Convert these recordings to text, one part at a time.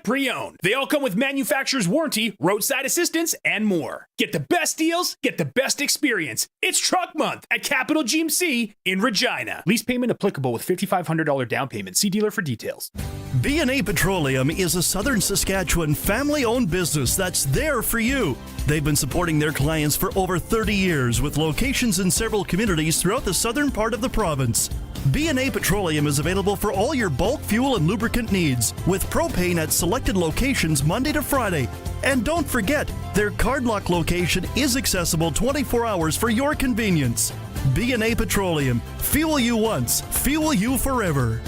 get pre-owned. They all come with manufacturer's warranty, roadside assistance, and more. Get the best deals, get the best experience. It's Truck Month at Capital GMC in Regina. Lease payment applicable with $5,500 down payment. See dealer for details. B&A Petroleum is a Southern Saskatchewan family-owned business that's there for you. They've been supporting their clients for over 30 years with locations in several communities throughout the southern part of the province. B&A Petroleum is available for all your bulk fuel and lubricant needs, with propane at selected locations Monday to Friday. And don't forget, their Cardlock location is accessible 24 hours for your convenience. B&A Petroleum. Fuel you once, fuel you forever.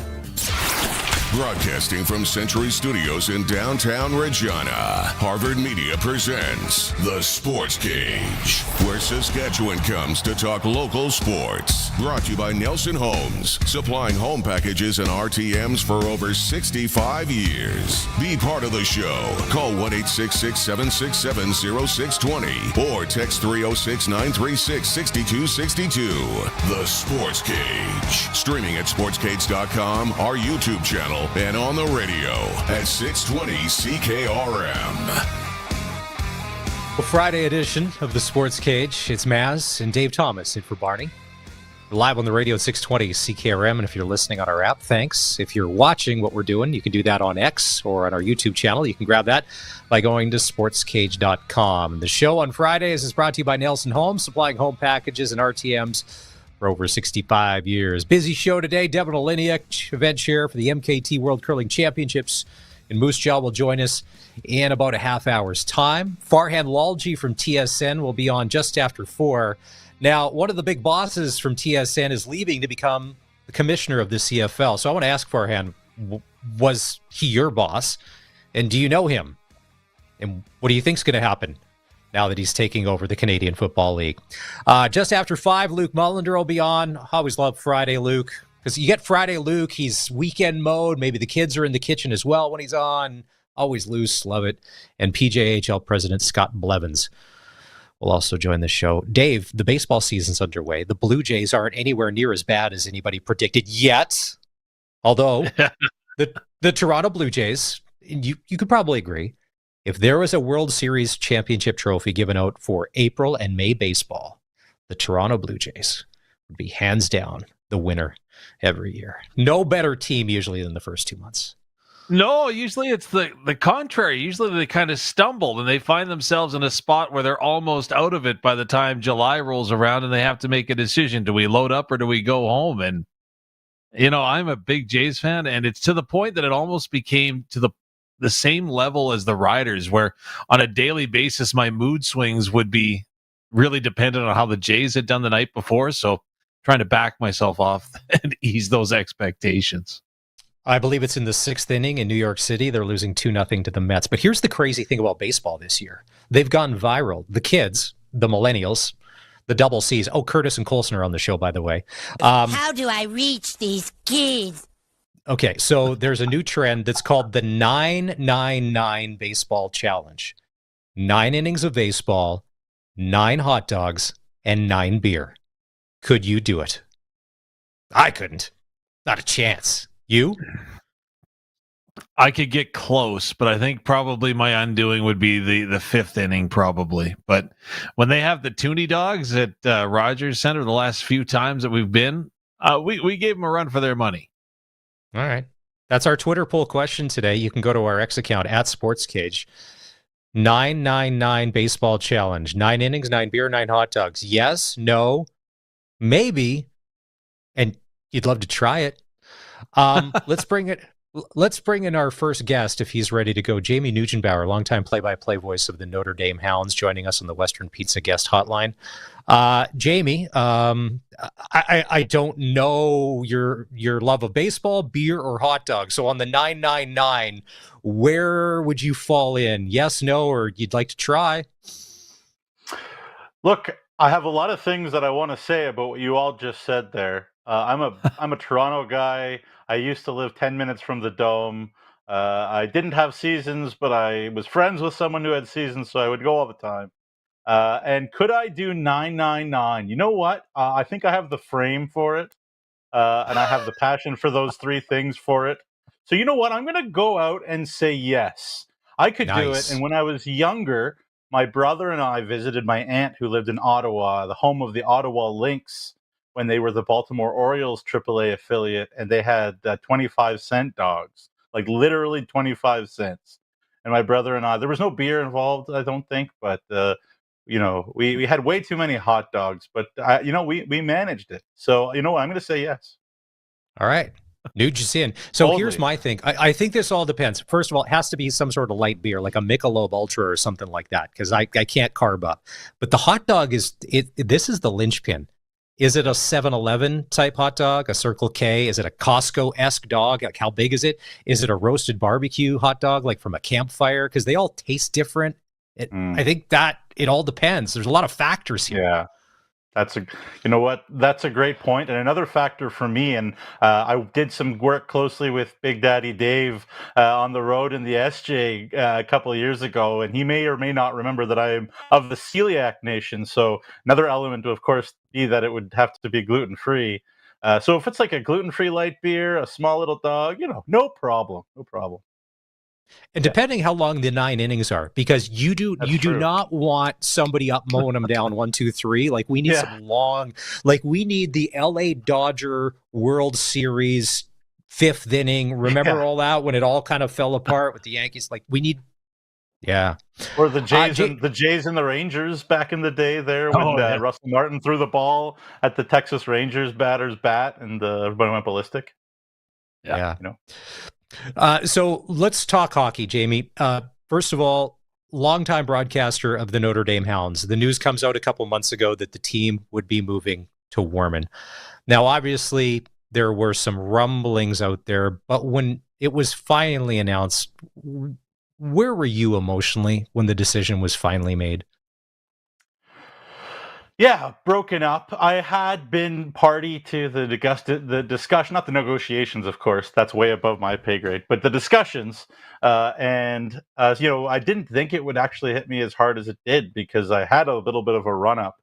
Broadcasting from Century Studios in downtown Regina, Harvard Media presents The Sportscage, where Saskatchewan comes to talk local sports. Brought to you by Nelson Homes, supplying home packages and RTMs for over 65 years. Be part of the show. Call 1-866-767-0620 or text 306-936-6262. The Sportscage. Streaming at sportscage.com, our YouTube channel, and on the radio at 620 CKRM. Well, Friday edition of the Sports Cage. It's Maz and Dave Thomas in for Barney. We're live on the radio at 620 CKRM, and if you're listening on our app, thanks. If you're watching what we're doing, you can do that on X or on our YouTube channel. You can grab that by going to sportscage.com. The show on Fridays is brought to you by Nelson Homes, supplying home packages and RTMs for over 65 years. Busy show today. Devon Oleniuk, event chair for the MKT World Curling Championships in Moose Jaw, will join us in about a half hour's time. Farhan Lalji from TSN will be on just after 4. Now, one of the big bosses from TSN is leaving to become the commissioner of the CFL. So I want to ask Farhan, was he your boss? And do you know him? And what do you think is going to happen now that he's taking over the Canadian Football League? Just after 5, Luke Mullinder will be on. I always love Friday Luke, because you get Friday Luke, he's weekend mode. Maybe the kids are in the kitchen as well when he's on. Always loose, love it. And SJHL President Scott Blevins will also join the show. Dave, the baseball season's underway. The Blue Jays aren't anywhere near as bad as anybody predicted yet. Although the Toronto Blue Jays, you could probably agree, if there was a World Series championship trophy given out for April and May baseball, the Toronto Blue Jays would be hands down the winner every year. No better team usually than the first 2 months. No, usually it's the contrary. Usually they kind of stumble and they find themselves in a spot where they're almost out of it by the time July rolls around and they have to make a decision. Do we load up or do we go home? And, you know, I'm a big Jays fan, and it's to the point that it almost became to the same level as the Riders, where on a daily basis my mood swings would be really dependent on how the Jays had done the night before. So trying to back myself off and ease those expectations. I believe it's in the 6th inning in New York City. They're losing 2-0 to the Mets. But here's the crazy thing about baseball this year. They've gone viral. The kids, the millennials, the double C's. Oh, Curtis and Colson are on the show, by the way. How do I reach these kids? Okay, so there's a new trend that's called the 999 Baseball Challenge. 9 innings of baseball, 9 hot dogs, and 9 beer. Could you do it? I couldn't. Not a chance. You? I could get close, but I think probably my undoing would be the 5th inning probably. But when they have the Toonie Dogs at Rogers Center the last few times that we've been, we gave them a run for their money. All right. That's our Twitter poll question today. You can go to our X account at Sportscage. 999 Baseball Challenge. 9 innings, 9 beer, 9 hot dogs. Yes, no, maybe, and you'd love to try it. Let's bring in our first guest if he's ready to go. Jamie Neugebauer, longtime play-by-play voice of the Notre Dame Hounds, joining us on the Western Pizza guest hotline. Jamie, I don't know your love of baseball, beer, or hot dogs. So on the 999, where would you fall in? Yes, no, or you'd like to try? Look, I have a lot of things that I want to say about what you all just said there. I'm a Toronto guy. I used to live 10 minutes from the Dome. I didn't have seasons, but I was friends with someone who had seasons, so I would go all the time. And could I do 999? You know what? I think I have the frame for it, and I have the passion for those 3 things for it. So you know what? I'm going to go out and say yes. I could do it. Nice. And when I was younger, my brother and I visited my aunt who lived in Ottawa, the home of the Ottawa Lynx, when they were the Baltimore Orioles AAA affiliate, and they had 25-cent dogs, like literally 25 cents. And my brother and I, there was no beer involved, I don't think, but we had way too many hot dogs, but we managed it. So you know what? I'm going to say yes. All right. Nugent's in. So Totally. here's my thing. I think this all depends. First of all, it has to be some sort of light beer, like a Michelob Ultra or something like that, because I can't carb up. But the hot dog is this is the linchpin. Is it a 7-Eleven type hot dog, a Circle K? Is it a Costco-esque dog? Like, how big is it? Is it a roasted barbecue hot dog, like from a campfire? Because they all taste different. I think that it all depends. There's a lot of factors here. Yeah. That's a great point. And another factor for me, and I did some work closely with Big Daddy Dave on the road in the SJ a couple of years ago, and he may or may not remember that I am of the celiac nation. So another element would, of course, be that it would have to be gluten-free. So if it's like a gluten-free light beer, a small little dog, no problem. And depending how long the 9 innings are, because you do not want somebody up mowing them down 1, 2, 3. Like we need some long, like we need the LA Dodger World Series 5th inning. Remember all that when it all kind of fell apart with the Yankees? Like we need, Or the Jays and the Rangers back in the day there when Russell Martin threw the ball at the Texas Rangers batter's bat and everybody went ballistic. Yeah. So let's talk hockey, Jamie. First of all, longtime broadcaster of the Notre Dame Hounds. The news comes out a couple months ago that the team would be moving to Warman. Now, obviously, there were some rumblings out there, but when it was finally announced, where were you emotionally when the decision was finally made? Yeah, broken up. I had been party to the discussion, not the negotiations, of course. That's way above my pay grade, but the discussions. And I didn't think it would actually hit me as hard as it did because I had a little bit of a run up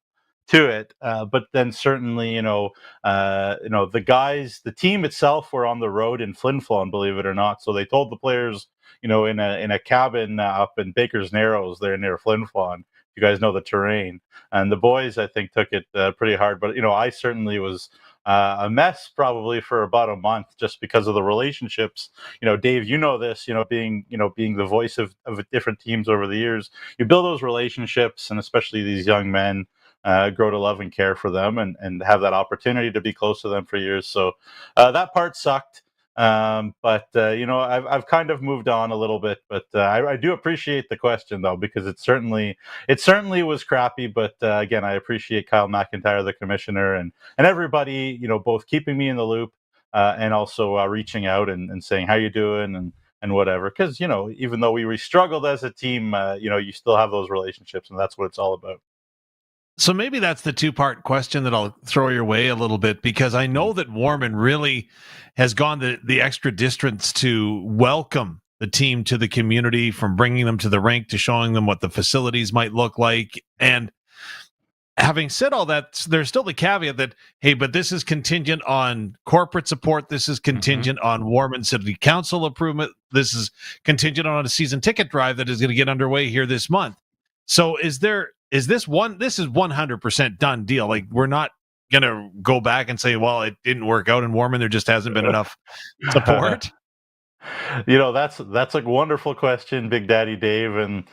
to it. But then certainly, the guys, the team itself were on the road in Flin Flon, believe it or not. So they told the players, in a cabin up in Baker's Narrows there near Flin Flon. You guys know the terrain, and the boys I think took it pretty hard. But I certainly was a mess probably for about a month just because of the relationships. Dave, this. Being the voice of different teams over the years, you build those relationships, and especially these young men grow to love and care for them, and have that opportunity to be close to them for years. So that part sucked. But I've kind of moved on a little bit, but I do appreciate the question though, because it certainly was crappy. But again, I appreciate Kyle McIntyre, the commissioner, and everybody, both keeping me in the loop and also reaching out and saying how you doing and whatever. Because even though we struggled as a team, you still have those relationships, and that's what it's all about. So maybe that's the 2-part question that I'll throw your way a little bit, because I know that Warman really has gone the extra distance to welcome the team to the community, from bringing them to the rink to showing them what the facilities might look like. And having said all that, there's still the caveat that, hey, but this is contingent on corporate support. This is contingent on Warman City Council improvement. This is contingent on a season ticket drive that is going to get underway here this month. So is this 100% done deal? Like, we're not going to go back and say, well, it didn't work out in Warman. There just hasn't been enough support. That's a wonderful question, Big Daddy Dave. And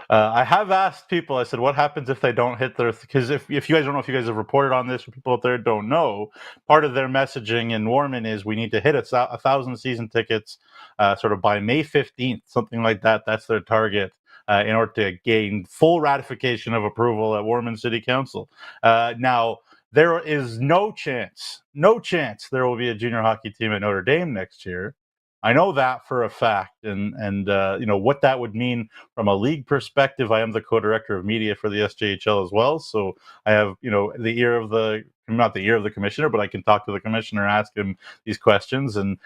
I have asked people, I said, what happens if they don't hit their, because if you guys don't know, if you guys have reported on this, or people out there don't know, part of their messaging in Warman is we need to hit 1,000 season tickets sort of by May 15th, something like that. That's their target. In order to gain full ratification of approval at Warman City Council. Now, there is no chance there will be a junior hockey team at Notre Dame next year. I know that for a fact, and what that would mean from a league perspective. I am the co-director of media for the SJHL as well, so I have the ear of not the ear of the commissioner, but I can talk to the commissioner, ask him these questions, and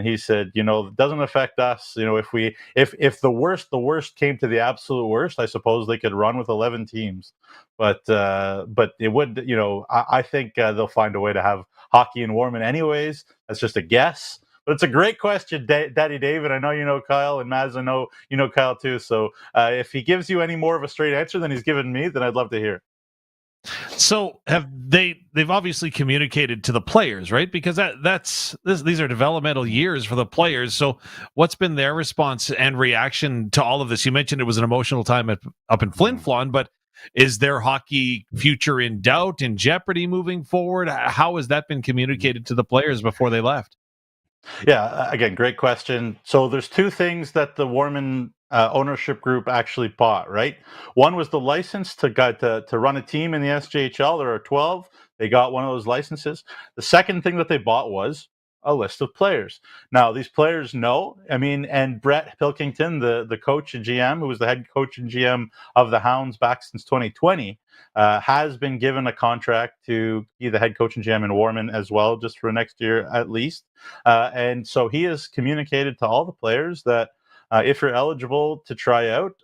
he said, it doesn't affect us. If the worst came to the absolute worst, I suppose they could run with 11 teams, but it would, I think they'll find a way to have hockey in Warman anyways. That's just a guess. But it's a great question, Daddy David. I know you know Kyle, and Maz, I know you know Kyle too. So if he gives you any more of a straight answer than he's given me, then I'd love to hear. So they've obviously communicated to the players, right? Because these are developmental years for the players. So what's been their response and reaction to all of this? You mentioned it was an emotional time up in Flin Flon, but is their hockey future in doubt, in jeopardy moving forward? How has that been communicated to the players before they left? Yeah, again, great question. So there's two things that the Warman ownership group actually bought, right? One was the license to run a team in the SJHL. There are 12. They got one of those licenses. The second thing that they bought was a list of players. Now, these players know, and Brett Pilkington, the coach and GM, who was the head coach and GM of the Hounds back since 2020, has been given a contract to be the head coach and GM in Warman as well, just for next year at least. And so he has communicated to all the players that if you're eligible to try out,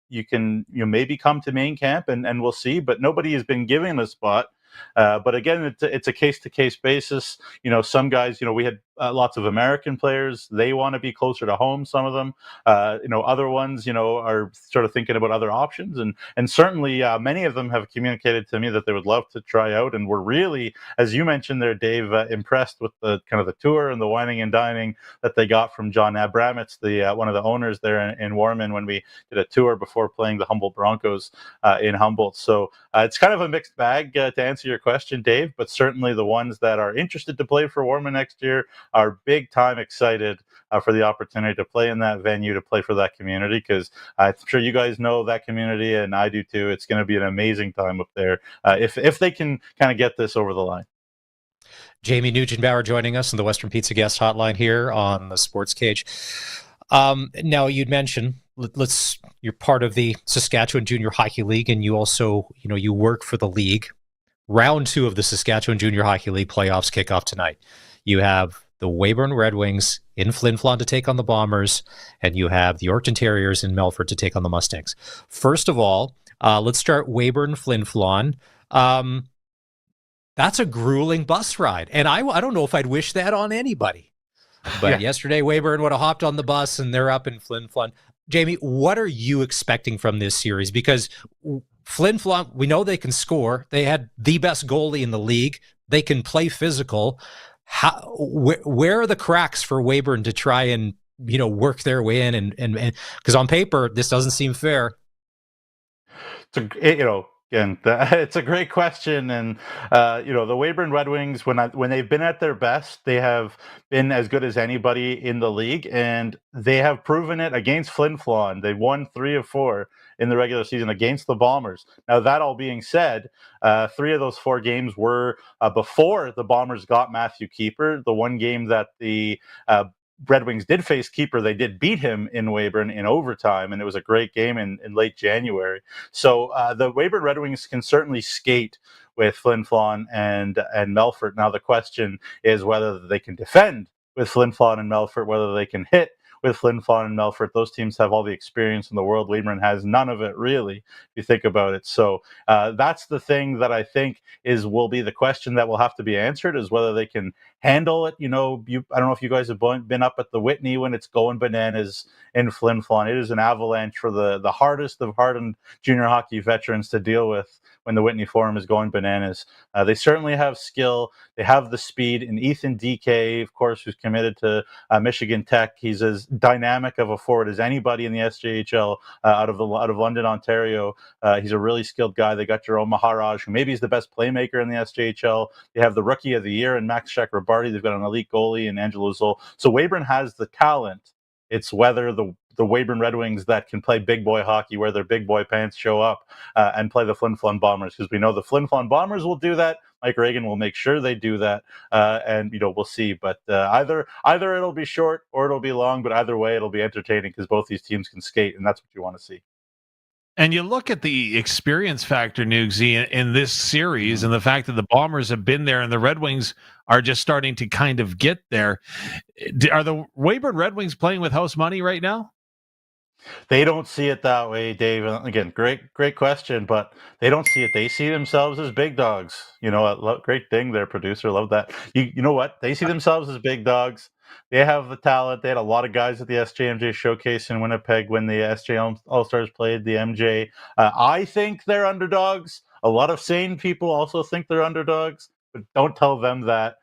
you can maybe come to main camp and we'll see. But nobody has been given a spot. But again, it's a case-to-case basis. Some guys, we had lots of American players. They want to be closer to home, some of them. Other ones, are sort of thinking about other options. And certainly many of them have communicated to me that they would love to try out. And we're really, as you mentioned there, Dave, impressed with the kind of the tour and the wining and dining that they got from John Abramitz, one of the owners there in Warman, when we did a tour before playing the Humboldt Broncos in Humboldt. So it's kind of a mixed bag to answer your question, Dave, but certainly the ones that are interested to play for Warman next year are big time excited for the opportunity to play in that venue, to play for that community, because I'm sure you guys know that community, and I do too. It's going to be an amazing time up there if they can kind of get this over the line. Jamie Neugebauer joining us on the Western Pizza Guest Hotline here on the Sportscage. Now, you'd mentioned you're part of the Saskatchewan Junior Hockey League, and you also, you work for the league. Round 2 of the Saskatchewan Junior Hockey League playoffs kick off tonight. You have the Weyburn Red Wings in Flin Flon to take on the Bombers, and you have the Yorkton Terriers in Melfort to take on the Mustangs. First of all, let's start Weyburn Flin Flon. That's a grueling bus ride, and I don't know if I'd wish that on anybody. But yesterday, Weyburn would have hopped on the bus, and they're up in Flin Flon. Jamie, what are you expecting from this series? Because Flin Flon, we know they can score. They had the best goalie in the league. They can play physical. Where are the cracks for Weyburn to try and work their way in? And because on paper this doesn't seem fair. Again, it's a great question, and the Weyburn Red Wings, when they've been at their best, they have been as good as anybody in the league, and they have proven it against Flin Flon. They won 3 of 4 in the regular season against the Bombers. Now, that all being said, 3 of those 4 games were before the Bombers got Matthew Keeper. The one game that the Red Wings did face Keeper, they did beat him in Weyburn in overtime, and it was a great game in late January. So the Weyburn Red Wings can certainly skate with Flin Flon and Melfort. Now the question is whether they can defend with Flin Flon and Melfort, whether they can hit with Flin Flon and Melfort. Those teams have all the experience in the world. Weyburn has none of it, really, if you think about it. So that's the thing that I think will be the question that will have to be answered, is whether they can handle it. I don't know if you guys have been up at the Whitney when it's going bananas in Flin Flon. It is an avalanche for the hardest of hardened junior hockey veterans to deal with when the Whitney Forum is going bananas. They certainly have skill. They have the speed. And Ethan DK, of course, who's committed to Michigan Tech, he's as dynamic of a forward as anybody in the SJHL out of London, Ontario. He's a really skilled guy. They got Jerome Maharaj, who maybe is the best playmaker in the SJHL. They have the Rookie of the Year in Max Chakrabarty. They've got an elite goalie in Angelo Zoll. So Weyburn has the talent. It's whether the Weyburn Red Wings that can play big boy hockey, wear their big boy pants, show up and play the Flin Flon Bombers, because we know the Flin Flon Bombers will do that. Mike Reagan will make sure they do that, and we'll see. But either it'll be short or it'll be long, but either way it'll be entertaining, because both these teams can skate, and that's what you want to see. And you look at the experience factor, Nugsy, in this series, and the fact that the Bombers have been there and the Red Wings are just starting to kind of get there. Are the Weyburn Red Wings playing with house money right now? They don't see it that way, Dave. Again, great question, but they don't see it. They see themselves as big dogs. Great thing there, producer. Love that. You know what? They see themselves as big dogs. They have the talent. They had a lot of guys at the SJMJ showcase in Winnipeg when the SJ All-Stars played the MJ. I think they're underdogs. A lot of sane people also think they're underdogs, but don't tell them that.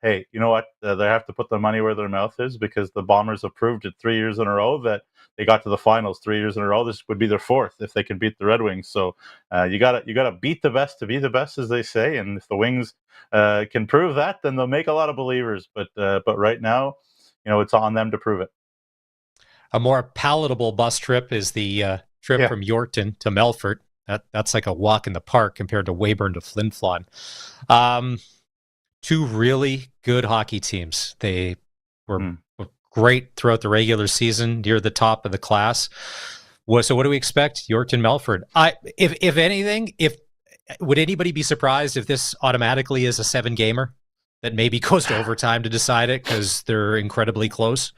Hey, you know what? They have to put their money where their mouth is, because the Bombers have proved it 3 years in a row that they got to the finals 3 years in a row. This would be their fourth if they can beat the Red Wings. So you gotta beat the best to be the best, as they say. And if the Wings can prove that, then they'll make a lot of believers. But right now, it's on them to prove it. A more palatable bus trip is the trip from Yorkton to Melfort. That's like a walk in the park compared to Weyburn to Flin Flon. Two really good hockey teams. They were great throughout the regular season, near the top of the class. So what do we expect? Yorkton, Melfort. If anything, would anybody be surprised if this automatically is a 7-gamer that maybe goes to overtime to decide it because they're incredibly close?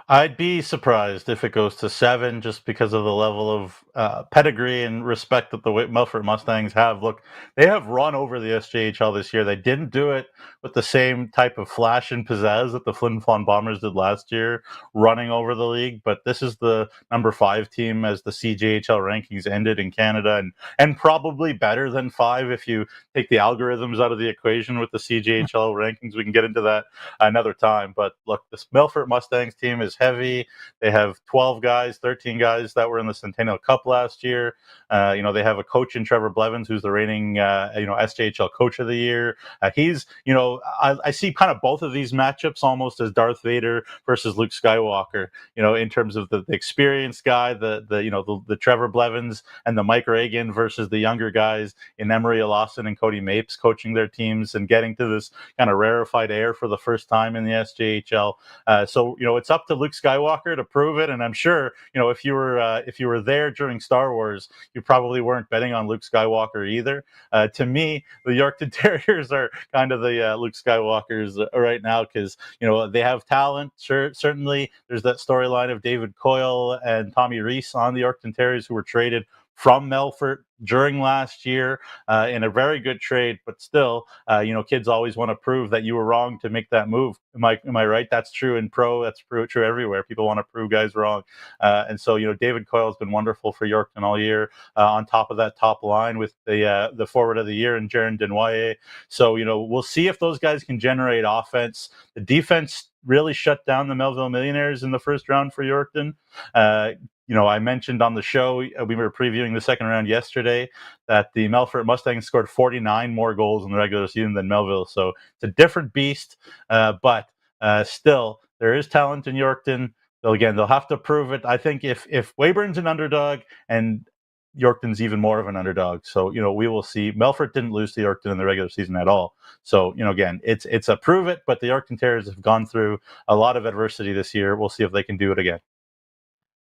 I'd be surprised if it goes to 7, just because of the level of pedigree and respect that the Melfort Mustangs have. Look, they have run over the SJHL this year. They didn't do it with the same type of flash and pizzazz that the Flin Flon Bombers did last year, running over the league. But this is the number 5 team as the CJHL rankings ended in Canada, and probably better than 5 if you take the algorithms out of the equation with the CJHL rankings. We can get into that another time. But look, this Melfort Mustangs team is heavy. They have 12 guys, 13 guys that were in the Centennial Cup last year. They have a coach in Trevor Blevins, who's the reigning, SJHL Coach of the Year. He's, I see kind of both of these matchups almost as Darth Vader versus Luke Skywalker. In terms of the experienced guy, the Trevor Blevins and the Mike Reagan versus the younger guys in Emery Lawson and Cody Mapes coaching their teams and getting to this kind of rarefied air for the first time in the SJHL. So it's up to Luke Skywalker to prove it. And I'm sure, if you were there during Star Wars, you probably weren't betting on Luke Skywalker either. To me, the Yorkton Terriers are kind of the Luke Skywalkers right now, because they have talent. Sure, certainly, there's that storyline of David Coyle and Tommy Reese on the Yorkton Terriers, who were traded from Melfort during last year in a very good trade. But still, kids always want to prove that you were wrong to make that move. Am I right? That's true in pro. That's true everywhere. People want to prove guys wrong. And so, David Coyle has been wonderful for Yorkton all year, on top of that top line with the forward of the year and Jaron Denoyer. So, we'll see if those guys can generate offense. The defense really shut down the Melville Millionaires in the first round for Yorkton. I mentioned on the show, we were previewing the second round yesterday, that the Melfort Mustangs scored 49 more goals in the regular season than Melville. So it's a different beast, but still, there is talent in Yorkton. They'll have to prove it. I think if Weyburn's an underdog and Yorkton's even more of an underdog. So, we will see. Melfort didn't lose to Yorkton in the regular season at all. So, again, it's a prove it, but the Yorkton Terriers have gone through a lot of adversity this year. We'll see if they can do it again.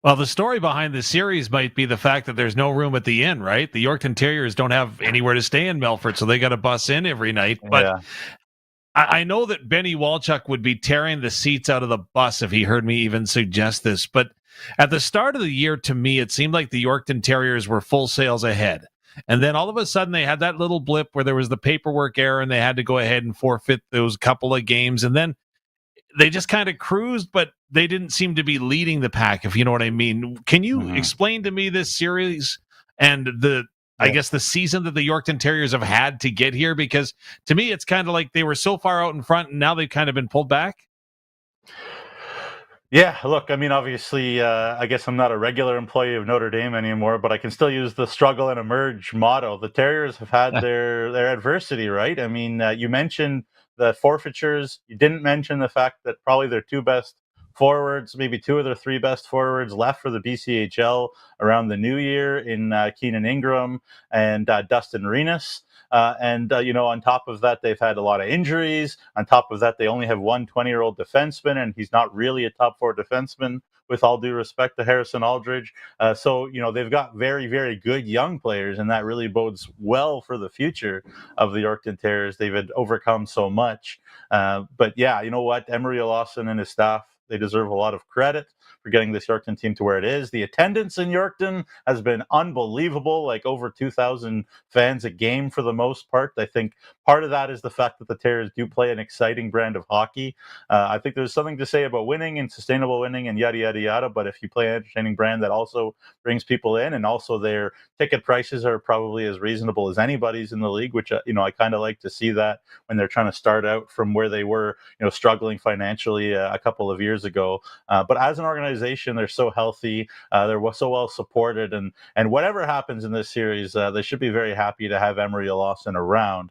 Well, the story behind this series might be the fact that there's no room at the inn, right? The Yorkton Terriers don't have anywhere to stay in Melfort, so they got to bus in every night. But I know that Benny Walchuk would be tearing the seats out of the bus if he heard me even suggest this. But at the start of the year, to me, it seemed like the Yorkton Terriers were full sails ahead. And then all of a sudden, they had that little blip where there was the paperwork error, and they had to go ahead and forfeit those couple of games. And then they just kind of cruised, but they didn't seem to be leading the pack, if you know what I mean. Can you explain to me this series and I guess the season that the Yorkton Terriers have had to get here? Because to me, it's kind of like they were so far out in front, and now they've kind of been pulled back. Yeah, look, obviously, I guess I'm not a regular employee of Notre Dame anymore, but I can still use the struggle and emerge motto. The Terriers have had their adversity, right? You mentioned the forfeitures. You didn't mention the fact that probably their 2 best forwards, maybe 2 of their 3 best forwards, left for the BCHL around the new year in Keenan Ingram and Dustin Renas. On top of that, they've had a lot of injuries. On top of that, they only have one 20-year-old defenseman, and he's not really a top 4 defenseman, with all due respect to Harrison Aldridge. So they've got very, very good young players, and that really bodes well for the future of the Yorkton Terriers. They've had overcome so much. But yeah, you know what? Emery Lawson and his staff, they deserve a lot of credit. for getting this Yorkton team to where it is. The attendance in Yorkton has been unbelievable, like over 2,000 fans a game for the most part. I think part of that is the fact that the Terriers do play an exciting brand of hockey. I think there's something to say about winning and sustainable winning and yada, yada, yada. But if you play an entertaining brand that also brings people in, and also their ticket prices are probably as reasonable as anybody's in the league, which, I kind of like to see that when they're trying to start out from where they were, struggling financially a couple of years ago. But as an organization, they're so healthy. They're so well supported. And whatever happens in this series, they should be very happy to have Emery Lawson around.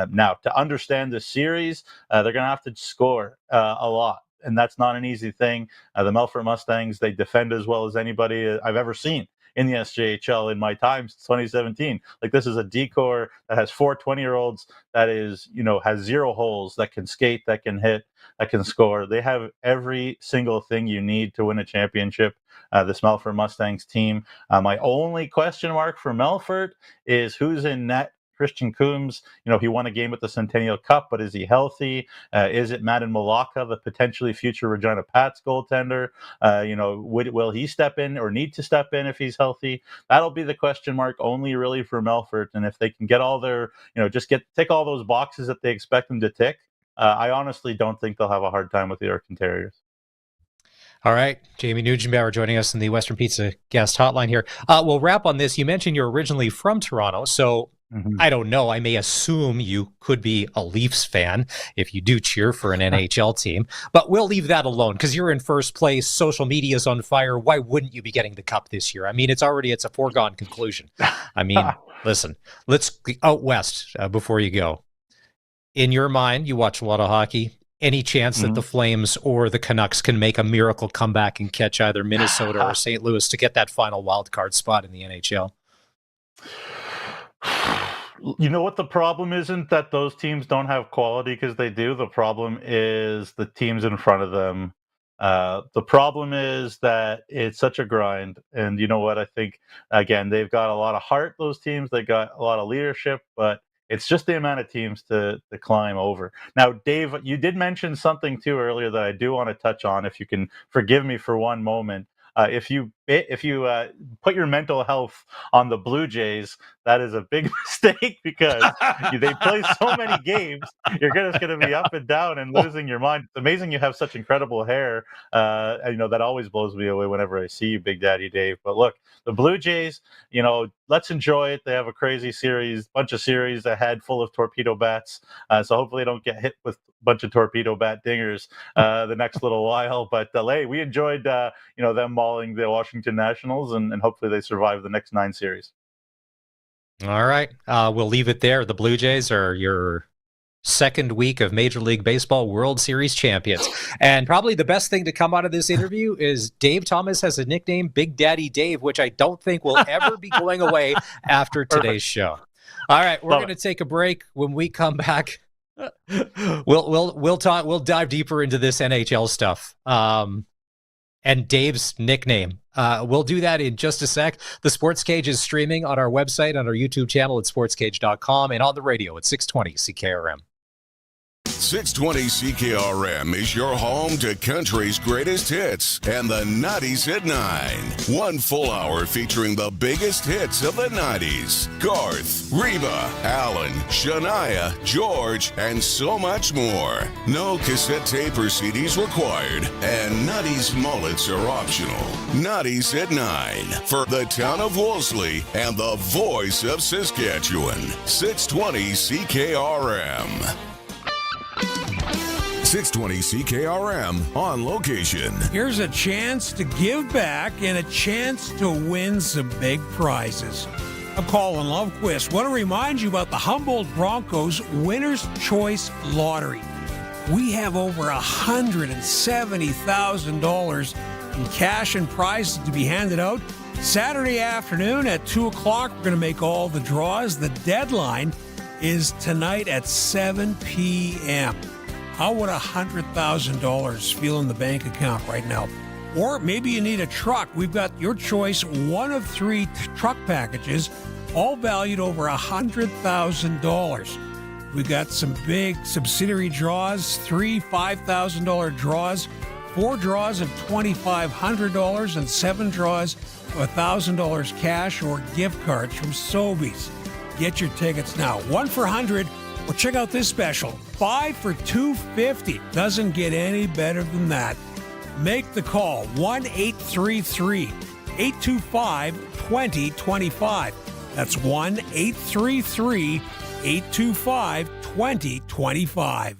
Now, to understand this series, they're going to have to score a lot. And that's not an easy thing. The Melfort Mustangs, they defend as well as anybody I've ever seen in the SJHL in my time since 2017. Like, this is a D-corps that has 4 20-year-olds that is, has 0 holes, that can skate, that can hit, that can score. They have every single thing you need to win a championship, this Melfort Mustangs team. My only question mark for Melfort is who's in net. Christian Coombs, he won a game at the Centennial Cup, but is he healthy? Is it Madden Malacca, the potentially future Regina Pats goaltender? Will he step in or need to step in if he's healthy? That'll be the question mark only really for Melfort. And if they can get all their, tick all those boxes that they expect them to tick, I honestly don't think they'll have a hard time with the Yorkton Terriers. All right. Jamie Neugebauer joining us in the Western Pizza guest hotline here. We'll wrap on this. You mentioned you're originally from Toronto, so I don't know. I may assume you could be a Leafs fan if you do cheer for an NHL team, but we'll leave that alone because you're in first place. Social media is on fire. Why wouldn't you be getting the cup this year? I mean, it's a foregone conclusion. I mean, listen, let's out west before you go. In your mind, you watch a lot of hockey. Any chance that the Flames or the Canucks can make a miracle comeback and catch either Minnesota or St. Louis to get that final wild card spot in the NHL? You know what the problem isn't that those teams don't have quality, because they do. The problem is the teams in front of them. The problem is that it's such a grind. And you know what? I think, again, they've got a lot of heart, those teams. They got a lot of leadership, but it's just the amount of teams to climb over. Now, Dave, you did mention something too earlier that I do want to touch on, if you can forgive me for one moment. If you put your mental health on the Blue Jays, that is a big mistake, because they play so many games. You're just going to be up and down and losing your mind. It's amazing you have such incredible hair. That always blows me away whenever I see you, Big Daddy Dave. But look, the Blue Jays, let's enjoy it. They have a crazy bunch of series ahead full of torpedo bats. So hopefully they don't get hit with a bunch of torpedo bat dingers the next little while. But hey, we enjoyed them mauling the Washington Nationals, and hopefully they survive the next 9 series. All right. We'll leave it there. The Blue Jays are your second week of Major League Baseball World Series champions. And probably the best thing to come out of this interview is Dave Thomas has a nickname, Big Daddy Dave, which I don't think will ever be going away after today's show. All right, we're going to take a break. When we come back, we'll talk. We'll dive deeper into this NHL stuff. And Dave's nickname. We'll do that in just a sec. The Sports Cage is streaming on our website, on our YouTube channel at sportscage.com, and on the radio at 620 CKRM. 620 CKRM is your home to country's greatest hits and the 90s at 9. 1 full hour featuring the biggest hits of the 90s. Garth, Reba, Alan, Shania, George, and so much more. No cassette tape or CDs required, and 90s mullets are optional. 90s at 9 for the town of Wolseley and the voice of Saskatchewan. 620 CKRM. 620 CKRM on location. Here's a chance to give back and a chance to win some big prizes. I'm Colin Lovequist. Want to remind you about the Humboldt Broncos Winner's Choice Lottery. We have over $170,000 in cash and prizes to be handed out. Saturday afternoon at 2 o'clock, we're going to make all the draws. The deadline is tonight at 7 p.m. How would $100,000 feel in the bank account right now? Or maybe you need a truck. We've got your choice, one of 3 truck packages, all valued over $100,000. We've got some big subsidiary draws, 3 $5,000 draws, 4 draws of $2,500 and 7 draws of $1,000 cash or gift cards from Sobeys. Get your tickets now. 1 for $100. Or check out this special. 5 for $250. Doesn't get any better than that. Make the call. 1-833-825-2025. That's 1-833-825-2025.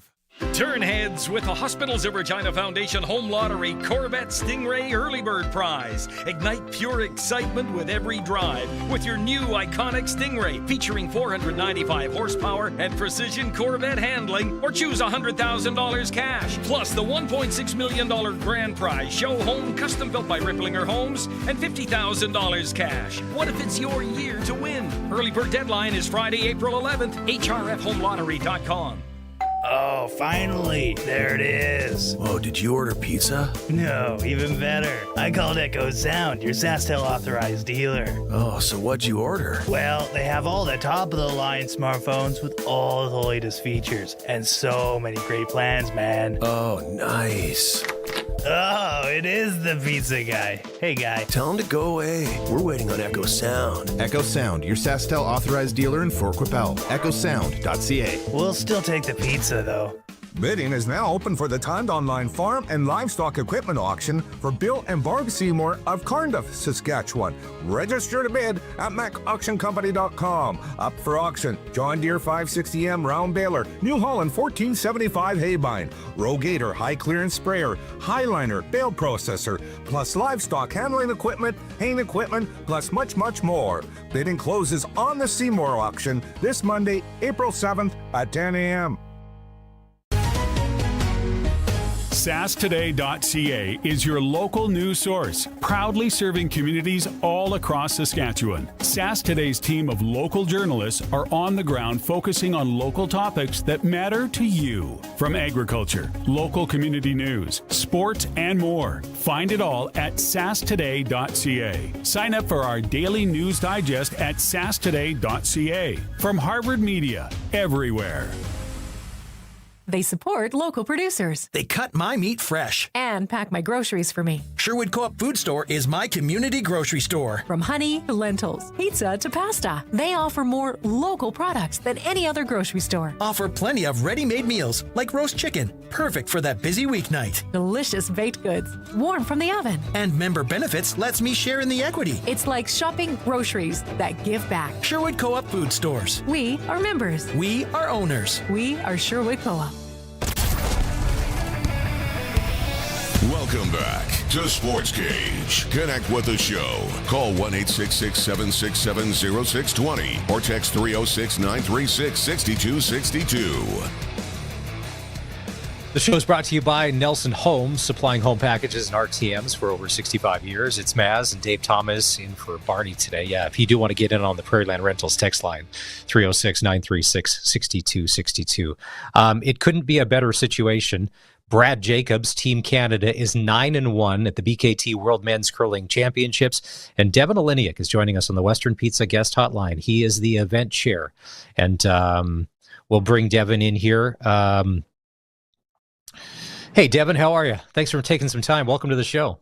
Turn heads with the Hospitals of Regina Foundation Home Lottery Corvette Stingray Early Bird Prize. Ignite pure excitement with every drive with your new iconic Stingray featuring 495 horsepower and precision Corvette handling, or choose $100,000 cash plus the $1.6 million grand prize show home custom built by Ripplinger Homes and $50,000 cash. What if it's your year to win? Early bird deadline is Friday, April 11th. HRFHomeLottery.com. Oh, finally. There it is. Whoa, did you order pizza? No, even better. I called Echo Sound, your SJHL authorized dealer. Oh, so what'd you order? Well, they have all the top-of-the-line smartphones with all the latest features. And so many great plans, man. Oh, nice. Oh, it is the pizza guy. Hey, guy. Tell him to go away. We're waiting on Echo Sound. Echo Sound, your SaskTel authorized dealer in Fort Qu'Appelle. EchoSound.ca. We'll still take the pizza, though. Bidding is now open for the timed online farm and livestock equipment auction for Bill and Barb Seymour of Cardiff, Saskatchewan. Register to bid at macauctioncompany.com. Up for auction: John Deere 560M round baler, New Holland 1475 haybine, Rogator high clearance sprayer, Highliner bale processor, plus livestock handling equipment, haying equipment, plus much, much more. Bidding closes on the Seymour auction this Monday, April 7th at 10 a.m. SaskToday.ca is your local news source, proudly serving communities all across Saskatchewan. Sask Today's team of local journalists are on the ground focusing on local topics that matter to you. From agriculture, local community news, sports, and more. Find it all at SaskToday.ca. Sign up for our daily news digest at SaskToday.ca. From Harvard Media, everywhere. They support local producers. They cut my meat fresh. And pack my groceries for me. Sherwood Co-op Food Store is my community grocery store. From honey to lentils, pizza to pasta, they offer more local products than any other grocery store. Offer plenty of ready-made meals like roast chicken, perfect for that busy weeknight. Delicious baked goods, warm from the oven. And member benefits lets me share in the equity. It's like shopping groceries that give back. Sherwood Co-op Food Stores. We are members. We are owners. We are Sherwood Co-op. Welcome back to Sportscage. Connect with the show. Call 1-866-767-0620 or text 306-936-6262. The show is brought to you by Nelson Homes, supplying home packages and RTMs for over 65 years. It's Maz and Dave Thomas in for Barney today. Yeah, if you do want to get in on the Prairie Land Rentals text line, 306-936-6262. It couldn't be a better situation. Brad Jacobs, Team Canada, is 9-1 at the BKT World Men's Curling Championships. And Devon Oleniuk is joining us on the Western Pizza Guest Hotline. He is the event chair. And we'll bring Devon in here. Hey, Devon, how are you? Thanks for taking some time. Welcome to the show.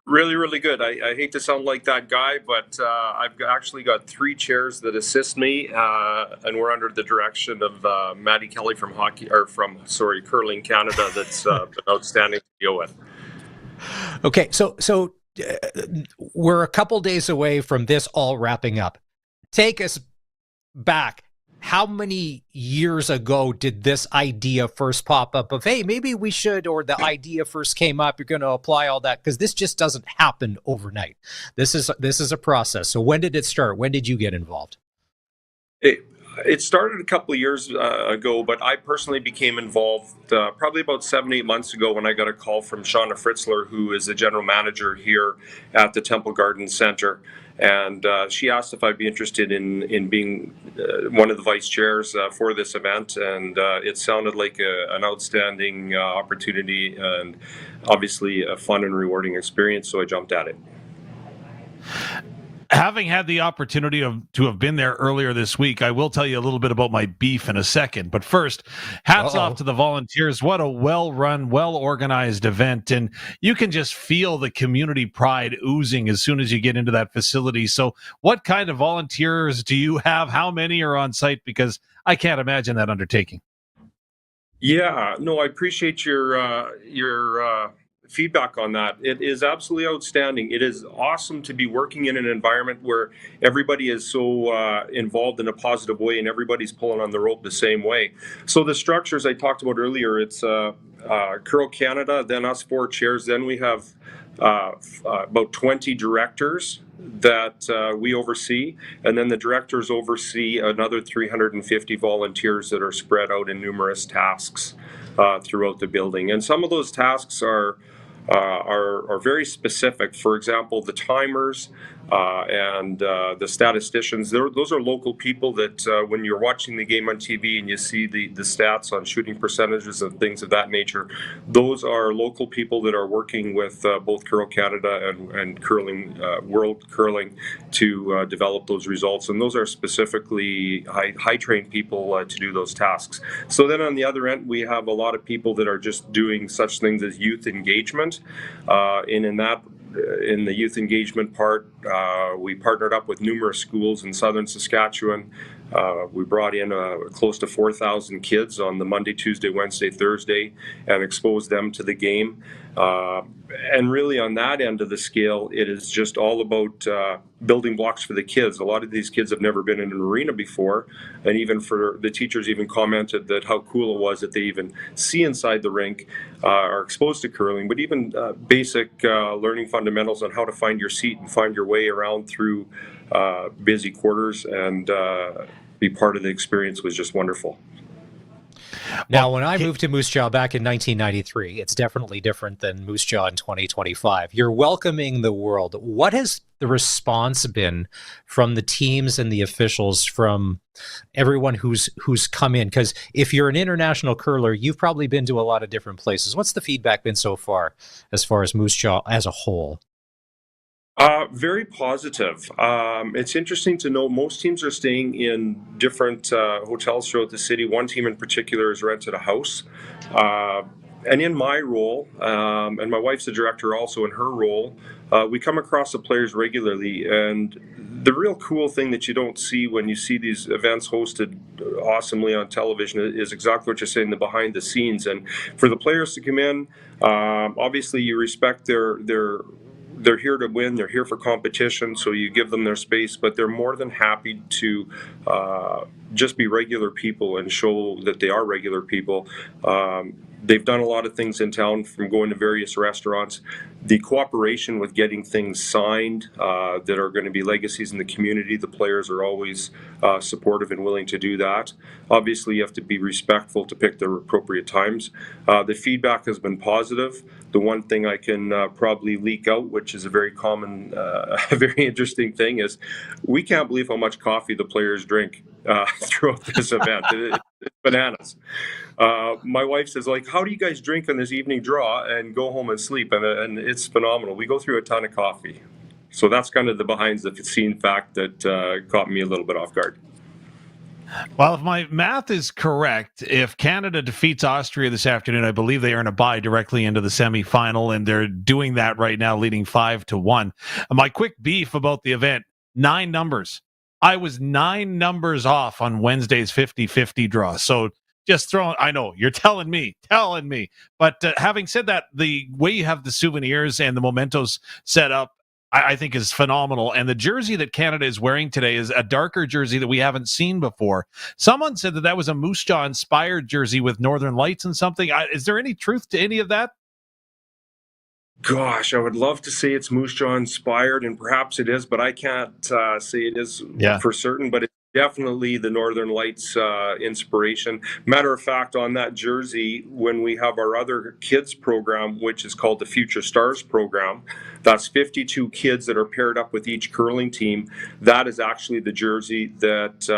Really, really good. I hate to sound like that guy, but I've actually got 3 chairs that assist me, and we're under the direction of Maddie Kelly from Curling Canada. That's been outstanding to deal with. Okay, so we're a couple days away from this all wrapping up. Take us back. How many years ago did this idea first pop up of, hey, maybe we should, or the idea first came up, you're going to apply all that? Because this just doesn't happen overnight. This is a process. So when did it start? When did you get involved? It started a couple of years ago, but I personally became involved probably about 7-8 months ago when I got a call from Shauna Fritzler, who is the general manager here at the Temple Garden Center. And she asked if I'd be interested in being one of the vice chairs for this event. And it sounded like an outstanding opportunity and obviously a fun and rewarding experience. So I jumped at it. Having had the opportunity to have been there earlier this week, I will tell you a little bit about my beef in a second. But first, hats off to the volunteers. What a well-run, well-organized event. And you can just feel the community pride oozing as soon as you get into that facility. So what kind of volunteers do you have? How many are on site? Because I can't imagine that undertaking. Yeah, no, I appreciate your feedback on that. It is absolutely outstanding. It is awesome to be working in an environment where everybody is so involved in a positive way and everybody's pulling on the rope the same way. So the structures I talked about earlier, it's Curl Canada, then us 4 chairs, then we have about 20 directors that we oversee, and then the directors oversee another 350 volunteers that are spread out in numerous tasks throughout the building. And some of those tasks are very specific. For example, the timers and the statisticians, those are local people that when you're watching the game on TV and you see the stats on shooting percentages and things of that nature, those are local people that are working with both Curl Canada and Curling World Curling to develop those results. And those are specifically high-trained people to do those tasks. So then on the other end, we have a lot of people that are just doing such things as youth engagement. In the youth engagement part, we partnered up with numerous schools in southern Saskatchewan. We brought in close to 4,000 kids on the Monday, Tuesday, Wednesday, Thursday, and exposed them to the game. And really on that end of the scale, it is just all about building blocks for the kids. A lot of these kids have never been in an arena before, and even for the teachers even commented that how cool it was that they even see inside the rink, are exposed to curling, but even basic learning fundamentals on how to find your seat and find your way around through busy quarters and be part of the experience was just wonderful. Now, when I moved to Moose Jaw back in 1993, it's definitely different than Moose Jaw in 2025. You're welcoming the world. What has the response been from the teams and the officials, from everyone who's come in? Because if you're an international curler, you've probably been to a lot of different places. What's the feedback been so far as Moose Jaw as a whole? Very positive. It's interesting to know most teams are staying in different hotels throughout the city. One team in particular has rented a house. And in my role, and my wife's a director also, in her role, we come across the players regularly. And the real cool thing that you don't see when you see these events hosted awesomely on television is exactly what you're saying, the behind the scenes. And for the players to come in, obviously you respect they're here to win, they're here for competition, so you give them their space, but they're more than happy to just be regular people and show that they are regular people. They've done a lot of things in town, from going to various restaurants. The cooperation with getting things signed that are going to be legacies in the community, the players are always supportive and willing to do that. Obviously, you have to be respectful to pick the appropriate times. The feedback has been positive. The one thing I can probably leak out, which is a very common, very interesting thing, is we can't believe how much coffee the players drink throughout this event. It's bananas. My wife says, like, how do you guys drink on this evening draw and go home and sleep? And it's phenomenal. We go through a ton of coffee. So that's kind of the behind the scene fact that caught me a little bit off guard. Well, if my math is correct, if Canada defeats Austria this afternoon, I believe they earn a bye directly into the semifinal, and they're doing that right now, leading 5-1. My quick beef about the event, 9 numbers. I was 9 numbers off on Wednesday's 50-50 draw. So just throwing, I know, you're telling me. But having said that, the way you have the souvenirs and the mementos set up, I think is phenomenal. And the jersey that Canada is wearing today is a darker jersey that we haven't seen before. Someone said that was a Moose Jaw inspired jersey with Northern Lights and something. Is there any truth to any of that? Gosh, I would love to say it's Moose Jaw inspired, and perhaps it is, but I can't say it is for certain. But it's definitely the Northern Lights inspiration. Matter of fact, on that jersey, when we have our other kids program, which is called the Future Stars program, That's 52 kids that are paired up with each curling team. That is actually the jersey that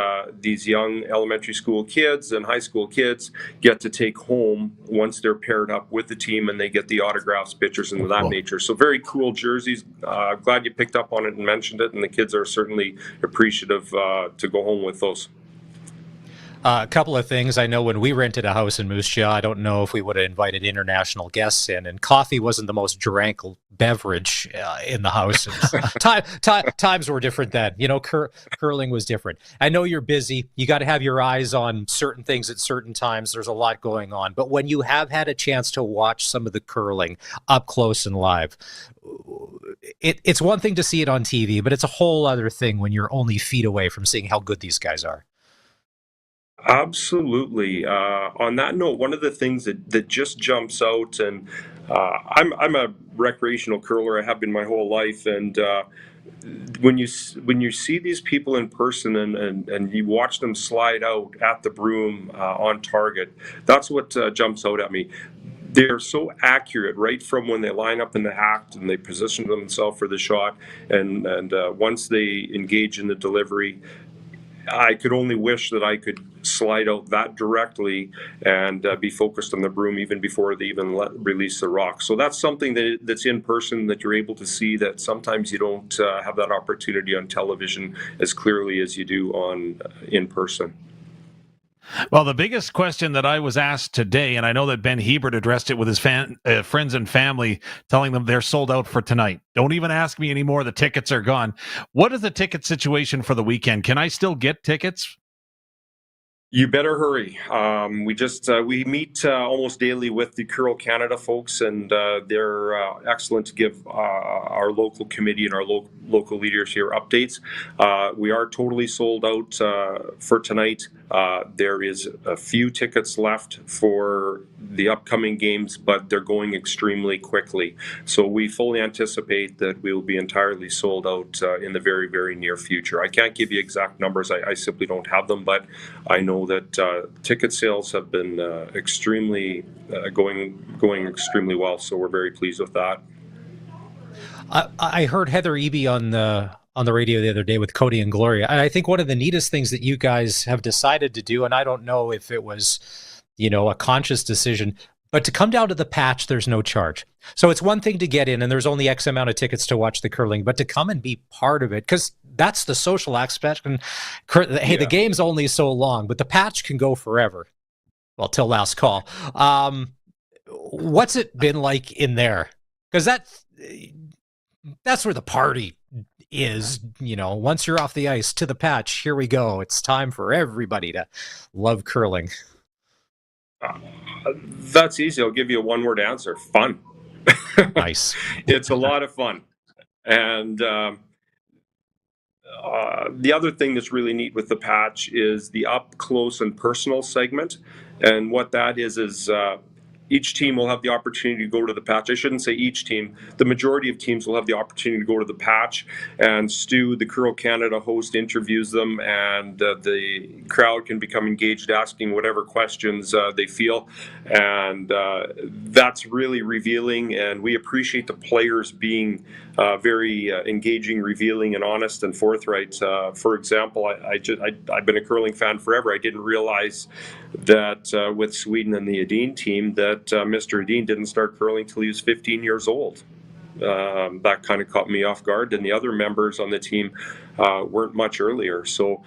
these young elementary school kids and high school kids get to take home once they're paired up with the team, and they get the autographs, pictures, and that nature. So very cool jerseys. Glad you picked up on it and mentioned it, and the kids are certainly appreciative to go home with those. A couple of things. I know when we rented a house in Moose Jaw, I don't know if we would have invited international guests in, and coffee wasn't the most drank beverage in the house. Times were different then. You know, curling was different. I know you're busy. You got to have your eyes on certain things at certain times. There's a lot going on. But when you have had a chance to watch some of the curling up close and live, it's one thing to see it on TV, but it's a whole other thing when you're only feet away from seeing how good these guys are. Absolutely. On that note, one of the things that just jumps out, and I'm a recreational curler. I have been my whole life, and when you see these people in person and you watch them slide out at the broom on target, that's what jumps out at me. They're so accurate right from when they line up in the act and they position themselves for the shot, and once they engage in the delivery. I could only wish that I could slide out that directly and be focused on the broom even before they even release the rock. So that's something that's in person that you're able to see that sometimes you don't have that opportunity on television as clearly as you do in person. Well, the biggest question that I was asked today, and I know that Ben Hebert addressed it with his friends and family, telling them they're sold out for tonight. Don't even ask me anymore. The tickets are gone. What is the ticket situation for the weekend? Can I still get tickets? You better hurry. We meet almost daily with the Curl Canada folks, and they're excellent to give our local committee and our local leaders here updates. We are totally sold out for tonight. There is a few tickets left for the upcoming games, but they're going extremely quickly. So we fully anticipate that we will be entirely sold out in the very, very near future. I can't give you exact numbers. I simply don't have them, but I know that ticket sales have been going extremely well. So we're very pleased with that. I heard Heather Eby on the radio the other day with Cody and Gloria. And I think one of the neatest things that you guys have decided to do, and I don't know if it was, a conscious decision, but to come down to the patch, there's no charge. So it's one thing to get in and there's only X amount of tickets to watch the curling, but to come and be part of it, because that's the social aspect. And hey, the game's only so long, but the patch can go forever. Well, till last call. What's it been like in there? Because that's where the party is, once you're off the ice to the patch, here we go. It's time for everybody to love curling. That's easy. I'll give you a one-word answer. Fun. Nice. It's a lot of fun. And the other thing that's really neat with the patch is the up close and personal segment. And what that is each team will have the opportunity to go to the patch. I shouldn't say each team. The majority of teams will have the opportunity to go to the patch, and Stu, the Curl Canada host, interviews them, and the crowd can become engaged, asking whatever questions they feel. And that's really revealing, and we appreciate the players being very engaging, revealing, and honest and forthright. For example, I've been a curling fan forever. I didn't realize that with Sweden and the Edin team that Mr. Edin didn't start curling till he was 15 years old. That kind of caught me off guard, and the other members on the team weren't much earlier. So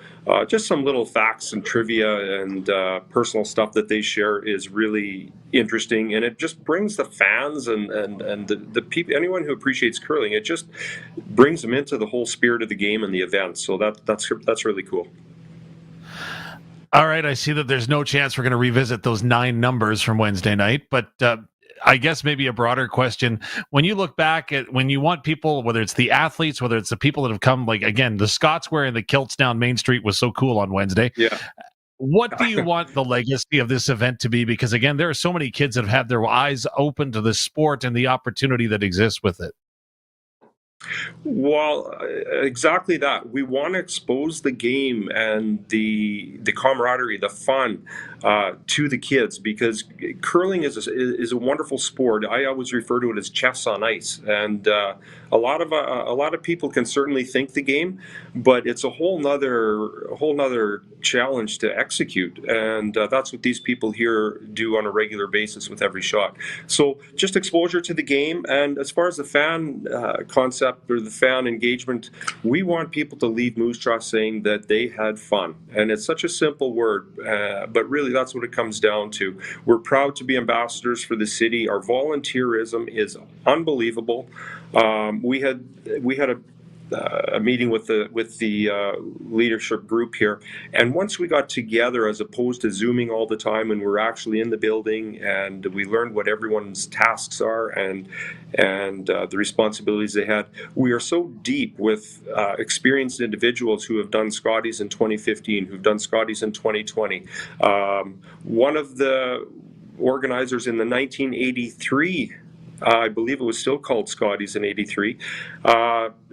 just some little facts and trivia and personal stuff that they share is really interesting, and it just brings the fans and the people, anyone who appreciates curling, it just brings them into the whole spirit of the game and the event. So that's really cool. All right, I see that there's no chance we're going to revisit those 9 numbers from Wednesday night, but I guess maybe a broader question. When you look back at when you want people, whether it's the athletes, whether it's the people that have come, like, again, the Scots wearing the kilts down Main Street was so cool on Wednesday. Yeah. What do you want the legacy of this event to be? Because, again, there are so many kids that have had their eyes open to the sport and the opportunity that exists with it. Well, exactly that. We want to expose the game and the camaraderie, the fun to the kids, because curling is a wonderful sport. I always refer to it as chess on ice, and a lot of people can certainly think the game, but it's a whole nother challenge to execute, and that's what these people here do on a regular basis with every shot. So just exposure to the game, and as far as the fan concept or the fan engagement, we want people to leave Moose Jaw saying that they had fun, and it's such a simple word, but really that's what it comes down to. We're proud to be ambassadors for the city. Our volunteerism is unbelievable. We had a meeting with the leadership group here, and once we got together, as opposed to Zooming all the time, and we're actually in the building, and we learned what everyone's tasks are and the responsibilities they had. We are so deep with experienced individuals who have done Scotties in 2015, who've done Scotties in 2020. One of the organizers in the 1983, I believe it was still called Scotties in '83.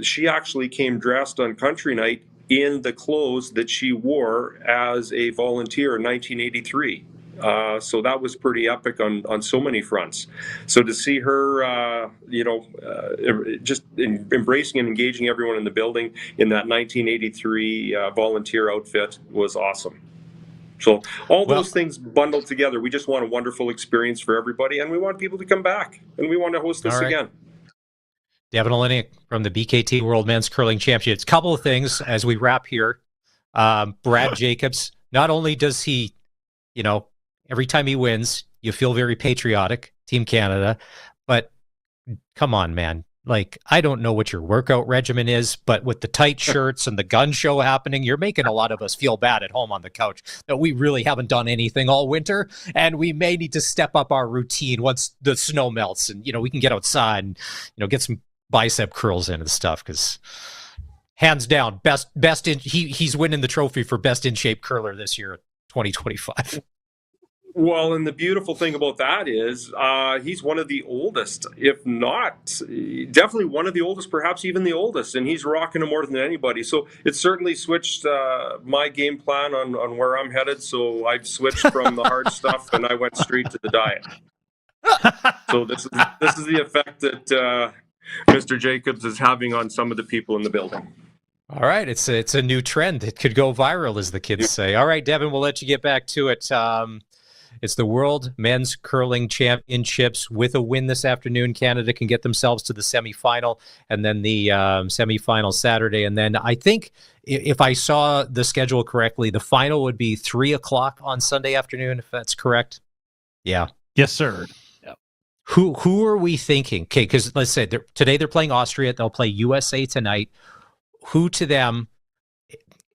She actually came dressed on country night in the clothes that she wore as a volunteer in 1983. So that was pretty epic on so many fronts. So to see her, just embracing and engaging everyone in the building in that 1983 volunteer outfit was awesome. So all those things bundled together, we just want a wonderful experience for everybody, and we want people to come back, and we want to host this again. Devon Oleniuk from the BKT World Men's Curling Championships. Couple of things as we wrap here. Brad Jacobs, not only does he, every time he wins, you feel very patriotic, Team Canada, but come on, man. Like, I don't know what your workout regimen is, but with the tight shirts and the gun show happening, you're making a lot of us feel bad at home on the couch that we really haven't done anything all winter, and we may need to step up our routine once the snow melts and, we can get outside and, get some bicep curls in and stuff, because hands down, he's winning the trophy for best in shape curler this year, 2025. Well, and the beautiful thing about that is he's one of the oldest, if not definitely one of the oldest, perhaps even the oldest, and he's rocking them more than anybody. So it certainly switched my game plan on where I'm headed. So I've switched from the hard stuff and I went straight to the diet. So this is the effect that Mr. Jacobs is having on some of the people in the building. All right, it's a new trend. It could go viral, as the kids say. All right, Devon, we'll let you get back to it. It's the World Men's Curling Championships. With a win this afternoon, Canada can get themselves to the semifinal, and then the semifinal Saturday. And then I think, if I saw the schedule correctly, the final would be 3:00 on Sunday afternoon, if that's correct. Yeah. Yes, sir. Yeah. Who are we thinking? Okay, because let's say today they're playing Austria. They'll play USA tonight. Who to them?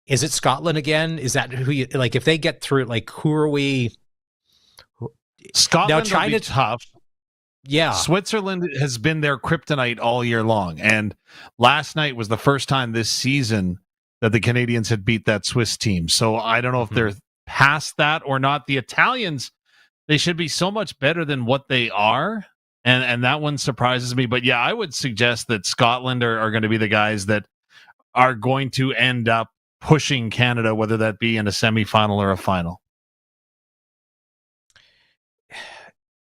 Is it Scotland again? Is that who you like? If they get through, like, who are we? Scotland will be tough. Yeah. Switzerland has been their kryptonite all year long. And last night was the first time this season that the Canadians had beat that Swiss team. So I don't know if they're past that or not. The Italians, they should be so much better than what they are. And that one surprises me. But yeah, I would suggest that Scotland are going to be the guys that are going to end up pushing Canada, whether that be in a semifinal or a final.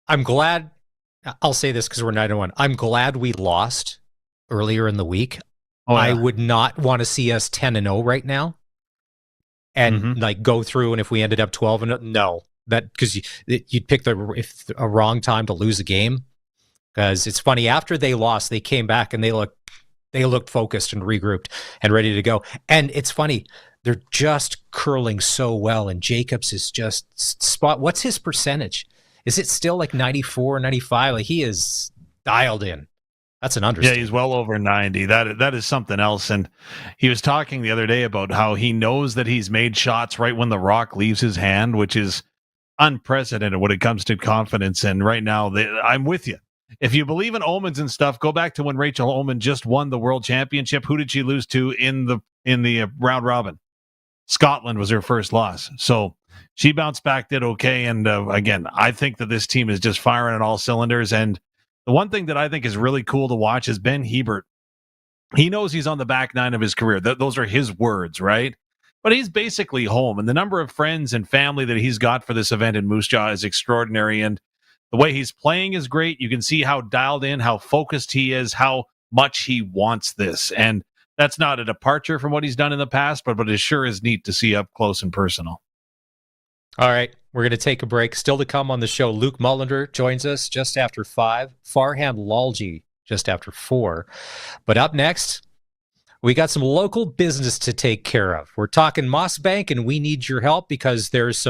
I'm glad, I'll say this because we're 9-1. I'm glad we lost earlier in the week. Oh, yeah. I would not want to see us 10-0 right now and like go through. And if we ended up 12-0, no, that because you'd pick a wrong time to lose a game. Because it's funny, after they lost, they came back and they looked focused and regrouped and ready to go. And it's funny, they're just curling so well. And Jacobs is just what's his percentage? Is it still like 94, 95? Like, he is dialed in. That's an understatement. Yeah, he's well over 90. That is something else. And he was talking the other day about how he knows that he's made shots right when the rock leaves his hand, which is unprecedented when it comes to confidence. And right now, I'm with you. If you believe in omens and stuff, go back to when Rachel Oman just won the World Championship. Who did she lose to in the round robin? Scotland was her first loss. So she bounced back, did okay. And again, I think that this team is just firing on all cylinders. And the one thing that I think is really cool to watch is Ben Hebert. He knows he's on the back nine of his career. Those are his words, right? But he's basically home. And the number of friends and family that he's got for this event in Moose Jaw is extraordinary. And the way he's playing is great. You can see how dialed in, how focused he is, how much he wants this. And that's not a departure from what he's done in the past, but it sure is neat to see up close and personal. All right, we're going to take a break. Still to come on the show, Luke Mullinder joins us just after 5. Farhan Lalji just after 4. But up next, we got some local business to take care of. We're talking Moss Bank, and we need your help because there's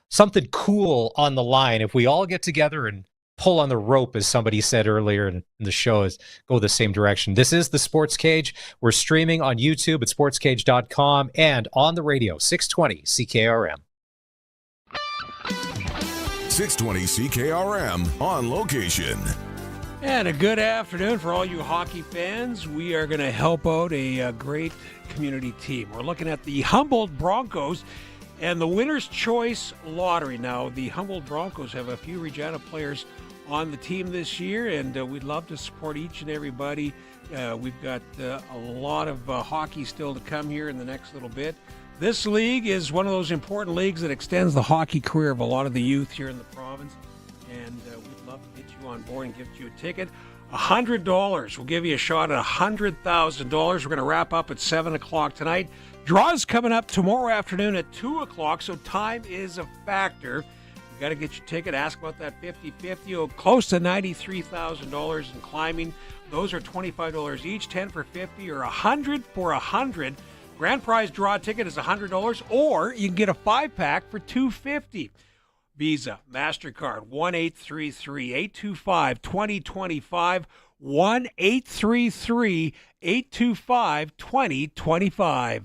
something cool on the line. If we all get together and pull on the rope, as somebody said earlier in the show, is go the same direction. This is the Sports Cage. We're streaming on YouTube at sportscage.com and on the radio, 620 CKRM. 620 CKRM on location. And a good afternoon for all you hockey fans. We are going to help out a great community team. We're looking at the Humboldt Broncos and the Winner's Choice Lottery. Now, the Humboldt Broncos have a few Regina players on the team this year, and we'd love to support each and everybody. We've got a lot of hockey still to come here in the next little bit. This league is one of those important leagues that extends the hockey career of a lot of the youth here in the province, and we'd love to get you on board and give you a ticket. $100. We'll give you a shot at $100,000. We're going to wrap up at 7 o'clock tonight. Draws coming up tomorrow afternoon at 2 o'clock, so time is a factor. You got to get your ticket. Ask about that 50-50. Oh, close to $93,000 in climbing. Those are $25 each, 10 for 50 or 100 for 100. Grand prize draw ticket is $100, or you can get a 5-pack for $250. Visa, MasterCard, 1-833-825-2025, 1-833-825-2025.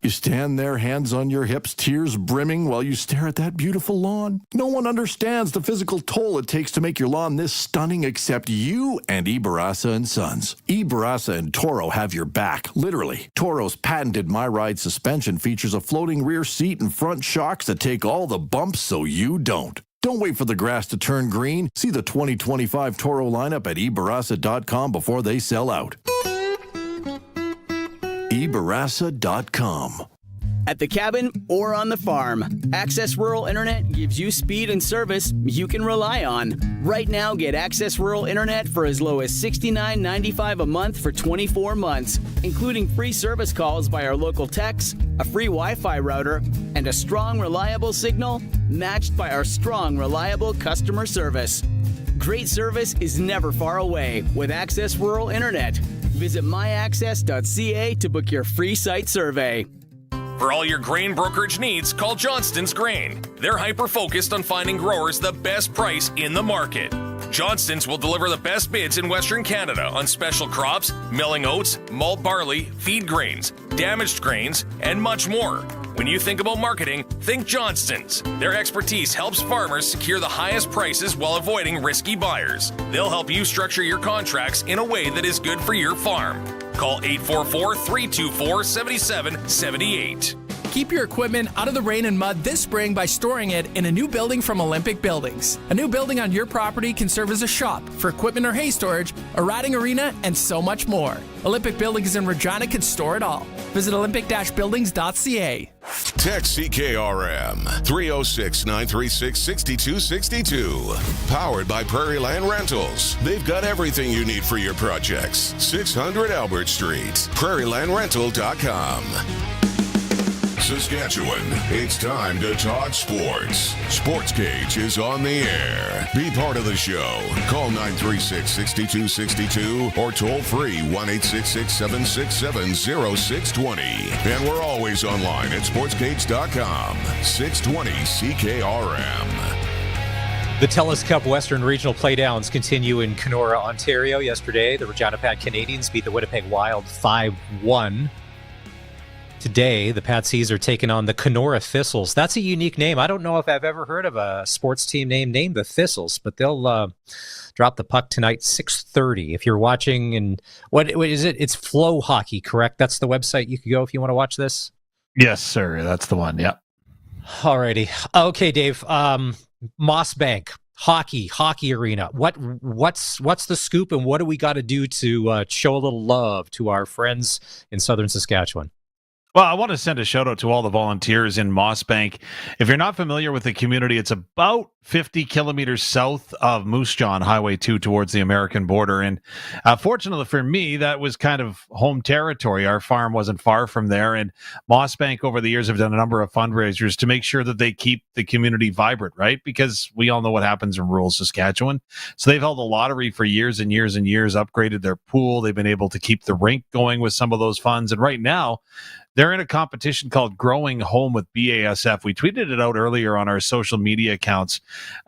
You stand there, hands on your hips, tears brimming while you stare at that beautiful lawn. No one understands the physical toll it takes to make your lawn this stunning except you and Barassa & Sons. Barassa and Toro have your back, literally. Toro's patented My Ride suspension features a floating rear seat and front shocks that take all the bumps so you don't. Don't wait for the grass to turn green. See the 2025 Toro lineup at ebarassa.com before they sell out. ebarassa.com. At the cabin or on the farm, Access Rural Internet gives you speed and service you can rely on. Right now, get Access Rural Internet for as low as $69.95 a month for 24 months, including free service calls by our local techs, a free Wi-Fi router, and a strong, reliable signal matched by our strong, reliable customer service. Great service is never far away with Access Rural Internet. Visit myaccess.ca to book your free site survey. For all your grain brokerage needs, call Johnston's Grain. They're hyper-focused on finding growers the best price in the market. Johnston's will deliver the best bids in Western Canada on special crops, milling oats, malt barley, feed grains, damaged grains, and much more. When you think about marketing, think Johnston's. Their expertise helps farmers secure the highest prices while avoiding risky buyers. They'll help you structure your contracts in a way that is good for your farm. Call 844-324-7778. Keep your equipment out of the rain and mud this spring by storing it in a new building from Olympic Buildings. A new building on your property can serve as a shop for equipment or hay storage, a riding arena, and so much more. Olympic Buildings in Regina can store it all. Visit olympic-buildings.ca. Text CKRM 306-936-6262. Powered by Prairie Land Rentals. They've got everything you need for your projects. 600 Albert Street. PrairieLandRental.com. Saskatchewan, it's time to talk sports. Sportscage is on the air. Be part of the show. Call 936-6262 or toll free 1-866-767-0620. And we're always online at sportscage.com. 620 CKRM. The TELUS Cup Western Regional Playdowns continue in Kenora, Ontario. Yesterday, the Regina Pats Canadians beat the Winnipeg Wild 5-1. Today, the Patsies are taking on the Kenora Thistles. That's a unique name. I don't know if I've ever heard of a sports team named the Thistles, but they'll drop the puck tonight, 6:30. If you're watching, and what is it? It's Flow Hockey, correct? That's the website you could go if you want to watch this? Yes, sir. That's the one. Yep. Alrighty. Okay, Dave. Moss Bank. Hockey arena. What's the scoop, and what do we got to do to show a little love to our friends in southern Saskatchewan? Well, I want to send a shout out to all the volunteers in Mossbank. If you're not familiar with the community, it's about 50 kilometers south of Moose Jaw Highway 2 towards the American border. And fortunately for me, that was kind of home territory. Our farm wasn't far from there. And Mossbank over the years have done a number of fundraisers to make sure that they keep the community vibrant, right? Because we all know what happens in rural Saskatchewan. So they've held a lottery for years and years and years, upgraded their pool. They've been able to keep the rink going with some of those funds. And right now, they're in a competition called Growing Home with BASF. We tweeted it out earlier on our social media accounts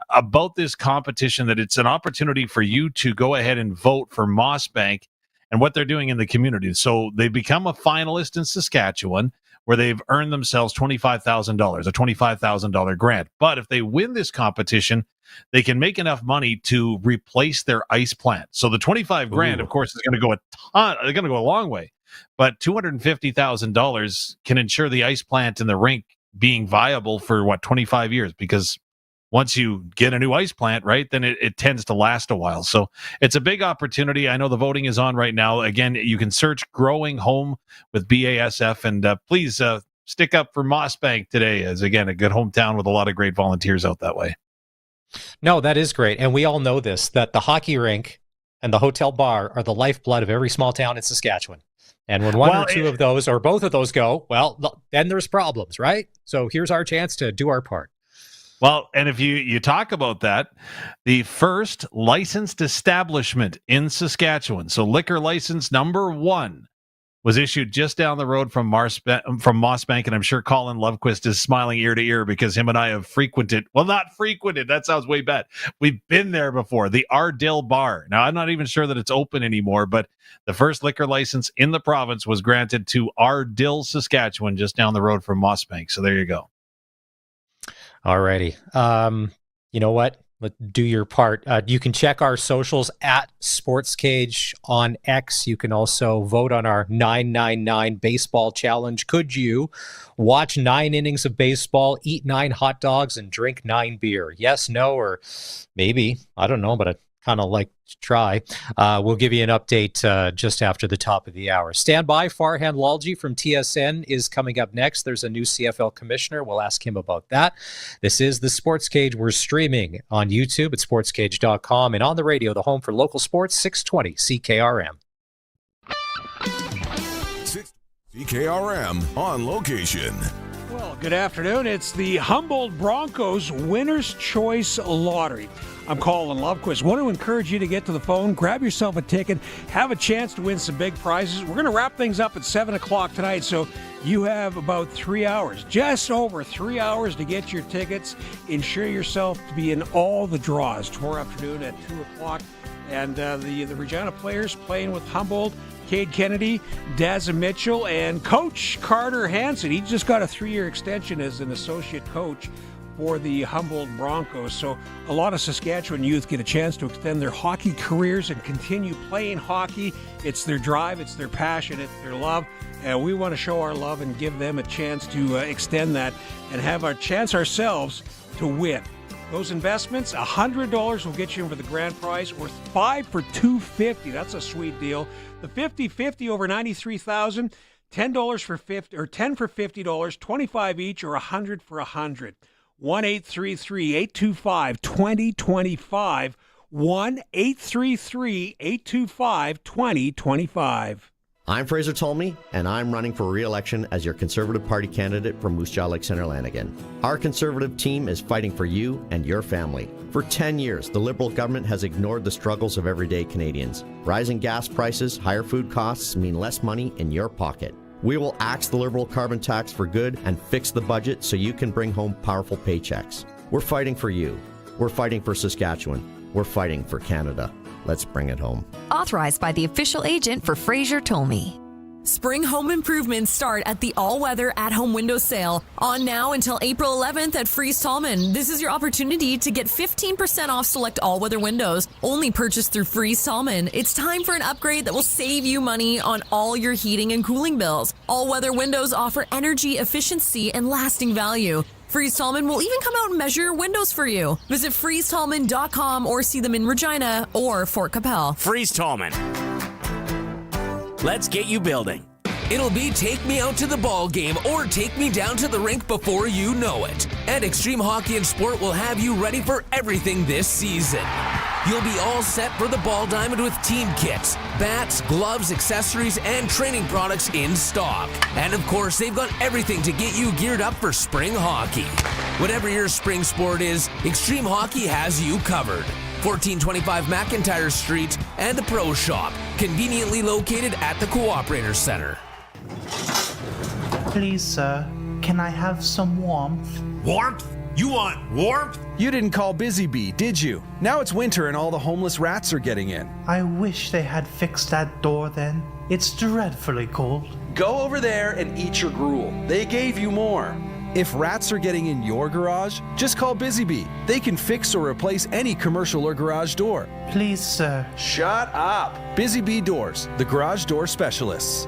about this competition, that it's an opportunity for you to go ahead and vote for Mossbank and what they're doing in the community. So they become a finalist in Saskatchewan, where they've earned themselves $25,000, a $25,000 grant. But if they win this competition, they can make enough money to replace their ice plant. So the 25 grand, of course, is going to go they're going to go a long way. But $250,000 can ensure the ice plant and the rink being viable for 25 years, because once you get a new ice plant, right, then it tends to last a while. So it's a big opportunity. I know the voting is on right now. Again, you can search Growing Home with BASF, and please stick up for Mossbank today, as, again, a good hometown with a lot of great volunteers out that way. No, that is great. And we all know this, that the hockey rink and the hotel bar are the lifeblood of every small town in Saskatchewan. And when one or two of those or both of those go, well, then there's problems, right? So here's our chance to do our part. Well, and if you talk about that, the first licensed establishment in Saskatchewan, so liquor license number 1, was issued just down the road from Mossbank, and I'm sure Colin Lovequist is smiling ear to ear because him and I have not frequented, that sounds way bad. We've been there before, the Ardill Bar. Now, I'm not even sure that it's open anymore, but the first liquor license in the province was granted to Ardill, Saskatchewan, just down the road from Mossbank. So there you go. All righty. You know what? Do your part. You can check our socials at Sportscage on X. You can also vote on our 999 baseball challenge. Could you watch 9 innings of baseball, eat 9 hot dogs, and drink 9 beer? Yes, no, or maybe. I don't know, but I kind of like to try. We'll give you an update just after the top of the hour. Stand by. Farhan Lalji from TSN is coming up next. There's a new CFL commissioner. We'll ask him about that. This is the Sports Cage. We're streaming on YouTube at sportscage.com and on the radio, the home for local sports, 620 CKRM. CKRM on location. Well, good afternoon. It's the Humboldt Broncos Winner's Choice Lottery. I'm Colin Lovequist. Want to encourage you to get to the phone, grab yourself a ticket, have a chance to win some big prizes. We're going to wrap things up at 7 o'clock tonight, so you have about 3 hours, just over 3 hours to get your tickets. Ensure yourself to be in all the draws tomorrow afternoon at 2 o'clock. And the Regina players playing with Humboldt, Cade Kennedy, Dazza Mitchell, and Coach Carter Hansen. He just got a 3-year extension as an associate coach for the Humboldt Broncos. So a lot of Saskatchewan youth get a chance to extend their hockey careers and continue playing hockey. It's their drive, it's their passion, it's their love. And we want to show our love and give them a chance to extend that and have our chance ourselves to win. Those investments, $100 will get you in for the grand prize, or 5 for $250. That's a sweet deal. The 50-50 over $93,000, $10 for 50, or 10 for $50, 25 each, or 100 for 100. 1-833-825-2025. 1-833-825-2025. I'm Fraser Tolmie, and I'm running for re-election as your Conservative Party candidate for Moose Jaw Lake Centre Lanigan. Our Conservative team is fighting for you and your family. For 10 years, the Liberal government has ignored the struggles of everyday Canadians. Rising gas prices, higher food costs mean less money in your pocket. We will axe the Liberal carbon tax for good and fix the budget so you can bring home powerful paychecks. We're fighting for you. We're fighting for Saskatchewan. We're fighting for Canada. Let's bring it home. Authorized by the official agent for Fraser Tolmie. Spring home improvements start at the all-weather at-home window sale. On now until April 11th at Fries Tallman. This is your opportunity to get 15% off select all-weather windows. Only purchased through Fries Tallman. It's time for an upgrade that will save you money on all your heating and cooling bills. All-weather windows offer energy efficiency and lasting value. Freeze Tallman will even come out and measure your windows for you. Visit freezetallman.com or see them in Regina or Fort Capel. Freeze Tallman. Let's get you building. It'll be take me out to the ball game or take me down to the rink before you know it. And Extreme Hockey and Sport will have you ready for everything this season. You'll be all set for the Ball Diamond with team kits, bats, gloves, accessories, and training products in stock. And of course, they've got everything to get you geared up for spring hockey. Whatever your spring sport is, Extreme Hockey has you covered. 1425 McIntyre Street and the Pro Shop, conveniently located at the Cooperator Center. Please, sir, can I have some warmth? Warmth? You want warmth? You didn't call Busy Bee, did you? Now it's winter and all the homeless rats are getting in. I wish they had fixed that door then. It's dreadfully cold. Go over there and eat your gruel. They gave you more. If rats are getting in your garage, just call Busy Bee. They can fix or replace any commercial or garage door. Please, sir. Shut up. Busy Bee Doors, the garage door specialists.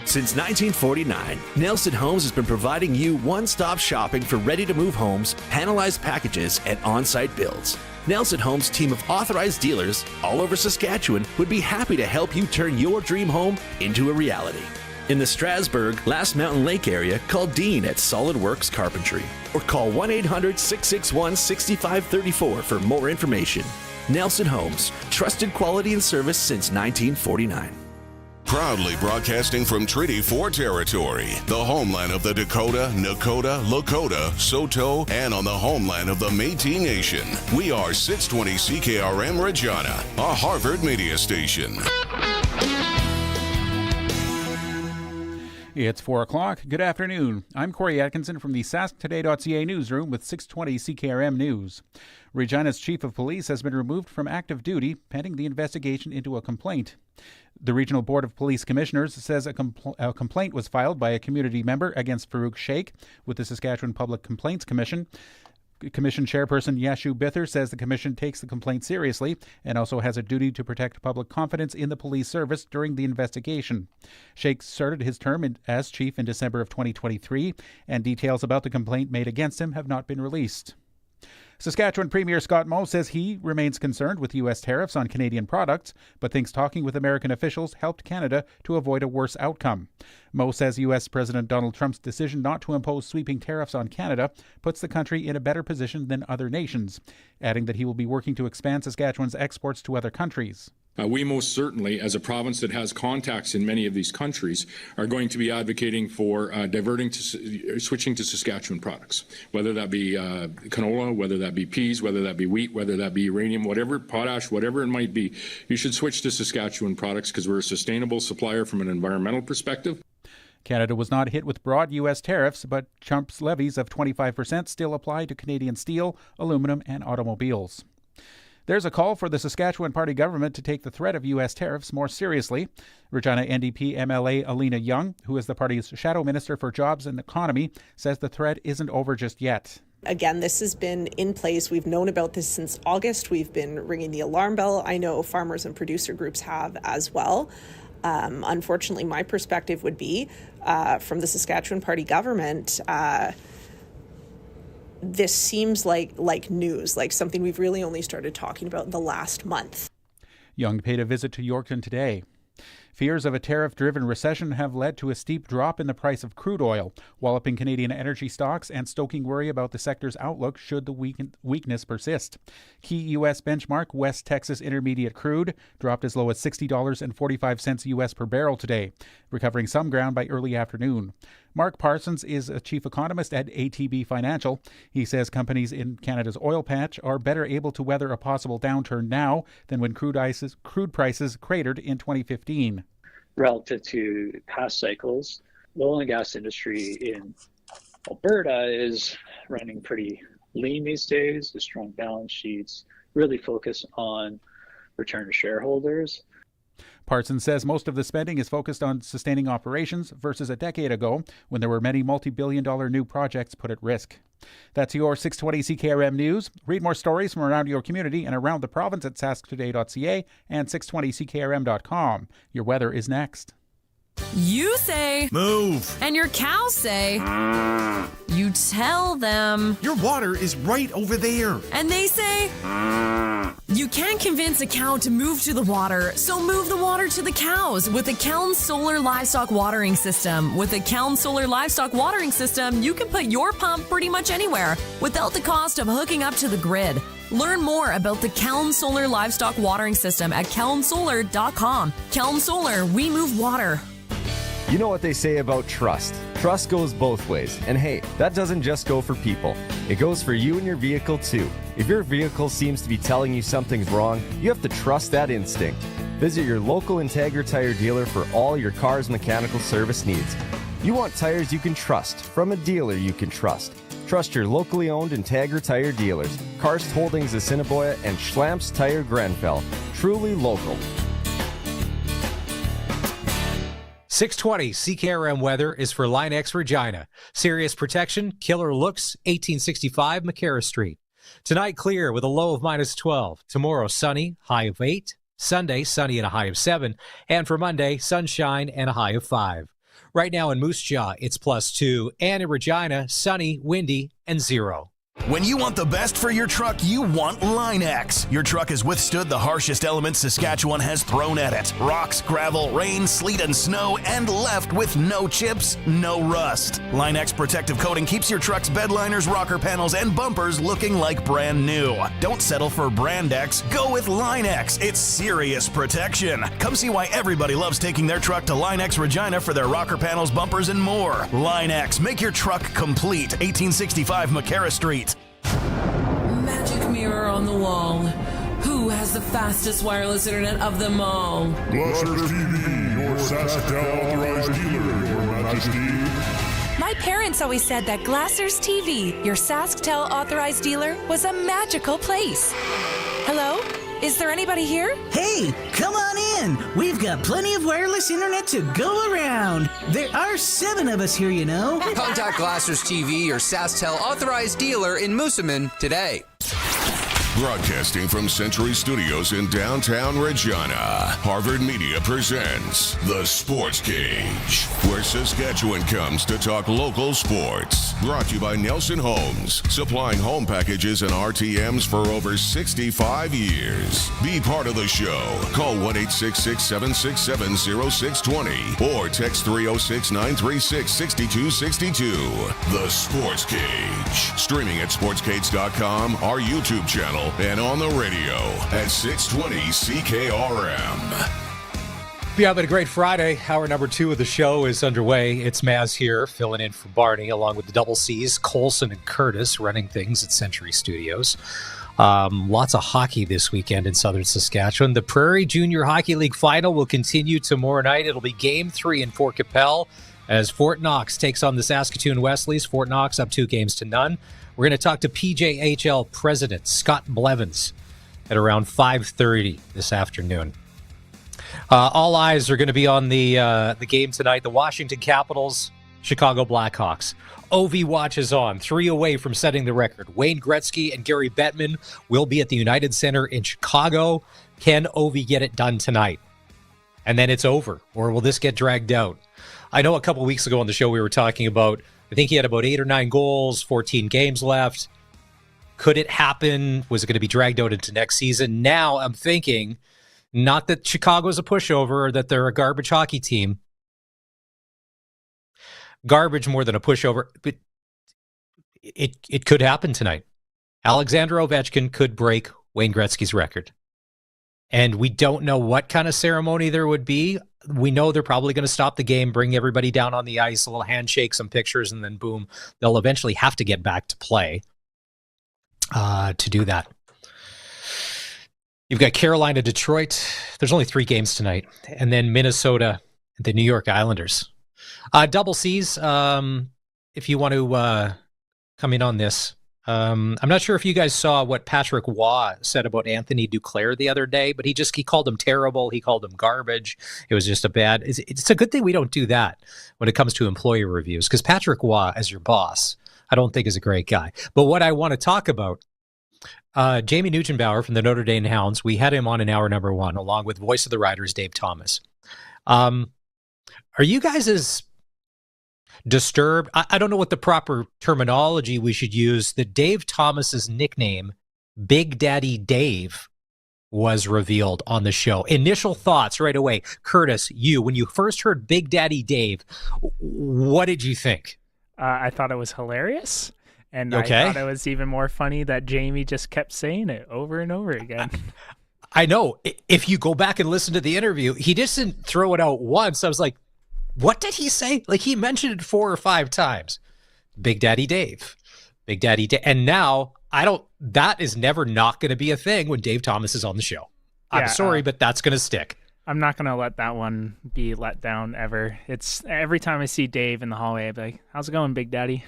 Since 1949, Nelson Homes has been providing you one-stop shopping for ready-to-move homes, panelized packages, and on-site builds. Nelson Homes' team of authorized dealers all over Saskatchewan would be happy to help you turn your dream home into a reality. In the Strasbourg, Last Mountain Lake area, call Dean at Solid Works Carpentry or call 1-800-661-6534 for more information. Nelson Homes, trusted quality and service since 1949. Proudly broadcasting from Treaty 4 territory, the homeland of the Dakota, Nakota, Lakota, Saulteaux, and on the homeland of the Métis Nation. We are 620 CKRM Regina, a Harvard media station. It's 4 o'clock. Good afternoon. I'm Corey Atkinson from the SaskToday.ca newsroom with 620 CKRM News. Regina's chief of police has been removed from active duty pending the investigation into a complaint. The Regional Board of Police Commissioners says a complaint was filed by a community member against Farouk Sheikh with the Saskatchewan Public Complaints Commission. Commission Chairperson Yashu Bither says the Commission takes the complaint seriously and also has a duty to protect public confidence in the police service during the investigation. Sheikh started his term as chief in December of 2023, and details about the complaint made against him have not been released. Saskatchewan Premier Scott Moe says he remains concerned with U.S. tariffs on Canadian products, but thinks talking with American officials helped Canada to avoid a worse outcome. Moe says U.S. President Donald Trump's decision not to impose sweeping tariffs on Canada puts the country in a better position than other nations, adding that he will be working to expand Saskatchewan's exports to other countries. We most certainly, as a province that has contacts in many of these countries, are going to be advocating for switching to Saskatchewan products, whether that be canola, whether that be peas, whether that be wheat, whether that be uranium, whatever, potash, whatever it might be. You should switch to Saskatchewan products because we're a sustainable supplier from an environmental perspective. Canada was not hit with broad U.S. tariffs, but Trump's levies of 25% still apply to Canadian steel, aluminum, and automobiles. There's a call for the Saskatchewan Party government to take the threat of U.S. tariffs more seriously. Regina NDP MLA Alina Young, who is the party's shadow minister for jobs and economy, says the threat isn't over just yet. Again, this has been in place. We've known about this since August. We've been ringing the alarm bell. I know farmers and producer groups have as well. Unfortunately, my perspective would be from the Saskatchewan Party government, this seems like news, like something we've really only started talking about in the last month. Young paid a visit to Yorkton today. Fears of a tariff-driven recession have led to a steep drop in the price of crude oil, walloping Canadian energy stocks and stoking worry about the sector's outlook should the weakness persist. Key U.S. benchmark West Texas Intermediate crude dropped as low as $60.45 U.S. per barrel today, recovering some ground by early afternoon. Mark Parsons is a chief economist at ATB Financial. He says companies in Canada's oil patch are better able to weather a possible downturn now than when crude prices cratered in 2015. Relative to past cycles, the oil and gas industry in Alberta is running pretty lean these days, with strong balance sheets, really focus on return to shareholders. Parsons says most of the spending is focused on sustaining operations versus a decade ago when there were many multi-billion-dollar new projects put at risk. That's your 620 CKRM News. Read more stories from around your community and around the province at sasktoday.ca and 620ckrm.com. Your weather is next. You say move, and your cows say You tell them. Your water is right over there. And they say, you can't convince a cow to move to the water, so move the water to the cows with the Keln Solar Livestock Watering System. With the Keln Solar Livestock Watering System, you can put your pump pretty much anywhere without the cost of hooking up to the grid. Learn more about the Keln Solar Livestock Watering System at kelnsolar.com. Keln Solar, we move water. You know what they say about trust. Trust goes both ways. And hey, that doesn't just go for people. It goes for you and your vehicle too. If your vehicle seems to be telling you something's wrong, you have to trust that instinct. Visit your local Integra Tire dealer for all your car's mechanical service needs. You want tires you can trust from a dealer you can trust. Trust your locally owned Integra Tire dealers. Karst Holdings Assiniboia and Schlamps Tire Grenfell. Truly local. 620 CKRM weather is for Line X Regina. Serious protection, killer looks, 1865 McCarra Street. Tonight clear with a low of -12. Tomorrow sunny, high of 8. Sunday sunny and a high of 7. And for Monday, sunshine and a high of 5. Right now in Moose Jaw, it's +2. And in Regina, sunny, windy, and 0. When you want the best for your truck, you want Line X. Your truck has withstood the harshest elements Saskatchewan has thrown at it. Rocks, gravel, rain, sleet, and snow, and left with no chips, no rust. Line X protective coating keeps your truck's bed liners, rocker panels, and bumpers looking like brand new. Don't settle for Brand X. Go with Line X. It's serious protection. Come see why everybody loves taking their truck to Line X Regina for their rocker panels, bumpers, and more. Line X. Make your truck complete. 1865 McCarra Street. Magic mirror on the wall. Who has the fastest wireless internet of them all? Glassers TV, your SaskTel authorized dealer, Your Majesty. My parents always said that Glassers TV, your SaskTel authorized dealer, was a magical place. Hello? Is there anybody here? Hey, come on in. We've got plenty of wireless internet to go around. There are 7 of us here, you know. Contact Glassers TV, your SaskTel authorized dealer in Moosomin today. Broadcasting from Century Studios in downtown Regina, Harvard Media presents The Sportscage, where Saskatchewan comes to talk local sports. Brought to you by Nelson Homes, supplying home packages and RTMs for over 65 years. Be part of the show. Call 1-866-767-0620 or text 306-936-6262. The Sportscage. Streaming at sportscage.com, our YouTube channel, and on the radio at 620 CKRM. Yeah, but a great Friday. Hour number 2 of the show is underway. It's Maz here, filling in for Barney, along with the double C's, Colson and Curtis, running things at Century Studios. Lots of hockey this weekend in southern Saskatchewan. The Prairie Junior Hockey League final will continue tomorrow night. It'll be Game 3 in Fort Capel as Fort Knox takes on the Saskatoon Wesleys. Fort Knox up 2-0. We're going to talk to SJHL President Scott Blevins at around 5:30 this afternoon. All eyes are going to be on the game tonight. The Washington Capitals, Chicago Blackhawks. Ovi watches on, 3 away from setting the record. Wayne Gretzky and Gary Bettman will be at the United Center in Chicago. Can Ovi get it done tonight? And then it's over, or will this get dragged out? I know a couple weeks ago on the show we were talking about, I think he had about 8 or 9 goals, 14 games left. Could it happen? Was it going to be dragged out into next season? Now I'm thinking, not that Chicago's a pushover or that they're a garbage hockey team. Garbage more than a pushover, but it could happen tonight. Alexander Ovechkin could break Wayne Gretzky's record. And we don't know what kind of ceremony there would be. We know they're probably going to stop the game, bring everybody down on the ice, a little handshake, some pictures, and then boom, they'll eventually have to get back to play to do that. You've got Carolina, Detroit. There's only 3 games tonight. And then Minnesota, the New York Islanders. Double C's, if you want to come in on this. I'm not sure if you guys saw what Patrick Waugh said about Anthony Duclair the other day, but he called him terrible. He called him garbage. It was just it's a good thing we don't do that when it comes to employee reviews, because Patrick Waugh, as your boss, I don't think is a great guy. But what I want to talk about, Jamie Neugebauer from the Notre Dame Hounds, we had him on in hour number 1, along with voice of the Riders, Dave Thomas. Are you guys disturbed. I don't know what the proper terminology we should use. That Dave Thomas's nickname, Big Daddy Dave, was revealed on the show. Initial thoughts right away. Curtis, when you first heard Big Daddy Dave, what did you think? I thought it was hilarious. And okay. I thought it was even more funny that Jamie just kept saying it over and over again. I know. If you go back and listen to the interview, he just didn't throw it out once. I was like, what did he say? Like, he mentioned it 4 or 5 times. Big Daddy Dave. Big Daddy Dave. And now, that is never not going to be a thing when Dave Thomas is on the show. I'm sorry, but that's going to stick. I'm not going to let that one be let down ever. It's every time I see Dave in the hallway, I'm like, how's it going, Big Daddy?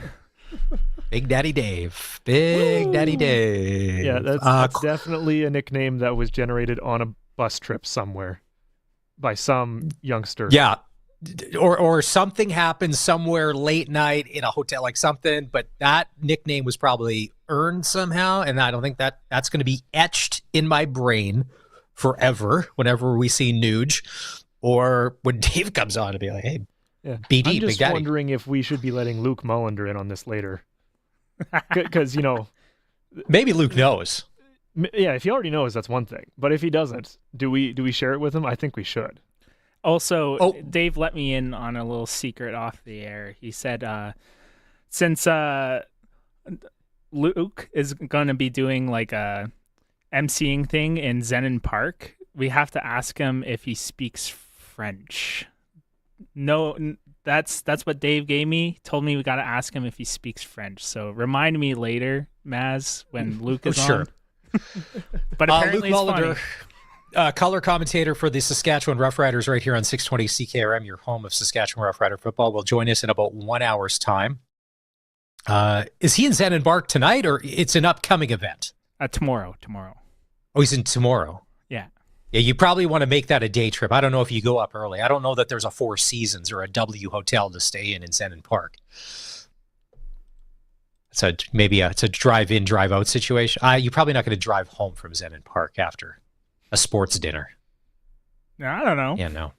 Big Daddy Dave. Big Woo! Daddy Dave. Yeah, that's definitely a nickname that was generated on a bus trip somewhere by some youngster. Yeah. Or something happened somewhere late night in a hotel, like something, but that nickname was probably earned somehow, and I don't think that's going to be etched in my brain forever whenever we see Nuge, or when Dave comes on to be like, hey, yeah. BD, I'm just Big Daddy. wondering if we should be letting Luke Mullinder in on this later. Because, maybe Luke knows. Yeah, if he already knows, that's one thing. But if he doesn't, do we share it with him? I think we should. Also, Dave let me in on a little secret off the air. He said, since Luke is going to be doing like a emceeing thing in Zenon Park, we have to ask him if he speaks French. No, that's what Dave gave me. Told me we got to ask him if he speaks French. So remind me later, Maz, when Luke is sure. on. But apparently Luke it's Mullinder, funny. Color commentator for the Saskatchewan Roughriders right here on 620 CKRM, your home of Saskatchewan Roughrider football, will join us in about 1 hour's time. Is he in Zenon Park tonight, or it's an upcoming event? Tomorrow. Oh, he's in tomorrow. Yeah. Yeah, you probably want to make that a day trip. I don't know if you go up early. I don't know that there's a Four Seasons or a W hotel to stay in Zenon Park. So maybe it's a drive-in, drive-out situation. You're probably not going to drive home from Zenon Park after a sports dinner. I don't know. Yeah, no.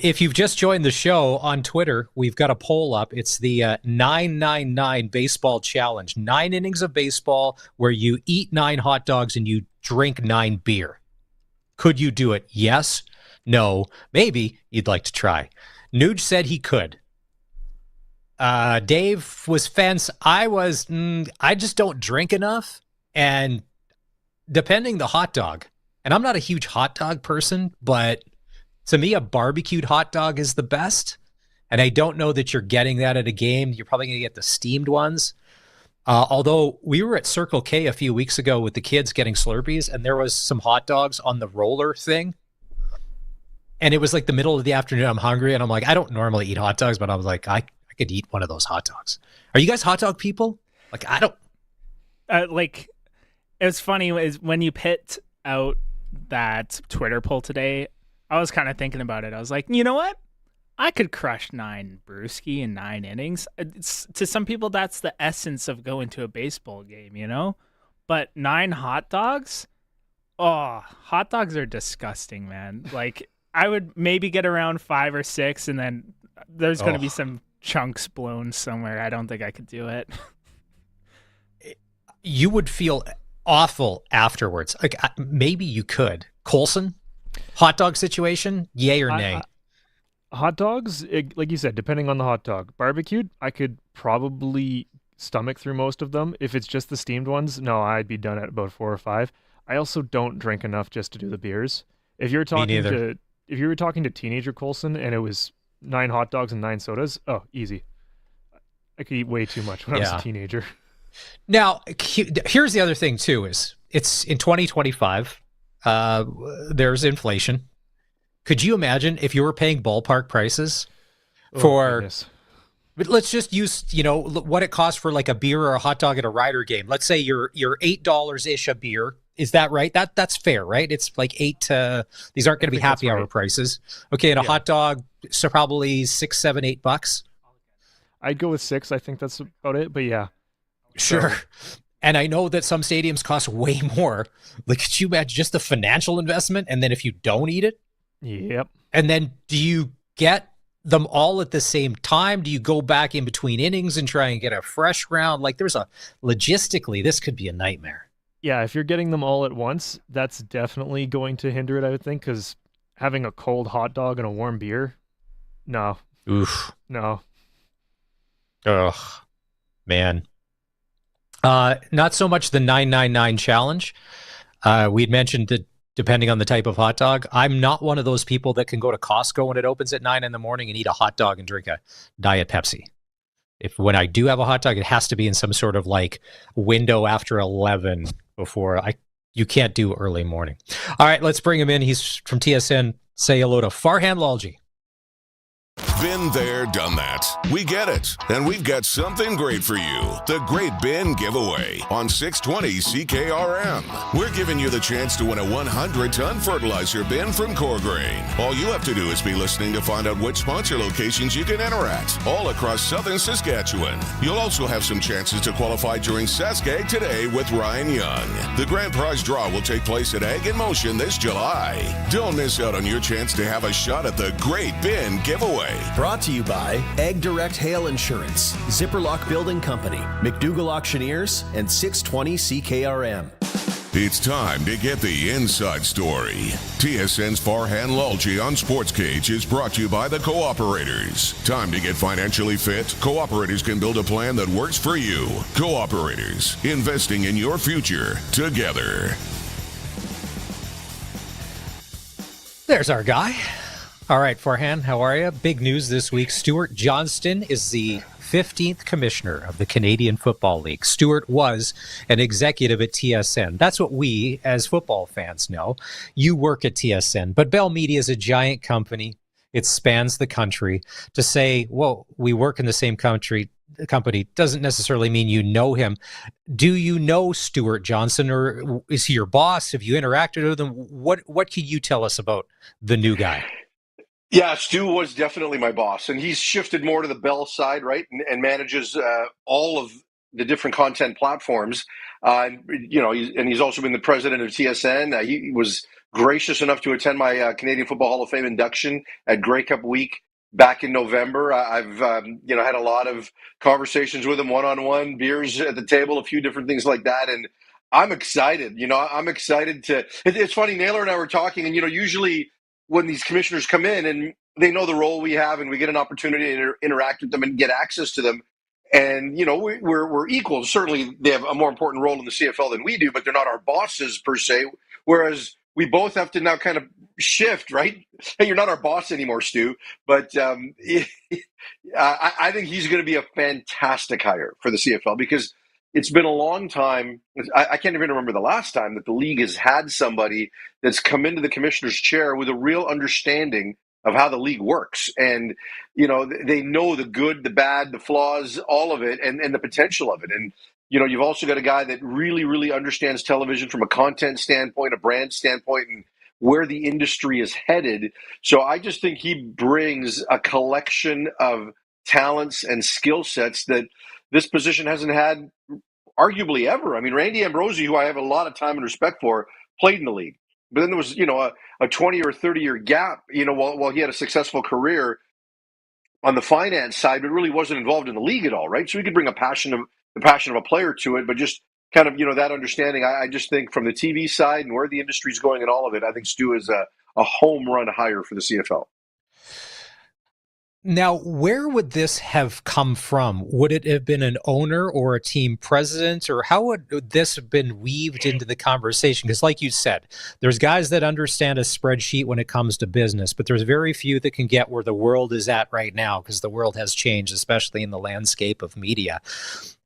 If you've just joined the show on Twitter, we've got a poll up. It's the 999 baseball challenge. 9 innings of baseball where you eat 9 hot dogs and you drink 9 beer. Could you do it? Yes. No. Maybe you'd like to try. Nuge said he could. Dave was fence. I just don't drink enough. And depending the hot dog, and I'm not a huge hot dog person, but to me, a barbecued hot dog is the best. And I don't know that you're getting that at a game. You're probably going to get the steamed ones. Although we were at Circle K a few weeks ago with the kids getting Slurpees, and there was some hot dogs on the roller thing. And it was like the middle of the afternoon. I'm hungry, and I'm like, I don't normally eat hot dogs, but I was like, I could eat one of those hot dogs. Are you guys hot dog people? Like, I don't. It was funny is when you pit out that Twitter poll today, I was kind of thinking about it. I was like, you know what? I could crush 9 brewski in 9 innings. To some people, that's the essence of going to a baseball game, you know? But 9 hot dogs? Oh, hot dogs are disgusting, man. Like, I would maybe get around 5 or 6, and then there's going to be some chunks blown somewhere. I don't think I could do it. You would feel awful afterwards. Like, maybe you could. Colson? Hot dog situation? Yay or nay? Hot dogs, like you said, depending on the hot dog. Barbecued, I could probably stomach through most of them. If it's just the steamed ones, no, I'd be done at about 4 or 5. I also don't drink enough just to do the beers. If you were talking to teenager Colson and it was 9 hot dogs and 9 sodas, oh, easy. I could eat way too much when I was a teenager. Now, here's the other thing too: is it's in 2025. There's inflation. Could you imagine if you were paying ballpark prices for, let's just use, what it costs for like a beer or a hot dog at a Rider game. Let's say you're $8-ish a beer. Is that right? That's fair, right? It's like 8 to, these aren't going to be happy hour prices. Okay. And a hot dog, so probably $6, $7, $8. I'd go with 6. I think that's about it, but yeah. Sure. And I know that some stadiums cost way more. Like, could you imagine just the financial investment? And then if you don't eat it? Yep. And then do you get them all at the same time? Do you go back in between innings and try and get a fresh round? Like logistically, this could be a nightmare. Yeah, if you're getting them all at once, that's definitely going to hinder it, I would think, because having a cold hot dog and a warm beer, no. Oof. No. Ugh, man. Not so much the 999 challenge. We'd mentioned that depending on the type of hot dog, I'm not one of those people that can go to Costco when it opens at 9 a.m. and eat a hot dog and drink a Diet Pepsi. When I do have a hot dog, it has to be in some sort of like window after 11 before you can't do early morning. All right, let's bring him in. He's from TSN. Say hello to Farhan Lalji. Been there, done that. We get it. And we've got something great for you. The Great Bin Giveaway on 620 CKRM. We're giving you the chance to win a 100-ton fertilizer bin from Coregrain. All you have to do is be listening to find out which sponsor locations you can enter at, all across southern Saskatchewan. You'll also have some chances to qualify during Saskag Today with Ryan Young. The grand prize draw will take place at Ag in Motion this July. Don't miss out on your chance to have a shot at the Great Bin Giveaway. Brought to you by Ag Direct Hail Insurance, Zipperlock Building Company, McDougall Auctioneers, and 620 CKRM. It's time to get the inside story. TSN's Farhan Lalji on Sportscage is brought to you by the Cooperators. Time to get financially fit? Cooperators can build a plan that works for you. Cooperators, investing in your future together. There's our guy. All right, Farhan, how are you? Big news this week. Stuart Johnston is the 15th commissioner of the Canadian Football League. Stuart was an executive at TSN. That's what we, as football fans, know. You work at TSN, but Bell Media is a giant company. It spans the country. To say, well, we work in the same company doesn't necessarily mean you know him. Do you know Stuart Johnston, or is he your boss? Have you interacted with him? What can you tell us about the new guy? Yeah, Stu was definitely my boss, and he's shifted more to the Bell side, right, and manages all of the different content platforms. He's also been the president of TSN. He was gracious enough to attend my Canadian Football Hall of Fame induction at Grey Cup Week back in November. I've had a lot of conversations with him, one-on-one, beers at the table, a few different things like that, and I'm excited. I'm excited to. It's funny. Naylor and I were talking, and usually when these commissioners come in and they know the role we have and we get an opportunity to interact with them and get access to them. And, we're equals. Certainly they have a more important role in the CFL than we do, but they're not our bosses per se. Whereas we both have to now kind of shift, right? Hey, you're not our boss anymore, Stu. But I think he's going to be a fantastic hire for the CFL because it's been a long time. I can't even remember the last time that the league has had somebody that's come into the commissioner's chair with a real understanding of how the league works. And, they know the good, the bad, the flaws, all of it, and the potential of it. And, you've also got a guy that really, really understands television from a content standpoint, a brand standpoint, and where the industry is headed. So I just think he brings a collection of talents and skill sets that this position hasn't had arguably ever. I mean, Randy Ambrosie, who I have a lot of time and respect for, played in the league. But then there was, a 20 or 30-year gap, while he had a successful career on the finance side, but really wasn't involved in the league at all, right? So he could bring the passion of a player to it, but just kind of, that understanding. I just think from the TV side and where the industry's going and all of it, I think Stu is a home run hire for the CFL. Now, where would this have come from? Would it have been an owner or a team president, or how would this have been weaved into the conversation? Because like you said, there's guys that understand a spreadsheet when it comes to business, but there's very few that can get where the world is at right now because the world has changed, especially in the landscape of media.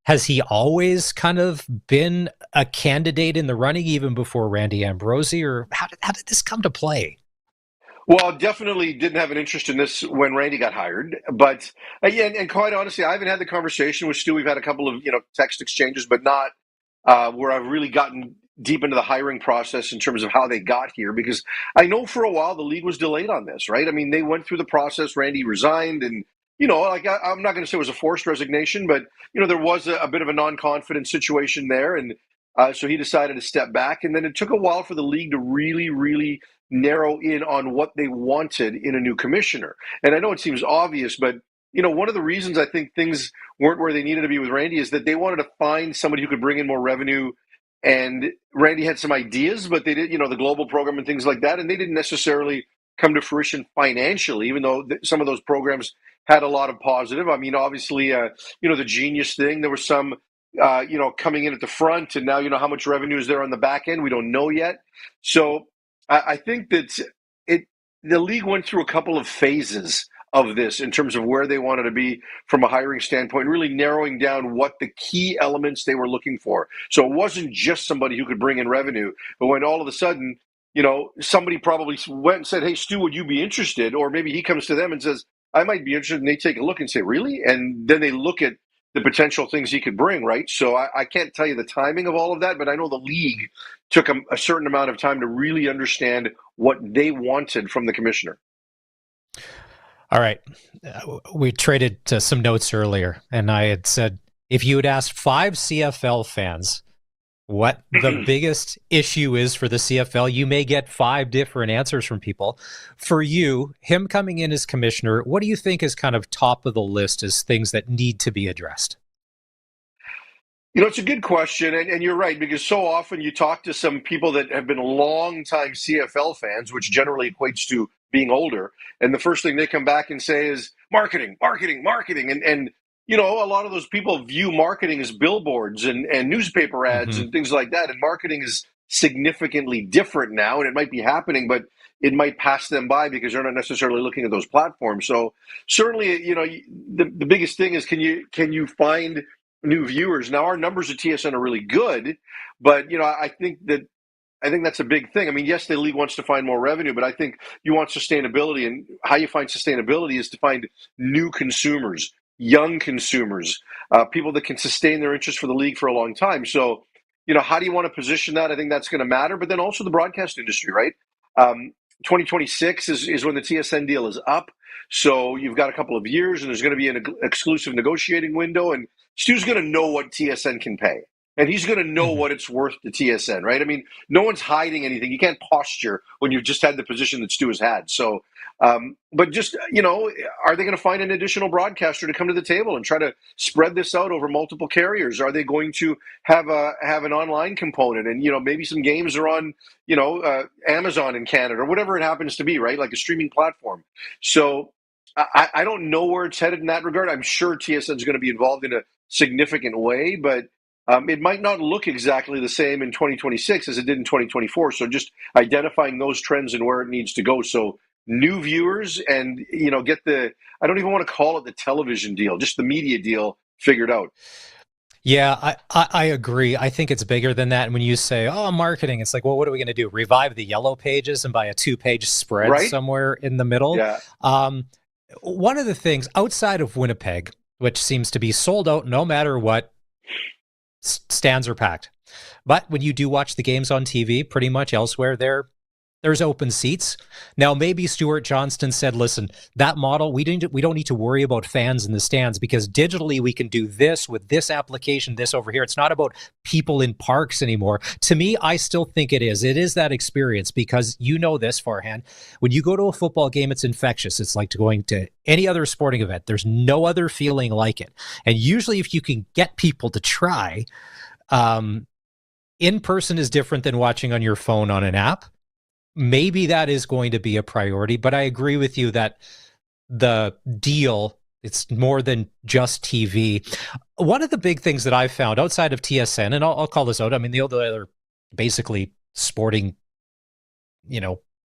Has he always kind of been a candidate in the running even before Randy Ambrosie, or how did this come to play? Well, definitely didn't have an interest in this when Randy got hired. But, and quite honestly, I haven't had the conversation with Stu. We've had a couple of, text exchanges, but not where I've really gotten deep into the hiring process in terms of how they got here. Because I know for a while the league was delayed on this, right? I mean, they went through the process. Randy resigned and, I'm not going to say it was a forced resignation, but, there was a bit of a non-confident situation there. And so he decided to step back. And then it took a while for the league to really, really narrow in on what they wanted in a new commissioner. And I know it seems obvious, but one of the reasons I think things weren't where they needed to be with Randy is that they wanted to find somebody who could bring in more revenue. And Randy had some ideas, but they did, the global program and things like that, and they didn't necessarily come to fruition financially, even though some of those programs had a lot of positive. I mean, obviously, the Genius thing, there was some, coming in at the front, and now how much revenue is there on the back end. We don't know yet. So I think that the league went through a couple of phases of this in terms of where they wanted to be from a hiring standpoint, really narrowing down what the key elements they were looking for. So it wasn't just somebody who could bring in revenue, but when all of a sudden, somebody probably went and said, "Hey, Stu, would you be interested?" Or maybe he comes to them and says, "I might be interested," and they take a look and say, "Really?" And then they look at the potential things he could bring, right? So I can't tell you the timing of all of that, but I know the league took a certain amount of time to really understand what they wanted from the commissioner. All right. We traded some notes earlier, and I had said, if you had asked 5 CFL fans what the biggest issue is for the CFL, you may get 5 different answers from people. For you, him coming in as commissioner, what do you think is kind of top of the list as things that need to be addressed? It's a good question, and you're right, because so often you talk to some people that have been long-time CFL fans, which generally equates to being older, and the first thing they come back and say is marketing, marketing, marketing, and a lot of those people view marketing as billboards and newspaper ads and things like that, and marketing is significantly different now, and it might be happening, but it might pass them by because they're not necessarily looking at those platforms. So certainly, the biggest thing is can you find new viewers? Now, our numbers at TSN are really good, but I think that's a big thing. I mean, yes, the league wants to find more revenue, but I think you want sustainability, and how you find sustainability is to find new consumers, young consumers, people that can sustain their interest for the league for a long time. So, how do you want to position that? I think that's going to matter, but then also the broadcast industry, right? 2026 is when the TSN deal is up. So you've got a couple of years, and there's going to be an exclusive negotiating window, and Stu's going to know what TSN can pay, and he's going to know what it's worth to TSN, right? I mean, no one's hiding anything. You can't posture when you've just had the position that Stu has had. So, but just, are they going to find an additional broadcaster to come to the table and try to spread this out over multiple carriers? Are they going to have an online component, and, maybe some games are on, Amazon in Canada or whatever it happens to be, right? Like a streaming platform. So I don't know where it's headed in that regard. I'm sure TSN is going to be involved in a significant way, but it might not look exactly the same in 2026 as it did in 2024. So just identifying those trends and where it needs to go. So new viewers and, get I don't even want to call it the television deal, just the media deal figured out. Yeah, I agree. I think it's bigger than that. And when you say, marketing, it's like, well, what are we going to do? Revive the yellow pages and buy a 2-page spread somewhere in the middle? Yeah. One of the things outside of Winnipeg, which seems to be sold out no matter what, stands are packed. But when you do watch the games on TV, pretty much elsewhere there's open seats. Now, maybe Stuart Johnston said, listen, that model, we don't need to worry about fans in the stands because digitally we can do this with this application, this over here. It's not about people in parks anymore. To me, I still think it is. It is that experience because you know this, Farhan. When you go to a football game, it's infectious. It's like going to any other sporting event. There's no other feeling like it. And usually if you can get people to try, in person is different than watching on your phone on an app. Maybe that is going to be a priority, but I agree with you that the deal, it's more than just TV. One of the big things that I've found outside of TSN, and I'll call this out, I mean, the other basically sporting,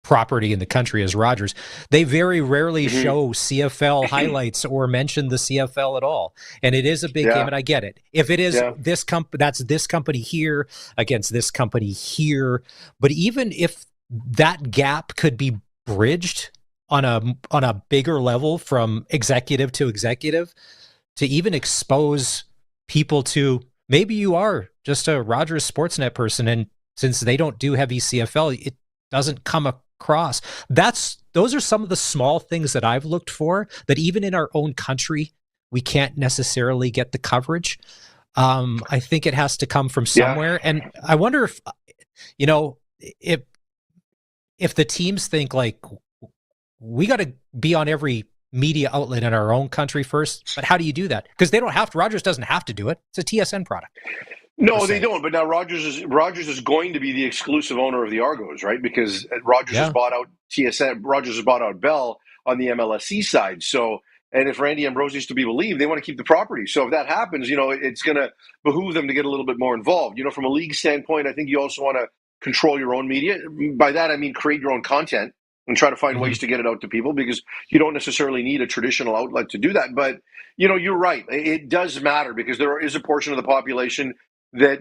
property in the country is Rogers. They very rarely show CFL highlights or mention the CFL at all. And it is a big game, and I get it. If it is that's this company here against this company here, but even if that gap could be bridged on a bigger level from executive to even expose people to maybe you are just a Rogers Sportsnet person, and since they don't do heavy CFL, it doesn't come across. Those are some of the small things that I've looked for that even in our own country we can't necessarily get the coverage. I think it has to come from somewhere, and I wonder if if the teams think like we got to be on every media outlet in our own country first, but how do you do that? Because they don't have to. Rogers doesn't have to do it. It's a TSN product. No, they don't. But now Rogers is going to be the exclusive owner of the Argos, right? Because Rogers has bought out TSN. Rogers has bought out Bell on the MLSE side. So, and if Randy Ambrosie is to be believed, they want to keep the property. So if that happens, it's going to behoove them to get a little bit more involved. From a league standpoint, I think you also want to control your own media. By that, I mean create your own content and try to find ways to get it out to people, because you don't necessarily need a traditional outlet to do that. But, you're right. It does matter, because there is a portion of the population that,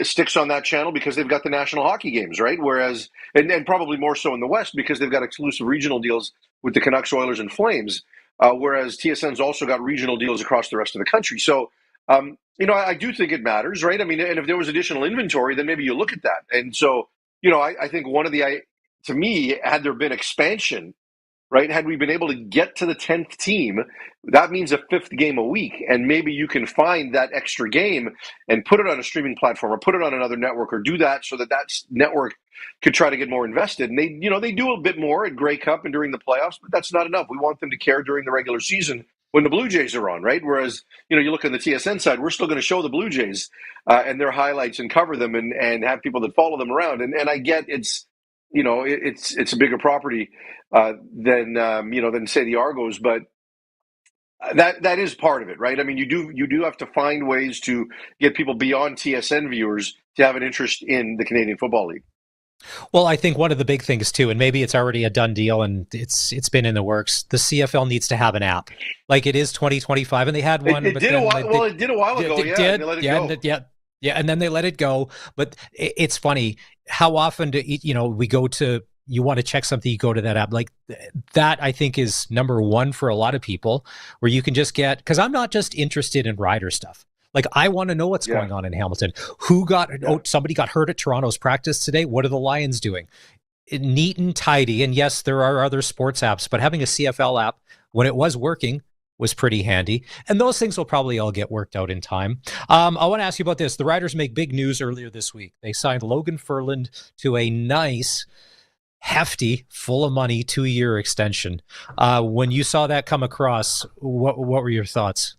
sticks on that channel because they've got the national hockey games, right? Whereas, and probably more so in the West, because they've got exclusive regional deals with the Canucks, Oilers, and Flames, whereas TSN's also got regional deals across the rest of the country. So, I do think it matters, right? I mean, and if there was additional inventory, then maybe you look at that. And so, I think to me, had there been expansion, right? Had we been able to get to the 10th team, that means a 5th game a week. And maybe you can find that extra game and put it on a streaming platform or put it on another network, or do that so that network could try to get more invested. And they do a bit more at Grey Cup and during the playoffs, but that's not enough. We want them to care during the regular season when the Blue Jays are on, right? Whereas, you look on the TSN side, we're still going to show the Blue Jays and their highlights and cover them and have people that follow them around. And I get it's a bigger property than say the Argos, but that is part of it, right? I mean, you do have to find ways to get people beyond TSN viewers to have an interest in the Canadian Football League. Well, I think one of the big things too, and maybe it's already a done deal and it's been in the works, the CFL needs to have an app. Like it is 2025 and they had one. It did a while ago, and they let it go. Yeah, and then they let it go. But it's funny, how often we go to, you want to check something, you go to that app. Like that, I think, is number one for a lot of people, where you can just get, because I'm not just interested in rider stuff. Like, I want to know what's going on in Hamilton. Somebody got hurt at Toronto's practice today. What are the Lions doing? Neat and tidy. And yes, there are other sports apps, but having a CFL app, when it was working, was pretty handy. And those things will probably all get worked out in time. I want to ask you about this. The Riders make big news earlier this week. They signed Logan Ferland to a nice, hefty, full of money 2-year extension. When you saw that come across, what were your thoughts?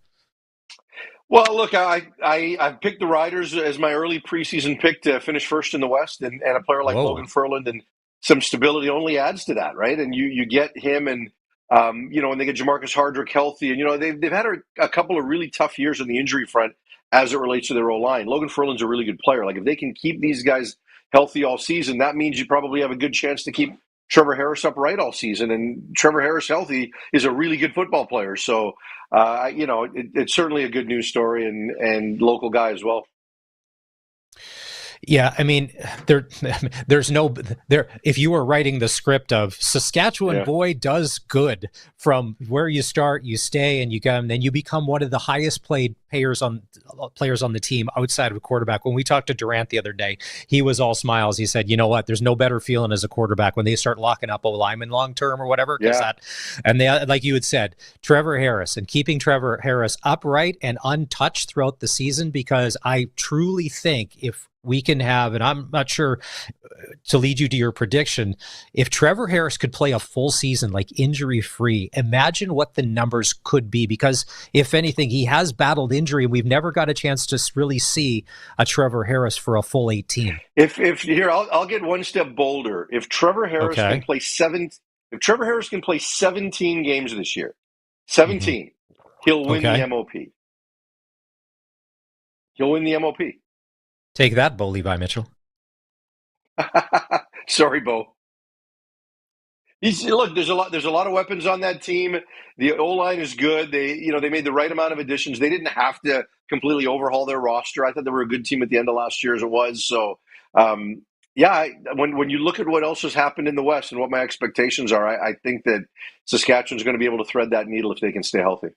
Well, look, I picked the Riders as my early preseason pick to finish first in the West, and a player like Logan Ferland and some stability only adds to that, right? And you get him, and and they get Jamarcus Hardrick healthy, and they've had a couple of really tough years on the injury front as it relates to their O-line. Logan Ferland's a really good player. Like, if they can keep these guys healthy all season, that means you probably have a good chance to keep Trevor Harris upright all season, and Trevor Harris healthy is a really good football player. So, it's certainly a good news story and local guy as well. Yeah, I mean, there's no there. If you were writing the script of Saskatchewan boy does good, from where you start, you stay, and you go, and then you become one of the highest paid players on the team outside of a quarterback. When we talked to Durant the other day, he was all smiles. He said, "You know what? There's no better feeling as a quarterback when they start locking up O-linemen long term or whatever." And they, like you had said, Trevor Harris, and keeping Trevor Harris upright and untouched throughout the season, because I truly think if we can have, and I'm not sure to lead you to your prediction, if Trevor Harris could play a full season, like injury-free, imagine what the numbers could be, because if anything, he has battled injury, and we've never got a chance to really see a Trevor Harris for a full 18. If here, I'll get one step bolder. If Trevor Harris can play if Trevor Harris can play 17 games this year, 17, he'll win the MOP. He'll win the MOP. Take that, Bo Levi Mitchell. Sorry, Bo. Look, there's a lot of weapons on that team. The O-line is good. They made the right amount of additions. They didn't have to completely overhaul their roster. I thought they were a good team at the end of last year as it was. So, when you look at what else has happened in the West and what my expectations are, I think that Saskatchewan's going to be able to thread that needle if they can stay healthy.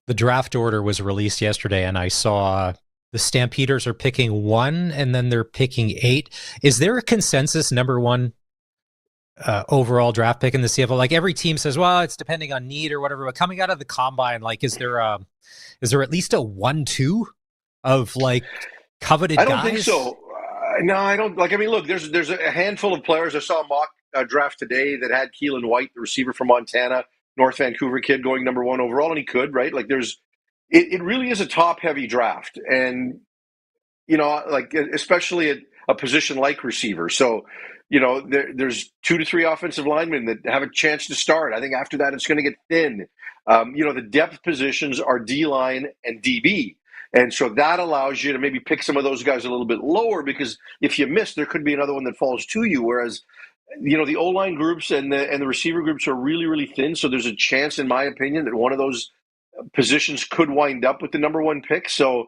The draft order was released yesterday, and I saw the Stampeders are picking 1, and then they're picking 8. Is there a consensus number 1 overall draft pick in the CFL? Like, every team says, well, it's depending on need or whatever. But coming out of the combine, like, is there at least a 1-2 of like coveted guys? I don't think so. No, I don't. Like, I mean, look, there's a handful of players. I saw a mock draft today that had Keelan White, the receiver from Montana, North Vancouver kid, going number 1 overall, and he could, right? Like, it really is a top-heavy draft. And, like, especially at a position like receiver. So, there's 2 to 3 offensive linemen that have a chance to start. I think after that, it's going to get thin. The depth positions are D-line and DB. And so that allows you to maybe pick some of those guys a little bit lower, because if you miss, there could be another one that falls to you. Whereas, the O-line groups and the receiver groups are really, really thin. So there's a chance, in my opinion, that one of those positions could wind up with the number 1 pick. So,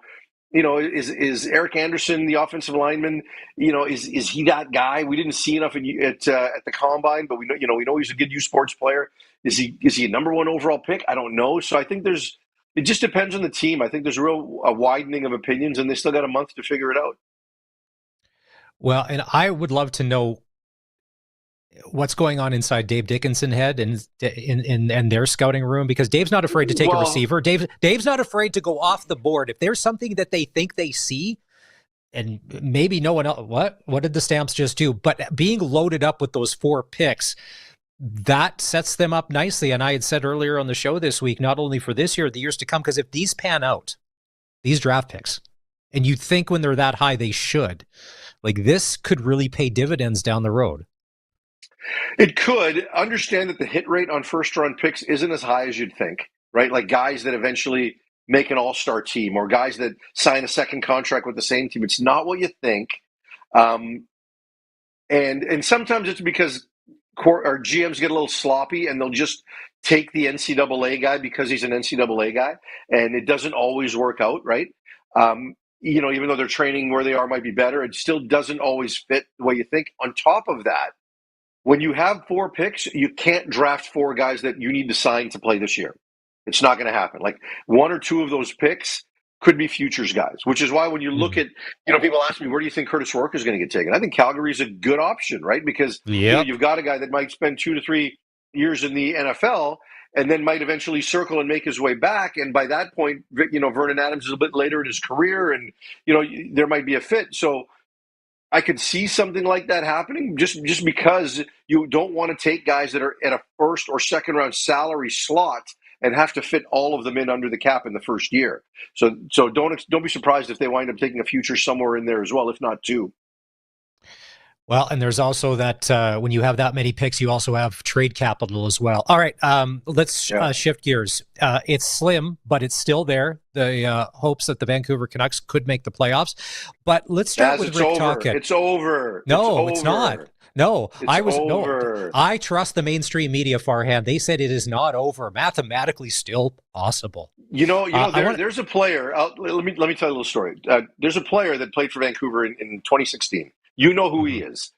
is Eric Anderson the offensive lineman? Is he that guy? We didn't see enough at the combine, but we know he's a good U Sports player. Is he a number 1 overall pick? I don't know. So I think it just depends on the team. I think there's a widening of opinions, and they still got a month to figure it out. Well, and I would love to know what's going on inside Dave Dickinson's head and in their scouting room, because Dave's not afraid to take a receiver. Dave's not afraid to go off the board. If there's something that they think they see, and maybe no one else, what did the Stamps just do? But being loaded up with those 4 picks, that sets them up nicely. And I had said earlier on the show this week, not only for this year, the years to come, because if these pan out, these draft picks, and you think when they're that high, they should, like, this could really pay dividends down the road. It could. Understand that the hit rate on first-round picks isn't as high as you'd think, right? Like guys that eventually make an all-star team or guys that sign a second contract with the same team. It's not what you think. And sometimes it's because or GMs get a little sloppy and they'll just take the NCAA guy because he's an NCAA guy, and it doesn't always work out, right? Even though their training where they are might be better, it still doesn't always fit the way you think. On top of that, when you have 4 picks, you can't draft 4 guys that you need to sign to play this year. It's not going to happen. Like 1 or 2 of those picks could be futures guys, which is why when you look at, people ask me, where do you think Curtis Rourke is going to get taken? I think Calgary's a good option, right? Because you've got a guy that might spend 2 to 3 years in the NFL and then might eventually circle and make his way back. And by that point, Vernon Adams is a bit later in his career and, there might be a fit. So I could see something like that happening just because you don't want to take guys that are at a first or second round salary slot and have to fit all of them in under the cap in the first year. So don't be surprised if they wind up taking a future somewhere in there as well, if not 2. Well, and there's also that when you have that many picks, you also have trade capital as well. All right, let's shift gears. It's slim, but it's still there. The hopes that the Vancouver Canucks could make the playoffs. But let's start with Rick Tocchet. It's over. No, it's not. No, it's over. I trust the mainstream media, Farhan. They said it is not over. Mathematically, still possible. There's a player. Let me tell you a little story. There's a player that played for Vancouver in 2016. You know who he is.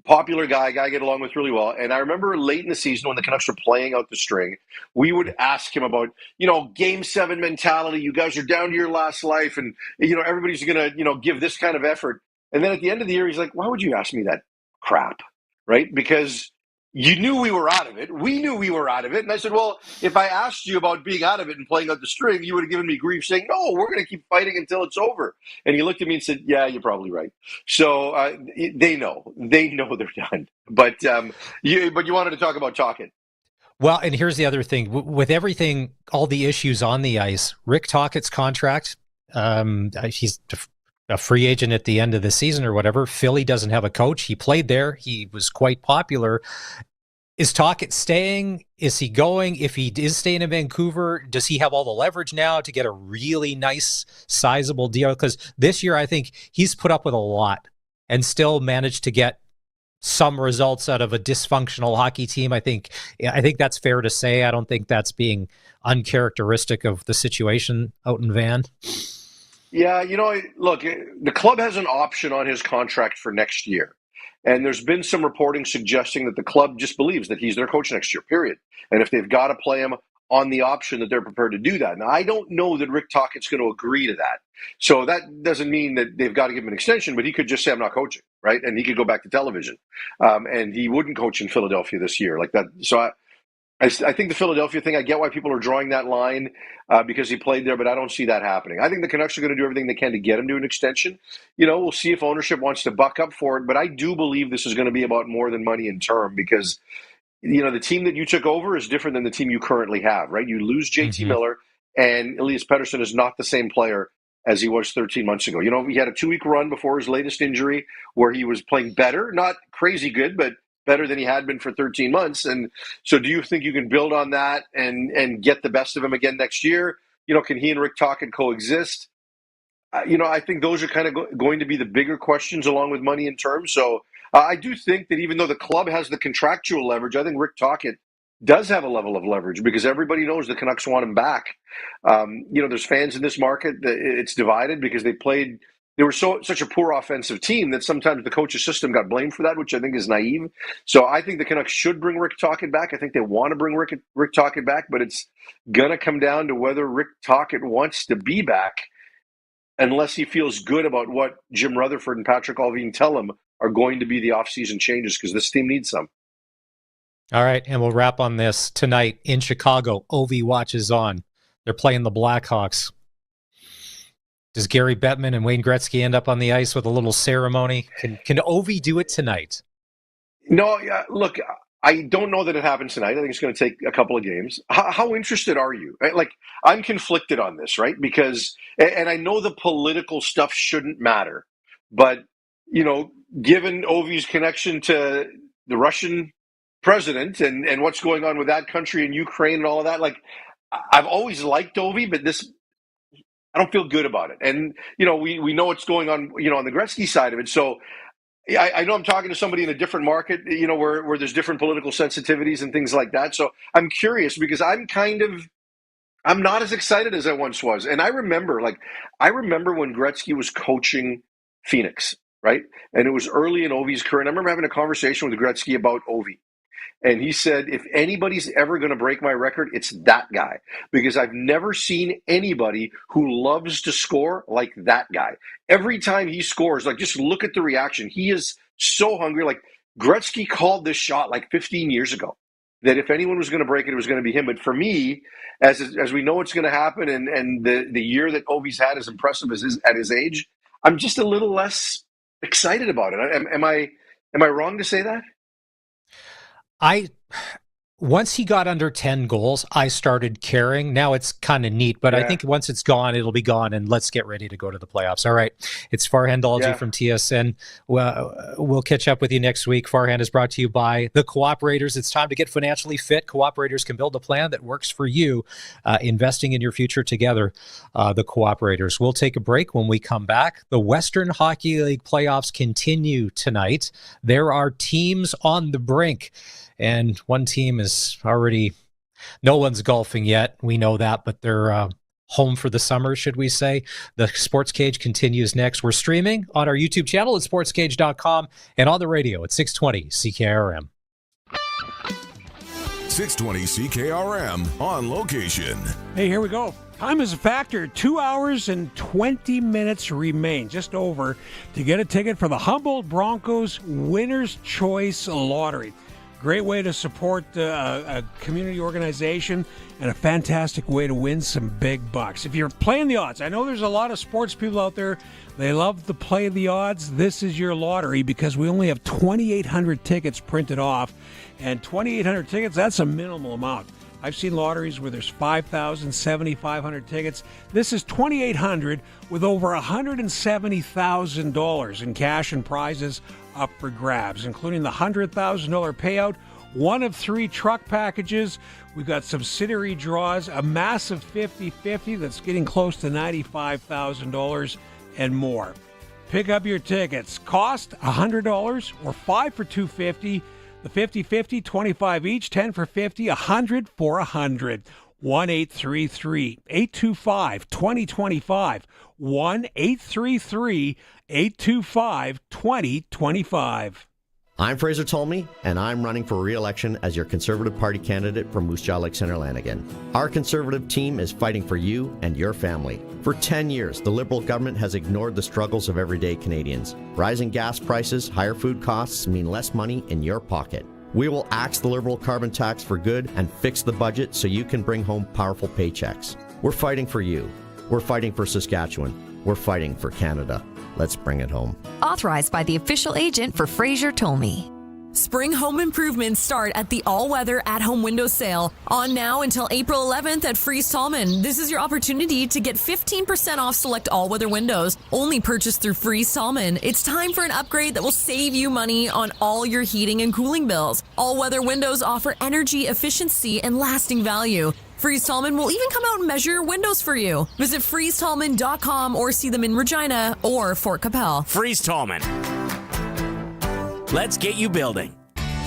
Popular guy I get along with really well. And I remember late in the season when the Canucks were playing out the string, we would ask him about, Game 7 mentality. You guys are down to your last life and, everybody's going to, give this kind of effort. And then at the end of the year, he's like, why would you ask me that crap? Right? Because you knew we were out of it. We knew we were out of it. And I said, well, if I asked you about being out of it and playing out the string, you would have given me grief saying, no, we're going to keep fighting until it's over. And he looked at me and said, yeah, you're probably right. So they know they're done. But you wanted to talk about Tocchet. Well, and here's the other thing. With everything, all the issues on the ice, Rick Tocchet's contract, he's a free agent at the end of the season or whatever. Philly doesn't have a coach. He played there. He was quite popular. Is Tocchet staying? Is he going? If he is staying in Vancouver, does he have all the leverage now to get a really nice, sizable deal? Because this year, I think he's put up with a lot and still managed to get some results out of a dysfunctional hockey team. I think that's fair to say. I don't think that's being uncharacteristic of the situation out in Van. Yeah, look, the club has an option on his contract for next year. And there's been some reporting suggesting that the club just believes that he's their coach next year, period. And if they've got to play him on the option, that they're prepared to do that. Now, I don't know that Rick Tocchet's going to agree to that. So that doesn't mean that they've got to give him an extension, but he could just say, I'm not coaching, right? And he could go back to television. And he wouldn't coach in Philadelphia this year like that. So I think the Philadelphia thing, I get why people are drawing that line because he played there, but I don't see that happening. I think the Canucks are going to do everything they can to get him to an extension. We'll see if ownership wants to buck up for it, but I do believe this is going to be about more than money in term because, the team that you took over is different than the team you currently have, right? You lose JT Miller, and Elias Pettersson is not the same player as he was 13 months ago. He had a 2-week run before his latest injury where he was playing better, not crazy good, but better than he had been for 13 months. And so do you think you can build on that and get the best of him again next year? Can he and Rick Tocchet coexist? I think those are kind of going to be the bigger questions along with money in terms. So I do think that even though the club has the contractual leverage, I think Rick Tocchet does have a level of leverage because everybody knows the Canucks want him back. There's fans in this market that it's divided because they were such a poor offensive team that sometimes the coach's system got blamed for that, which I think is naive. So I think the Canucks should bring Rick Tocchet back. I think they want to bring Rick Tocchet back, but it's going to come down to whether Rick Tocchet wants to be back unless he feels good about what Jim Rutherford and Patrick Allvin tell him are going to be the offseason changes because this team needs some. All right, and we'll wrap on this tonight in Chicago. Ovi watches on. They're playing the Blackhawks. Does Gary Bettman and Wayne Gretzky end up on the ice with a little ceremony? Can Ovi do it tonight? No, look, I don't know that it happens tonight. I think it's going to take a couple of games. How interested are you? Like, I'm conflicted on this, right? Because, and I know the political stuff shouldn't matter, but, given Ovi's connection to the Russian president and what's going on with that country and Ukraine and all of that, like, I've always liked Ovi, but I don't feel good about it. And, we know what's going on, on the Gretzky side of it. So I know I'm talking to somebody in a different market, where there's different political sensitivities and things like that. So I'm curious because I'm not as excited as I once was. And I remember when Gretzky was coaching Phoenix, right? And it was early in Ovi's career. And I remember having a conversation with Gretzky about Ovi. And he said, if anybody's ever going to break my record, it's that guy. Because I've never seen anybody who loves to score like that guy. Every time he scores, like, just look at the reaction. He is so hungry. Like, Gretzky called this shot like 15 years ago, that if anyone was going to break it, it was going to be him. But for me, as we know what's going to happen, and the year that Ovi's had is impressive at his age, I'm just a little less excited about it. Am I wrong to say that? Once he got under 10 goals, I started caring. Now it's kind of neat, but I think once it's gone, it'll be gone, and let's get ready to go to the playoffs. All right. It's Farhan Lalji from TSN. We'll catch up with you next week. Farhan is brought to you by the Cooperators. It's time to get financially fit. Cooperators can build a plan that works for you, investing in your future together. The Cooperators. We'll take a break. When we come back, the Western Hockey League playoffs continue tonight. There are teams on the brink. And one team is already, no one's golfing yet. We know that, but they're home for the summer, should we say. The Sportscage continues next. We're streaming on our YouTube channel at sportscage.com and on the radio at 620 CKRM. 620 CKRM on location. Hey, here we go. Time is a factor. 2 hours and 20 minutes remain, just over, to get a ticket for the Humboldt Broncos Winner's Choice Lottery. Great way to support a community organization and a fantastic way to win some big bucks. If you're playing the odds, I know there's a lot of sports people out there. They love to play the odds. This is your lottery because we only have 2,800 tickets printed off. And 2,800 tickets, that's a minimal amount. I've seen lotteries where there's 5,000, 7,500 tickets. This is 2,800 with over $170,000 in cash and prizes up for grabs, including the $100,000 payout, one of 3 truck packages. We've got subsidiary draws, a massive 50-50 that's getting close to $95,000 and more. Pick up your tickets. Cost $100 or 5 for $250. The 50-50, $25 each, 10 for $50, 100 for $100. 1-833-825-2025. 1-833-825-2025. I'm Fraser Tolmie, and I'm running for re-election as your Conservative Party candidate for Moose Jaw Lake Centre Lanigan. Our Conservative team is fighting for you and your family. For 10 years, the Liberal government has ignored the struggles of everyday Canadians. Rising gas prices, higher food costs mean less money in your pocket. We will axe the Liberal carbon tax for good and fix the budget so you can bring home powerful paychecks. We're fighting for you. We're fighting for Saskatchewan. We're fighting for Canada. Let's bring it home. Authorized by the official agent for Fraser Tolmie. Spring home improvements start at the all-weather at-home window sale. On now until April 11th at Fries Tallman. This is your opportunity to get 15% off select all-weather windows. Only purchased through Fries Tallman. It's time for an upgrade that will save you money on all your heating and cooling bills. All-weather windows offer energy efficiency and lasting value. Fries Tallman will even come out and measure your windows for you. Visit FriesTallman.com or see them in Regina or Fort Capel. Fries Tallman. Let's get you building.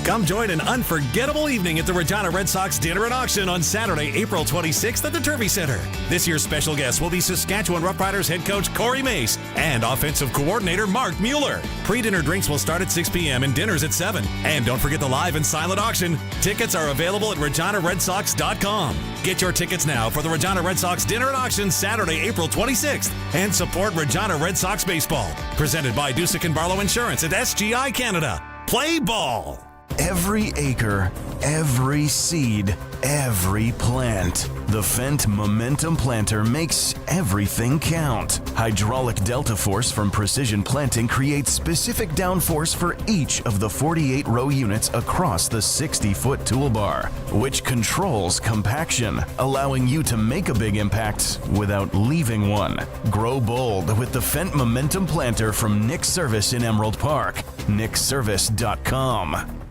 Come join an unforgettable evening at the Regina Red Sox Dinner and Auction on Saturday, April 26th at the Turvey Center. This year's special guest will be Saskatchewan Roughriders head coach Corey Mace and offensive coordinator Mark Mueller. Pre-dinner drinks will start at 6 p.m. and dinners at 7. And don't forget the live and silent auction. Tickets are available at reginaredsox.com. Get your tickets now for the Regina Red Sox Dinner and Auction Saturday, April 26th. And support Regina Red Sox Baseball. Presented by Dusick and Barlow Insurance at SGI Canada. Play ball! Every acre, every seed, every plant. The Fendt Momentum Planter makes everything count. Hydraulic delta force from Precision Planting creates specific downforce for each of the 48 row units across the 60-foot toolbar, which controls compaction, allowing you to make a big impact without leaving one. Grow bold with the Fendt Momentum Planter from Nick Service in Emerald Park. nickservice.com.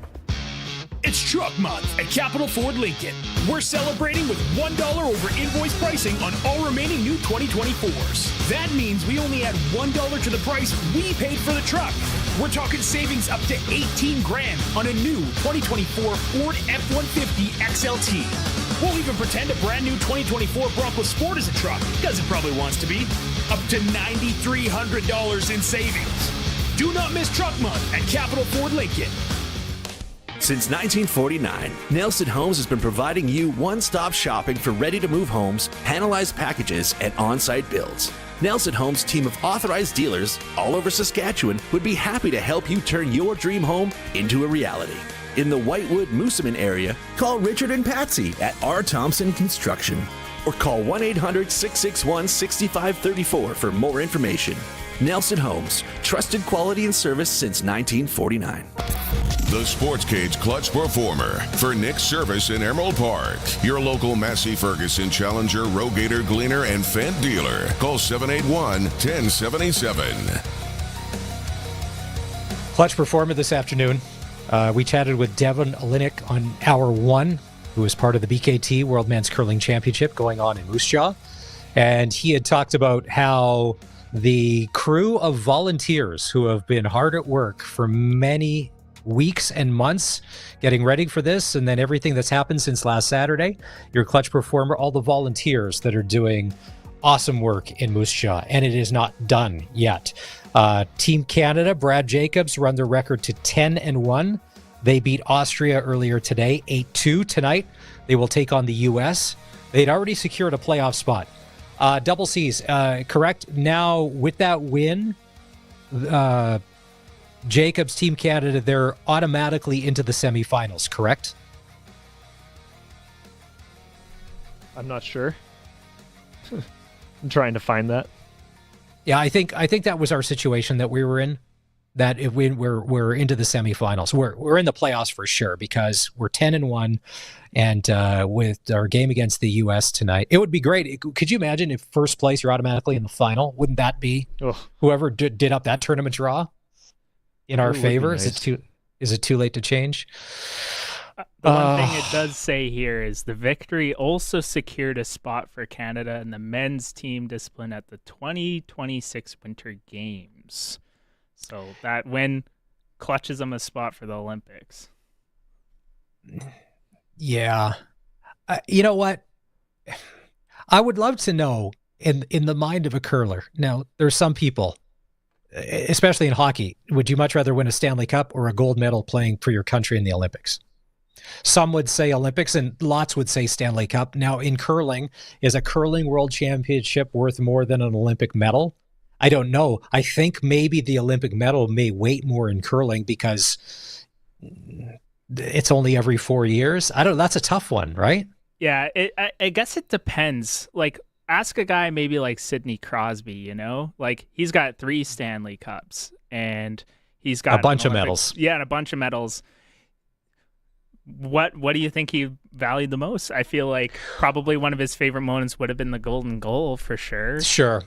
It's Truck Month at Capital Ford Lincoln. We're celebrating with $1 over invoice pricing on all remaining new 2024s. That means we only add $1 to the price we paid for the truck. We're talking savings up to $18,000 on a new 2024 Ford F-150 XLT. We'll even pretend a brand new 2024 Bronco Sport is a truck, because it probably wants to be. Up to $9,300 in savings. Do not miss Truck Month at Capital Ford Lincoln. Since 1949, Nelson Homes has been providing you one-stop shopping for ready-to-move homes, panelized packages, and on-site builds. Nelson Homes' team of authorized dealers all over Saskatchewan would be happy to help you turn your dream home into a reality. In the Whitewood-Moosomin area, call Richard and Patsy at R. Thompson Construction or call 1-800-661-6534 for more information. Nelson Homes, trusted quality and service since 1949. The Sportscage Clutch Performer for Nick's Service in Emerald Park. Your local Massey Ferguson Challenger, Rogator, Gleaner, and Fendt dealer. Call 781-1077. Clutch Performer this afternoon. We chatted with Devon Oleniuk on Hour 1, who is part of the BKT World Men's Curling Championship going on in Moose Jaw. And he had talked about how the crew of volunteers who have been hard at work for many weeks and months getting ready for this, and then everything that's happened since last Saturday, your Clutch Performer, all the volunteers that are doing awesome work in Moose Jaw, and it is not done yet. Team Canada, Brad Jacobs, run their record to 10-1. They beat Austria earlier today, 8-2 tonight. They will take on the U.S. They'd already secured a playoff spot. Double C's, correct? Now, with that win, Jacobs, Team Canada, they're automatically into the semifinals, correct? I'm not sure. I'm trying to find that. Yeah, I think that was our situation that we were in. That if we're into the semifinals, we're in the playoffs for sure because we're 10-1, and with our game against the U.S. tonight, it would be great. Could you imagine if first place you're automatically in the final? Wouldn't that be whoever did up that tournament draw in our favor? Nice. Is it too late to change? The one thing it does say here is the victory also secured a spot for Canada in the men's team discipline at the 2026 Winter Games. So that win clutches them a spot for the Olympics. Yeah. You know what? I would love to know in the mind of a curler. Now, there's some people, especially in hockey, would you much rather win a Stanley Cup or a gold medal playing for your country in the Olympics? Some would say Olympics and lots would say Stanley Cup. Now, in curling, is a curling world championship worth more than an Olympic medal? I don't know. I think maybe the Olympic medal may weight more in curling because it's only every 4 years. I don't know. That's a tough one, right? Yeah, I guess it depends. Like, ask a guy maybe like Sidney Crosby, you know? Like, he's got 3 Stanley Cups, and he's got a bunch of medals. Yeah, and a bunch of medals. What do you think he valued the most? I feel like probably one of his favorite moments would have been the golden goal for sure. Sure.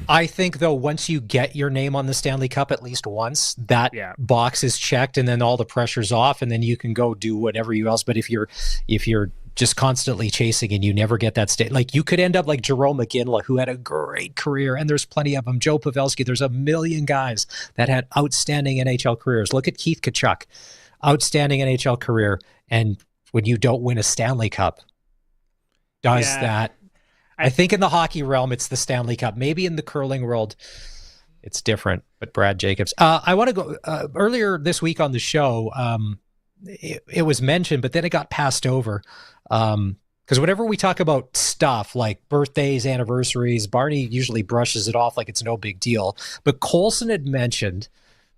I think, though, once you get your name on the Stanley Cup at least once, that box is checked, and then all the pressure's off, and then you can go do whatever you else. But if you're just constantly chasing and you never get that state, like you could end up like Jarome McGinley, who had a great career, and there's plenty of them. Joe Pavelski, there's a million guys that had outstanding NHL careers. Look at Keith Tkachuk, outstanding NHL career, and when you don't win a Stanley Cup, does that? I think in the hockey realm, it's the Stanley Cup. Maybe in the curling world, it's different. But Brad Jacobs, I want to go earlier this week on the show. It was mentioned, but then it got passed over. Because whenever we talk about stuff like birthdays, anniversaries, Barney usually brushes it off like it's no big deal. But Colson had mentioned,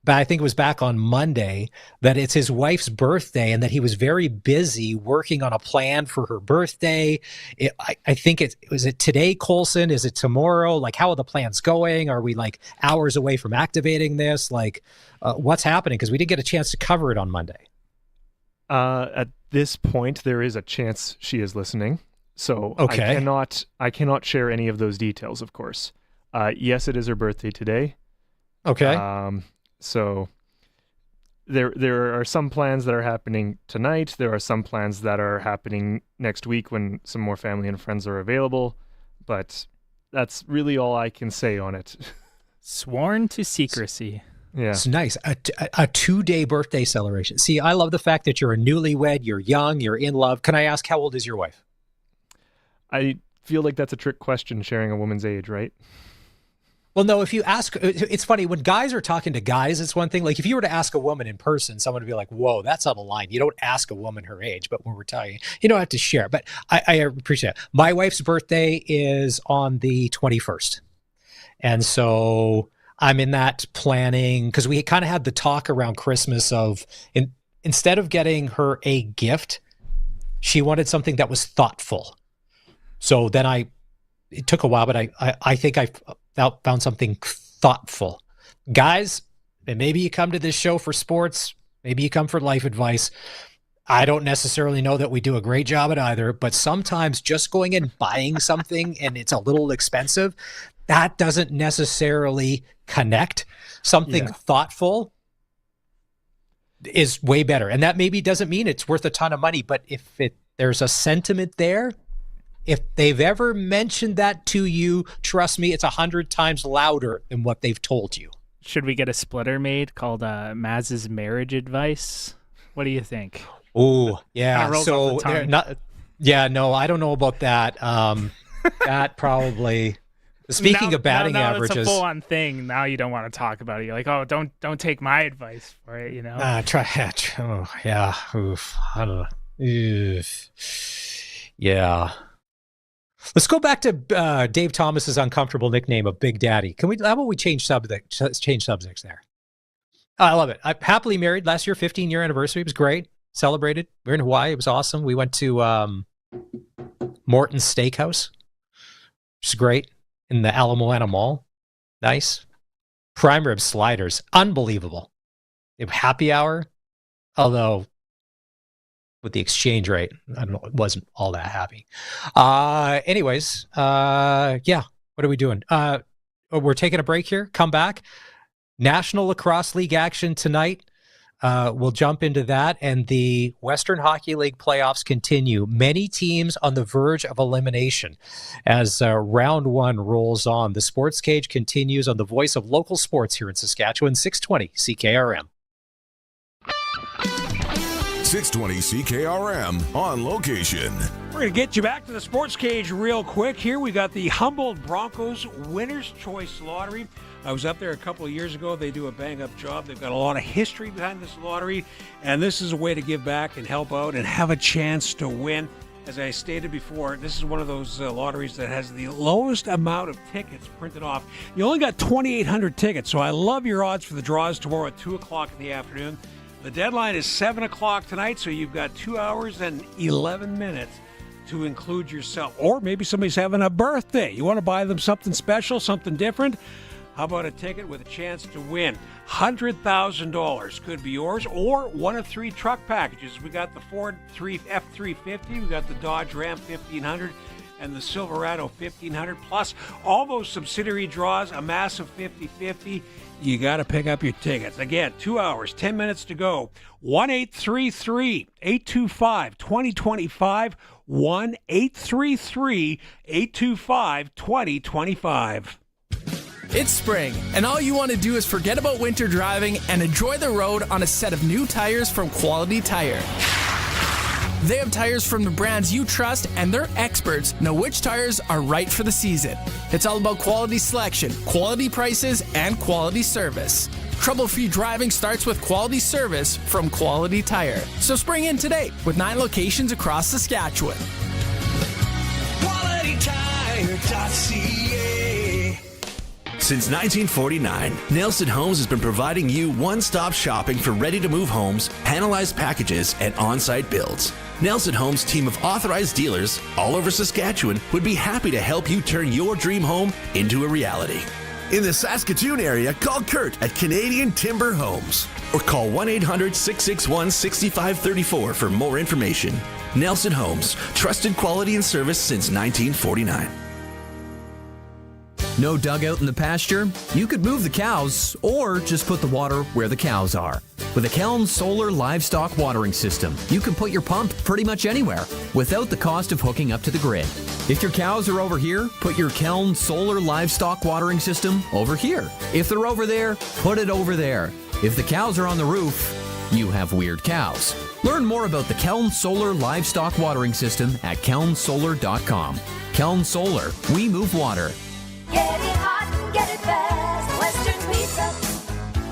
but I think it was back on Monday, that it's his wife's birthday and that he was very busy working on a plan for her birthday. I think was it today, Colson? Is it tomorrow? Like, how are the plans going? Are we like hours away from activating this? Like, what's happening? Because we didn't get a chance to cover it on Monday. At this point, there is a chance she is listening. So okay. I cannot share any of those details, of course. Yes, it is her birthday today. Okay. So there are some plans that are happening tonight. There are some plans that are happening next week when some more family and friends are available. But that's really all I can say on it. Sworn to secrecy. Yeah. It's nice. A 2-day birthday celebration. See, I love the fact that you're a newlywed, you're young, you're in love. Can I ask, how old is your wife? I feel like that's a trick question, sharing a woman's age, right? Well, no, if you ask, it's funny, when guys are talking to guys, it's one thing. Like, if you were to ask a woman in person, someone would be like, whoa, that's on the line. You don't ask a woman her age, but when we're talking, you don't have to share. But I appreciate it. My wife's birthday is on the 21st. And so I'm in that planning, because we kind of had the talk around Christmas of, instead of getting her a gift, she wanted something that was thoughtful. So then it took a while, but I think I found something thoughtful. Guys, and maybe you come to this show for sports, maybe you come for life advice. I don't necessarily know that we do a great job at either, but sometimes just going and buying something and it's a little expensive, that doesn't necessarily connect. Something thoughtful is way better. And that maybe doesn't mean it's worth a ton of money, but if there's a sentiment there, if they've ever mentioned that to you, trust me, it's 100 times louder than what they've told you. Should we get a splitter made called Maz's Marriage Advice? What do you think? Oh, yeah. So no, I don't know about that. That probably. Speaking of batting averages, it's a full-on thing. Now you don't want to talk about it. You're like, oh, don't take my advice for it. You know. Oh, yeah. Oof. I don't know. Oof. Yeah. Let's go back to Dave Thomas's uncomfortable nickname of Big Daddy. How about we change subjects there? I love it. I'm happily married. Last year, 15-year anniversary. It was great. Celebrated. We were in Hawaii. It was awesome. We went to Morton's Steakhouse, which is great, in the Ala Moana Mall. Nice. Prime rib sliders. Unbelievable. Happy hour, although with the exchange rate, I don't know, it wasn't all that happy. Anyways, yeah, what are we doing? We're taking a break here. Come back. National Lacrosse League action tonight. We'll jump into that, and the Western Hockey League playoffs continue. Many teams on the verge of elimination as round one rolls on. The Sports Cage continues on the voice of local sports here in Saskatchewan, 620 CKRM. 620 CKRM on location. We're going to get you back to the Sports Cage real quick. Here we got the Humboldt Broncos Winner's Choice Lottery. I was up there a couple of years ago. They do a bang-up job. They've got a lot of history behind this lottery, and this is a way to give back and help out and have a chance to win. As I stated before, this is one of those lotteries that has the lowest amount of tickets printed off. You only got 2,800 tickets, so I love your odds for the draws tomorrow at 2 o'clock in the afternoon. The deadline is 7 o'clock tonight, so you've got 2 hours and 11 minutes to include yourself. Or maybe somebody's having a birthday. You want to buy them something special, something different? How about a ticket with a chance to win? $100,000 could be yours, or one of 3 truck packages. We got the Ford F-350, we got the Dodge Ram 1500, and the Silverado 1500, plus all those subsidiary draws, a massive 50-50. You got to pick up your tickets. Again, 2 hours, 10 minutes to go. 1-833-825-2025. 1-833-825-2025. It's spring, and all you want to do is forget about winter driving and enjoy the road on a set of new tires from Quality Tire. They have tires from the brands you trust, and their experts know which tires are right for the season. It's all about quality selection, quality prices, and quality service. Trouble-free driving starts with quality service from Quality Tire. So spring in today with 9 locations across Saskatchewan. QualityTire.ca. Since 1949, Nelson Homes has been providing you one-stop shopping for ready-to-move homes, panelized packages, and on-site builds. Nelson Homes' team of authorized dealers all over Saskatchewan would be happy to help you turn your dream home into a reality. In the Saskatoon area, call Kurt at Canadian Timber Homes or call 1-800-661-6534 for more information. Nelson Homes, trusted quality and service since 1949. No dugout in the pasture? You could move the cows or just put the water where the cows are. With a Keln Solar Livestock Watering System, you can put your pump pretty much anywhere without the cost of hooking up to the grid. If your cows are over here, put your Keln Solar Livestock Watering System over here. If they're over there, put it over there. If the cows are on the roof, you have weird cows. Learn more about the Keln Solar Livestock Watering System at kelnsolar.com. Keln Solar, we move water. Get it hot and get it fast. Western Pizza.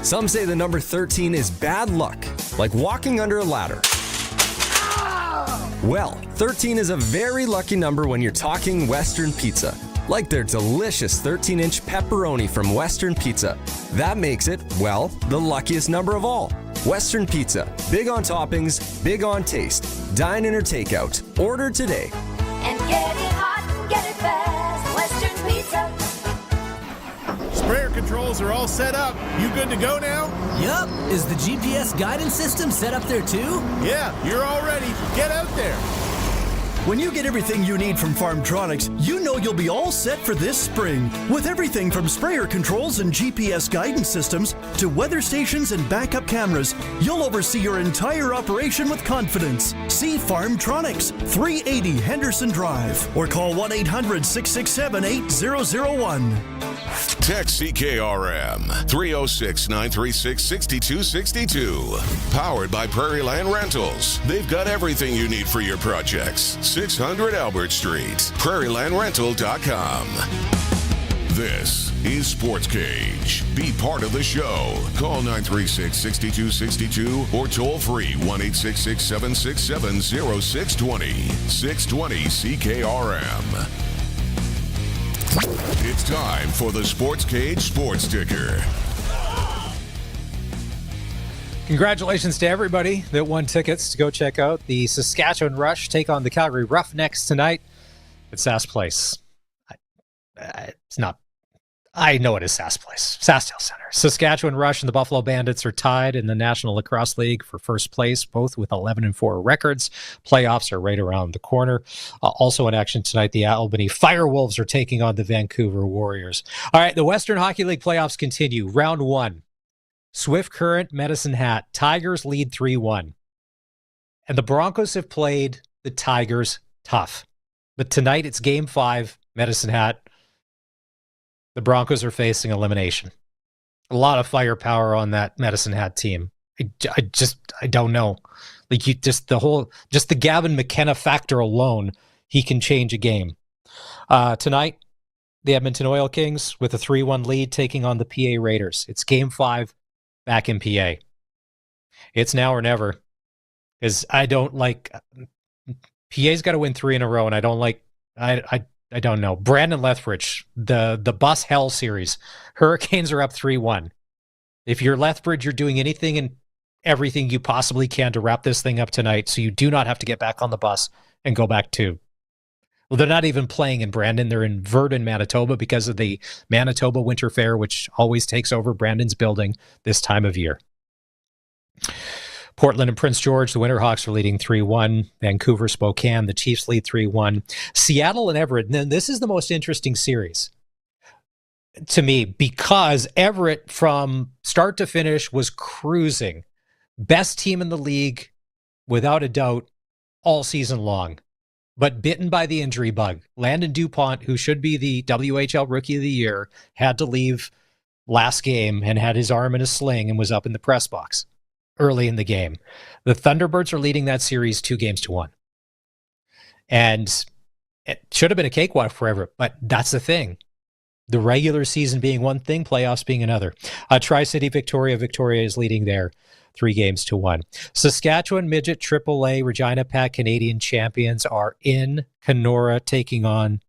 Some say the number 13 is bad luck, like walking under a ladder. Well, 13 is a very lucky number when you're talking Western Pizza, like their delicious 13-inch pepperoni from Western Pizza. That makes it, well, the luckiest number of all. Western Pizza, big on toppings, big on taste. Dine in or take out. Order today. And get it hot and get it fast. Western Pizza. Sprayer controls are all set up. You good to go now? Yup. Is the GPS guidance system set up there too? Yeah, you're all ready. Get out there. When you get everything you need from Farmtronics, you know you'll be all set for this spring. With everything from sprayer controls and GPS guidance systems to weather stations and backup cameras, you'll oversee your entire operation with confidence. See Farmtronics, 380 Henderson Drive, or call 1-800-667-8001. Text CKRM 306-936-6262. Powered by Prairie Land Rentals. They've got everything you need for your projects. 600 Albert Street. PrairieLandRental.com. This is Sportscage. Be part of the show. Call 936-6262 or toll free 1-866-767-0620. 620 CKRM. It's time for the Sportscage Sports Ticker. Congratulations to everybody that won tickets to go check out the Saskatchewan Rush take on the Calgary Roughnecks tonight at Sask Place. It's not. I know it is Sask Place. SaskTel Center. Saskatchewan Rush and the Buffalo Bandits are tied in the National Lacrosse League for first place, both with 11-4 records. Playoffs are right around the corner. Also in action tonight, the Albany Firewolves are taking on the Vancouver Warriors. All right, the Western Hockey League playoffs continue. Round 1. Swift Current, Medicine Hat. Tigers lead 3-1. And the Broncos have played the Tigers tough. But tonight it's Game 5, Medicine Hat. The Broncos are facing elimination. A lot of firepower on that Medicine Hat team. I don't know. Like the Gavin McKenna factor alone, he can change a game. Tonight, the Edmonton Oil Kings with a 3-1 lead taking on the PA Raiders. It's Game 5 back in PA. It's now or never. Because I don't like... PA's got to win 3 in a row, and I don't like... I don't know. Brandon Lethbridge, the Bus Hell series. Hurricanes are up 3-1. If you're Lethbridge, you're doing anything everything you possibly can to wrap this thing up tonight so you do not have to get back on the bus and go back to... Well, they're not even playing in Brandon. They're in Verdun, Manitoba, because of the Manitoba Winter Fair, which always takes over Brandon's building this time of year. Portland and Prince George, the Winterhawks are leading 3-1. Vancouver, Spokane, the Chiefs lead 3-1. Seattle and Everett, and then this is the most interesting series to me, because Everett from start to finish was cruising. Best team in the league, without a doubt, all season long. But bitten by the injury bug. Landon DuPont, who should be the WHL Rookie of the Year, had to leave last game and had his arm in a sling and was up in the press box early in the game. The Thunderbirds are leading that series 2-1. And it should have been a cakewalk for Everett, but that's the thing. The regular season being one thing, playoffs being another. Tri-City, Victoria. Victoria is leading there 3-1. Saskatchewan Midget AAA Regina Pats Canadian champions are in Kenora taking on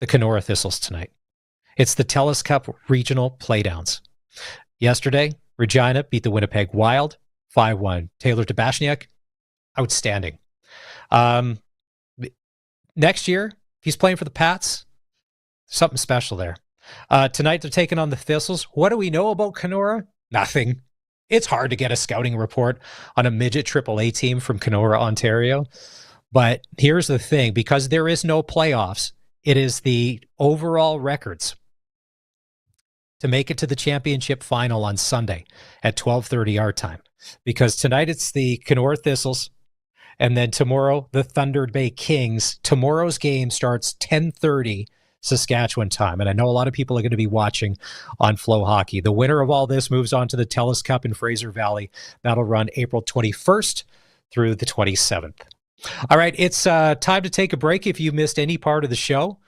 the Kenora Thistles tonight. It's the TELUS Cup Regional Playdowns. Yesterday, Regina beat the Winnipeg Wild 5-1. Taylor Tabashniak, outstanding. Next year, he's playing for the Pats. Something special there. Tonight, they're taking on the Thistles. What do we know about Kenora? Nothing. It's hard to get a scouting report on a midget AAA team from Kenora, Ontario. But here's the thing. Because there is no playoffs, it is the overall records to make it to the championship final on Sunday at 12:30 our time. Because tonight it's the Kenora Thistles, and then tomorrow the Thunder Bay Kings. Tomorrow's game starts 10:30 Saskatchewan time, and I know a lot of people are going to be watching on Flow Hockey. The winner of all this moves on to the TELUS Cup in Fraser Valley. That'll run April 21st through the 27th. All right, it's time to take a break. If you missed any part of the show,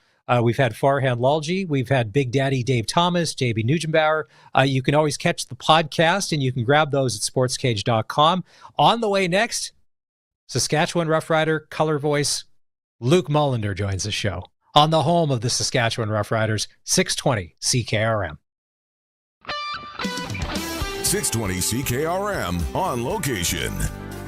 we've had Farhan Lalji, we've had Big Daddy Dave Thomas, JB Neugebauer. You can always catch the podcast, and you can grab those at sportscage.com. On the way next, Saskatchewan Roughrider color voice Luke Mullinder joins the show on the home of the Saskatchewan Roughriders, 620 CKRM. 620 CKRM on location.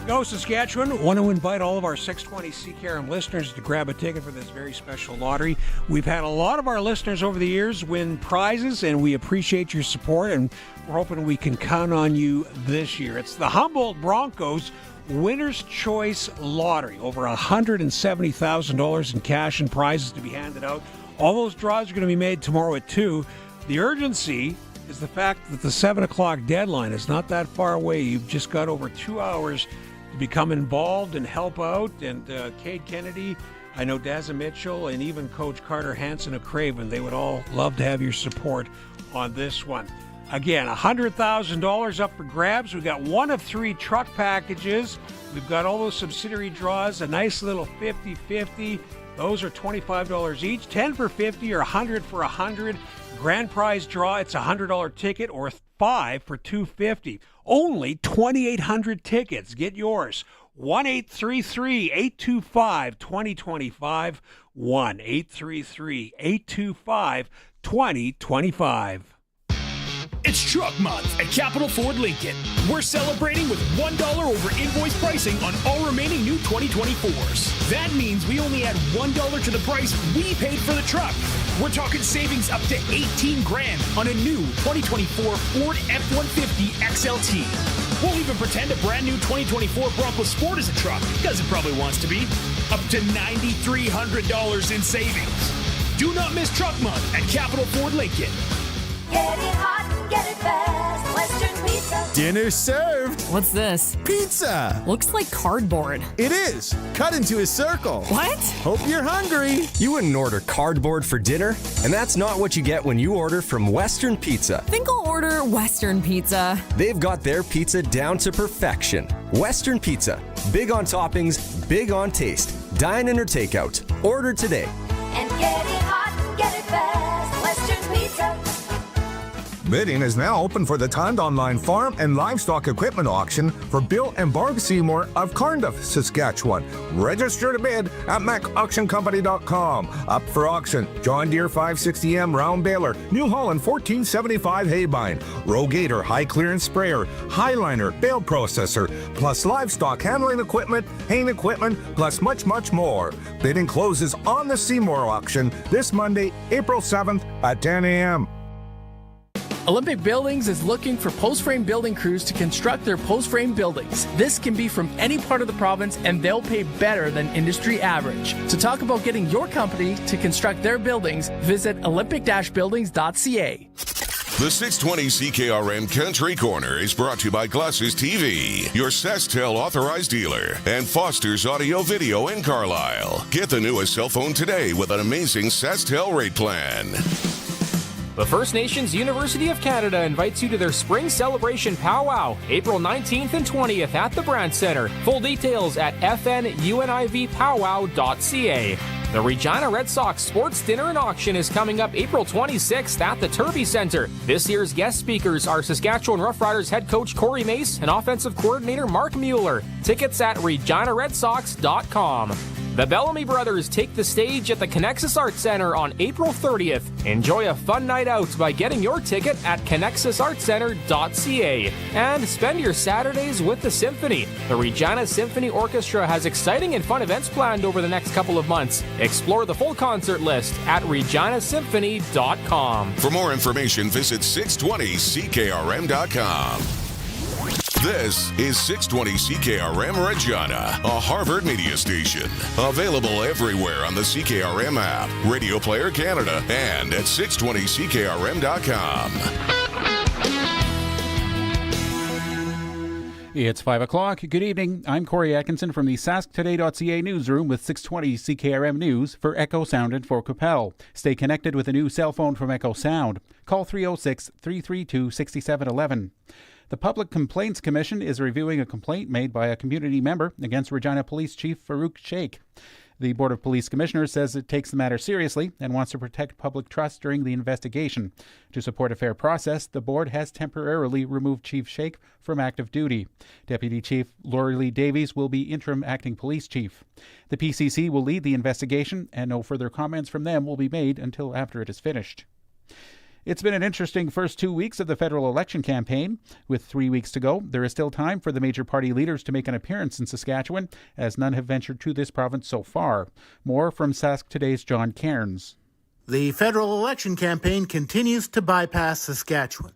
Go Saskatchewan. Want to invite all of our 620 CKRM listeners to grab a ticket for this very special lottery. We've had a lot of our listeners over the years win prizes, and we appreciate your support, and we're hoping we can count on you this year. It's the Humboldt Broncos Winner's Choice Lottery. Over $170,000 in cash and prizes to be handed out. All those draws are going to be made tomorrow at 2. The urgency is the fact that the 7 o'clock deadline is not that far away. You've just got over 2 hours to become involved and help out. And Cade Kennedy, I know Dazza Mitchell, and even Coach Carter Hansen of Craven, they would all love to have your support on this one. Again, $100,000 up for grabs. We've got 1 of 3 truck packages. We've got all those subsidiary draws, a nice little 50-50. Those are $25 each. 10 for 50 or 100 for 100. Grand prize draw, it's a $100 ticket or 5 for $250. Only 2,800 tickets. Get yours. 1-833-825-2025. 1-833-825-2025. It's Truck Month at Capital Ford Lincoln. We're celebrating with $1 over invoice pricing on all remaining new 2024s. That means we only add $1 to the price we paid for the truck. We're talking savings up to $18,000 on a new 2024 Ford F-150 XLT. We'll even pretend a brand new 2024 Bronco Sport is a truck, because it probably wants to be. Up to $9,300 in savings. Do not miss Truck Month at Capital Ford Lincoln. Get it hot, get it fast, Western Pizza. Dinner served. What's this? Pizza. Looks like cardboard. It is. Cut into a circle. What? Hope you're hungry. You wouldn't order cardboard for dinner, and that's not what you get when you order from Western Pizza. Think I'll order Western Pizza. They've got their pizza down to perfection. Western Pizza. Big on toppings, big on taste. Dine in or takeout. Order today. And get it hot, get it fast, Western Pizza. Bidding is now open for the Timed Online Farm and Livestock Equipment Auction for Bill and Barb Seymour of Cardiff, Saskatchewan. Register to bid at macauctioncompany.com. Up for auction, John Deere 560M round baler, New Holland 1475 haybine, Rogator high clearance sprayer, Highliner bale processor, plus livestock handling equipment, haying equipment, plus much, much more. Bidding closes on the Seymour auction this Monday, April 7th at 10 a.m. Olympic Buildings is looking for post-frame building crews to construct their post-frame buildings. This can be from any part of the province, and they'll pay better than industry average. To talk about getting your company to construct their buildings, visit olympic-buildings.ca. The 620 CKRM Country Corner is brought to you by Glasses TV, your SJHL authorized dealer, and Foster's Audio Video in Carlisle. Get the newest cell phone today with an amazing SJHL rate plan. The First Nations University of Canada invites you to their Spring Celebration Powwow, April 19th and 20th at the Brandt Centre. Full details at fnunivpowwow.ca. The Regina Red Sox Sports Dinner and Auction is coming up April 26th at the Turvey Centre. This year's guest speakers are Saskatchewan Roughriders head coach Corey Mace and offensive coordinator Mark Mueller. Tickets at reginaredsox.com. The Bellamy Brothers take the stage at the Connexus Arts Centre on April 30th. Enjoy a fun night out by getting your ticket at connexusartscentre.ca. And spend your Saturdays with the Symphony. The Regina Symphony Orchestra has exciting and fun events planned over the next couple of months. Explore the full concert list at reginasymphony.com. For more information, visit 620ckrm.com. This is 620 CKRM Regina, a Harvard media station. Available everywhere on the CKRM app, Radio Player Canada, and at 620ckrm.com. It's 5 o'clock. Good evening. I'm Corey Atkinson from the sasktoday.ca newsroom with 620 CKRM News for Echo Sound and for Capel. Stay connected with a new cell phone from Echo Sound. Call 306-332-6711. The Public Complaints Commission is reviewing a complaint made by a community member against Regina Police Chief Farouk Sheikh. The Board of Police Commissioners says it takes the matter seriously and wants to protect public trust during the investigation. To support a fair process, the board has temporarily removed Chief Sheikh from active duty. Deputy Chief Lori Lee Davies will be interim acting police chief. The PCC will lead the investigation, and no further comments from them will be made until after it is finished. It's been an interesting first 2 weeks of the federal election campaign. With 3 weeks to go, there is still time for the major party leaders to make an appearance in Saskatchewan, as none have ventured to this province so far. More from Sask Today's John Cairns. The federal election campaign continues to bypass Saskatchewan.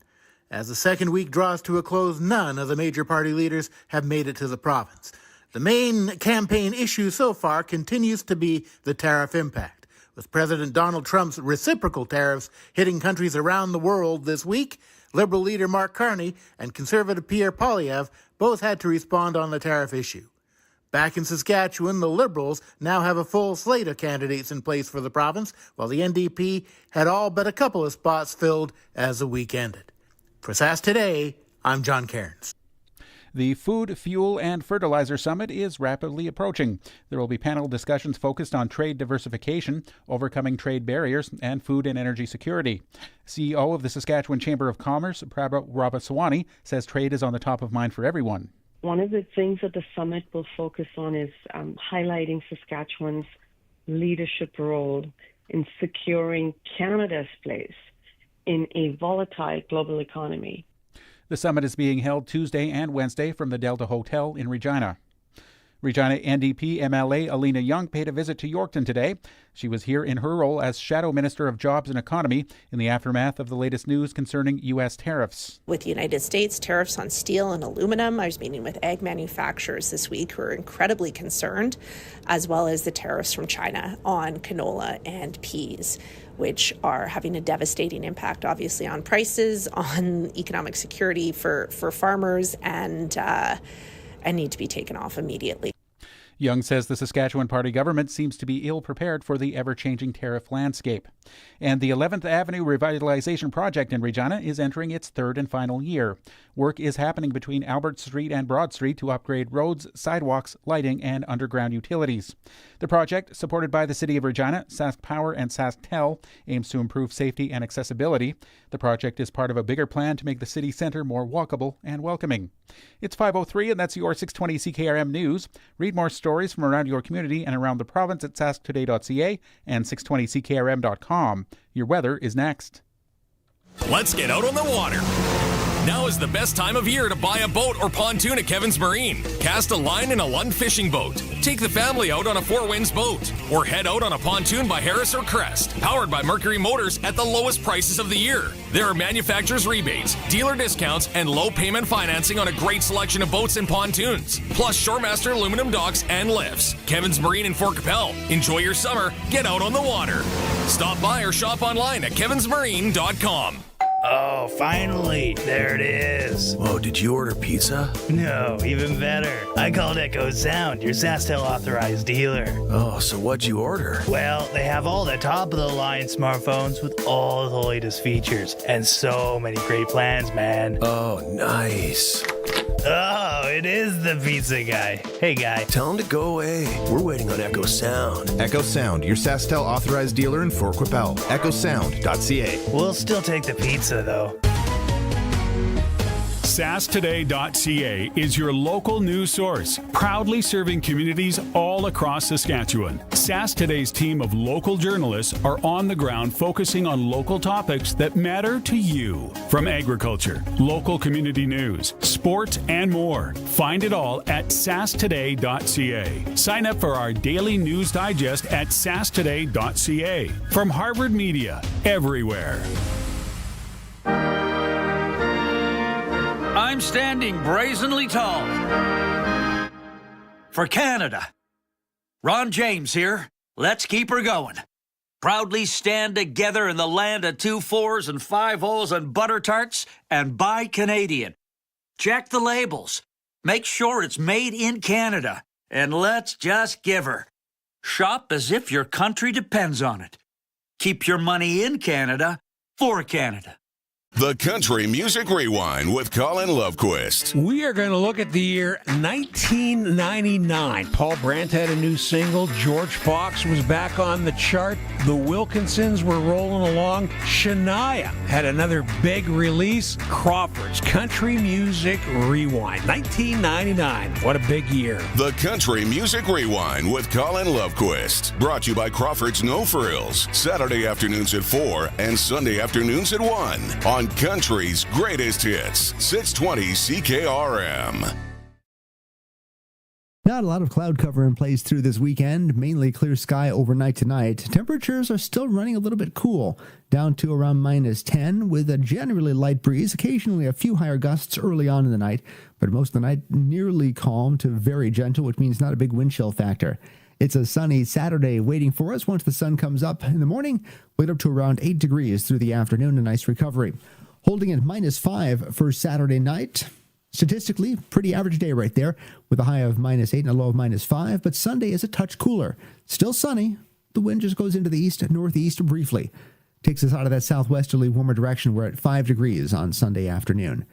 As the second week draws to a close, none of the major party leaders have made it to the province. The main campaign issue so far continues to be the tariff impact, with President Donald Trump's reciprocal tariffs hitting countries around the world this week. Liberal leader Mark Carney and Conservative Pierre Poilievre both had to respond on the tariff issue. Back in Saskatchewan, the Liberals now have a full slate of candidates in place for the province, while the NDP had all but a couple of spots filled as the week ended. For Sask Today, I'm John Cairns. The Food, Fuel and Fertilizer Summit is rapidly approaching. There will be panel discussions focused on trade diversification, overcoming trade barriers, and food and energy security. CEO of the Saskatchewan Chamber of Commerce, Prabha Ramaswamy, says trade is on the top of mind for everyone. One of the things that the summit will focus on is highlighting Saskatchewan's leadership role in securing Canada's place in a volatile global economy. The summit is being held Tuesday and Wednesday from the Delta Hotel in Regina. Regina NDP MLA Alina Young paid a visit to Yorkton today. She was here in her role as Shadow Minister of Jobs and Economy in the aftermath of the latest news concerning U.S. tariffs. With the United States tariffs on steel and aluminum, I was meeting with ag manufacturers this week who are incredibly concerned, as well as the tariffs from China on canola and peas, which are having a devastating impact, obviously, on prices, on economic security for farmers, and need to be taken off immediately. Young says the Saskatchewan Party government seems to be ill-prepared for the ever-changing tariff landscape. And the 11th Avenue Revitalization Project in Regina is entering its third and final year. Work is happening between Albert Street and Broad Street to upgrade roads, sidewalks, lighting, and underground utilities. The project, supported by the City of Regina, Sask Power, and SaskTel, aims to improve safety and accessibility. The project is part of a bigger plan to make the city centre more walkable and welcoming. It's 5:03, and that's your 620 CKRM News. Read more stories from around your community and around the province at sasktoday.ca and 620ckrm.com. Your weather is next. Let's get out on the water. Now is the best time of year to buy a boat or pontoon at Kevin's Marine. Cast a line in a Lund fishing boat. Take the family out on a Four Winds boat. Or head out on a pontoon by Harris or Crest. Powered by Mercury Motors at the lowest prices of the year. There are manufacturer's rebates, dealer discounts, and low payment financing on a great selection of boats and pontoons. Plus Shoremaster aluminum docks and lifts. Kevin's Marine in Fort Capel. Enjoy your summer. Get out on the water. Stop by or shop online at kevinsmarine.com. Oh, finally. There it is. Whoa, did you order pizza? No, even better. I called Echo Sound, your SaskTel authorized dealer. Oh, so what'd you order? Well, they have all the top-of-the-line smartphones with all the latest features. And so many great plans, man. Oh, nice. Oh, it is the pizza guy. Hey, guy. Tell him to go away. We're waiting on Echo Sound. Echo Sound, your SaskTel authorized dealer in Fort Capel. EchoSound.ca. We'll still take the pizza, though. SaskToday.ca is your local news source, proudly serving communities all across Saskatchewan. Sask Today's team of local journalists are on the ground focusing on local topics that matter to you. From agriculture, local community news, sports, and more. Find it all at SaskToday.ca. Sign up for our daily news digest at SaskToday.ca. From Harvard Media, everywhere. I'm standing brazenly tall for Canada. Ron James here. Let's keep her going. Proudly stand together in the land of 2 4s and 5 0s and butter tarts and buy Canadian. Check the labels. Make sure it's made in Canada. And let's just give her. Shop as if your country depends on it. Keep your money in Canada for Canada. The Country Music Rewind with Colin Lovequist. We are going to look at the year 1999. Paul Brandt had a new single. George Fox was back on the chart. The Wilkinsons were rolling along. Shania had another big release. Crawford's Country Music Rewind. 1999. What a big year. The Country Music Rewind with Colin Lovequist. Brought to you by Crawford's No Frills. Saturday afternoons at 4 and Sunday afternoons at 1. On Country's Greatest Hits, 620 CKRM. Not a lot of cloud cover in place through this weekend, mainly clear sky overnight tonight. Temperatures are still running a little bit cool, down to around -10 with a generally light breeze, occasionally a few higher gusts early on in the night, but most of the night nearly calm to very gentle, which means not a big wind chill factor. It's a sunny Saturday waiting for us. Once the sun comes up in the morning, we'll get up to around 8 degrees through the afternoon, a nice recovery. Holding at -5 for Saturday night. Statistically, pretty average day right there, with a high of -8 and a low of -5, but Sunday is a touch cooler. Still sunny. The wind just goes into the east and northeast briefly. Takes us out of that southwesterly warmer direction. We're at 5 degrees on Sunday afternoon.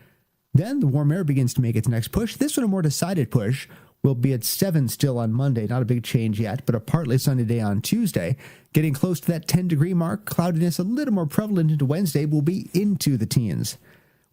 Then the warm air begins to make its next push. This one a more decided push. We'll be at 7 still on Monday. Not a big change yet, but a partly sunny day on Tuesday. Getting close to that 10-degree mark. Cloudiness a little more prevalent into Wednesday. We'll be into the teens.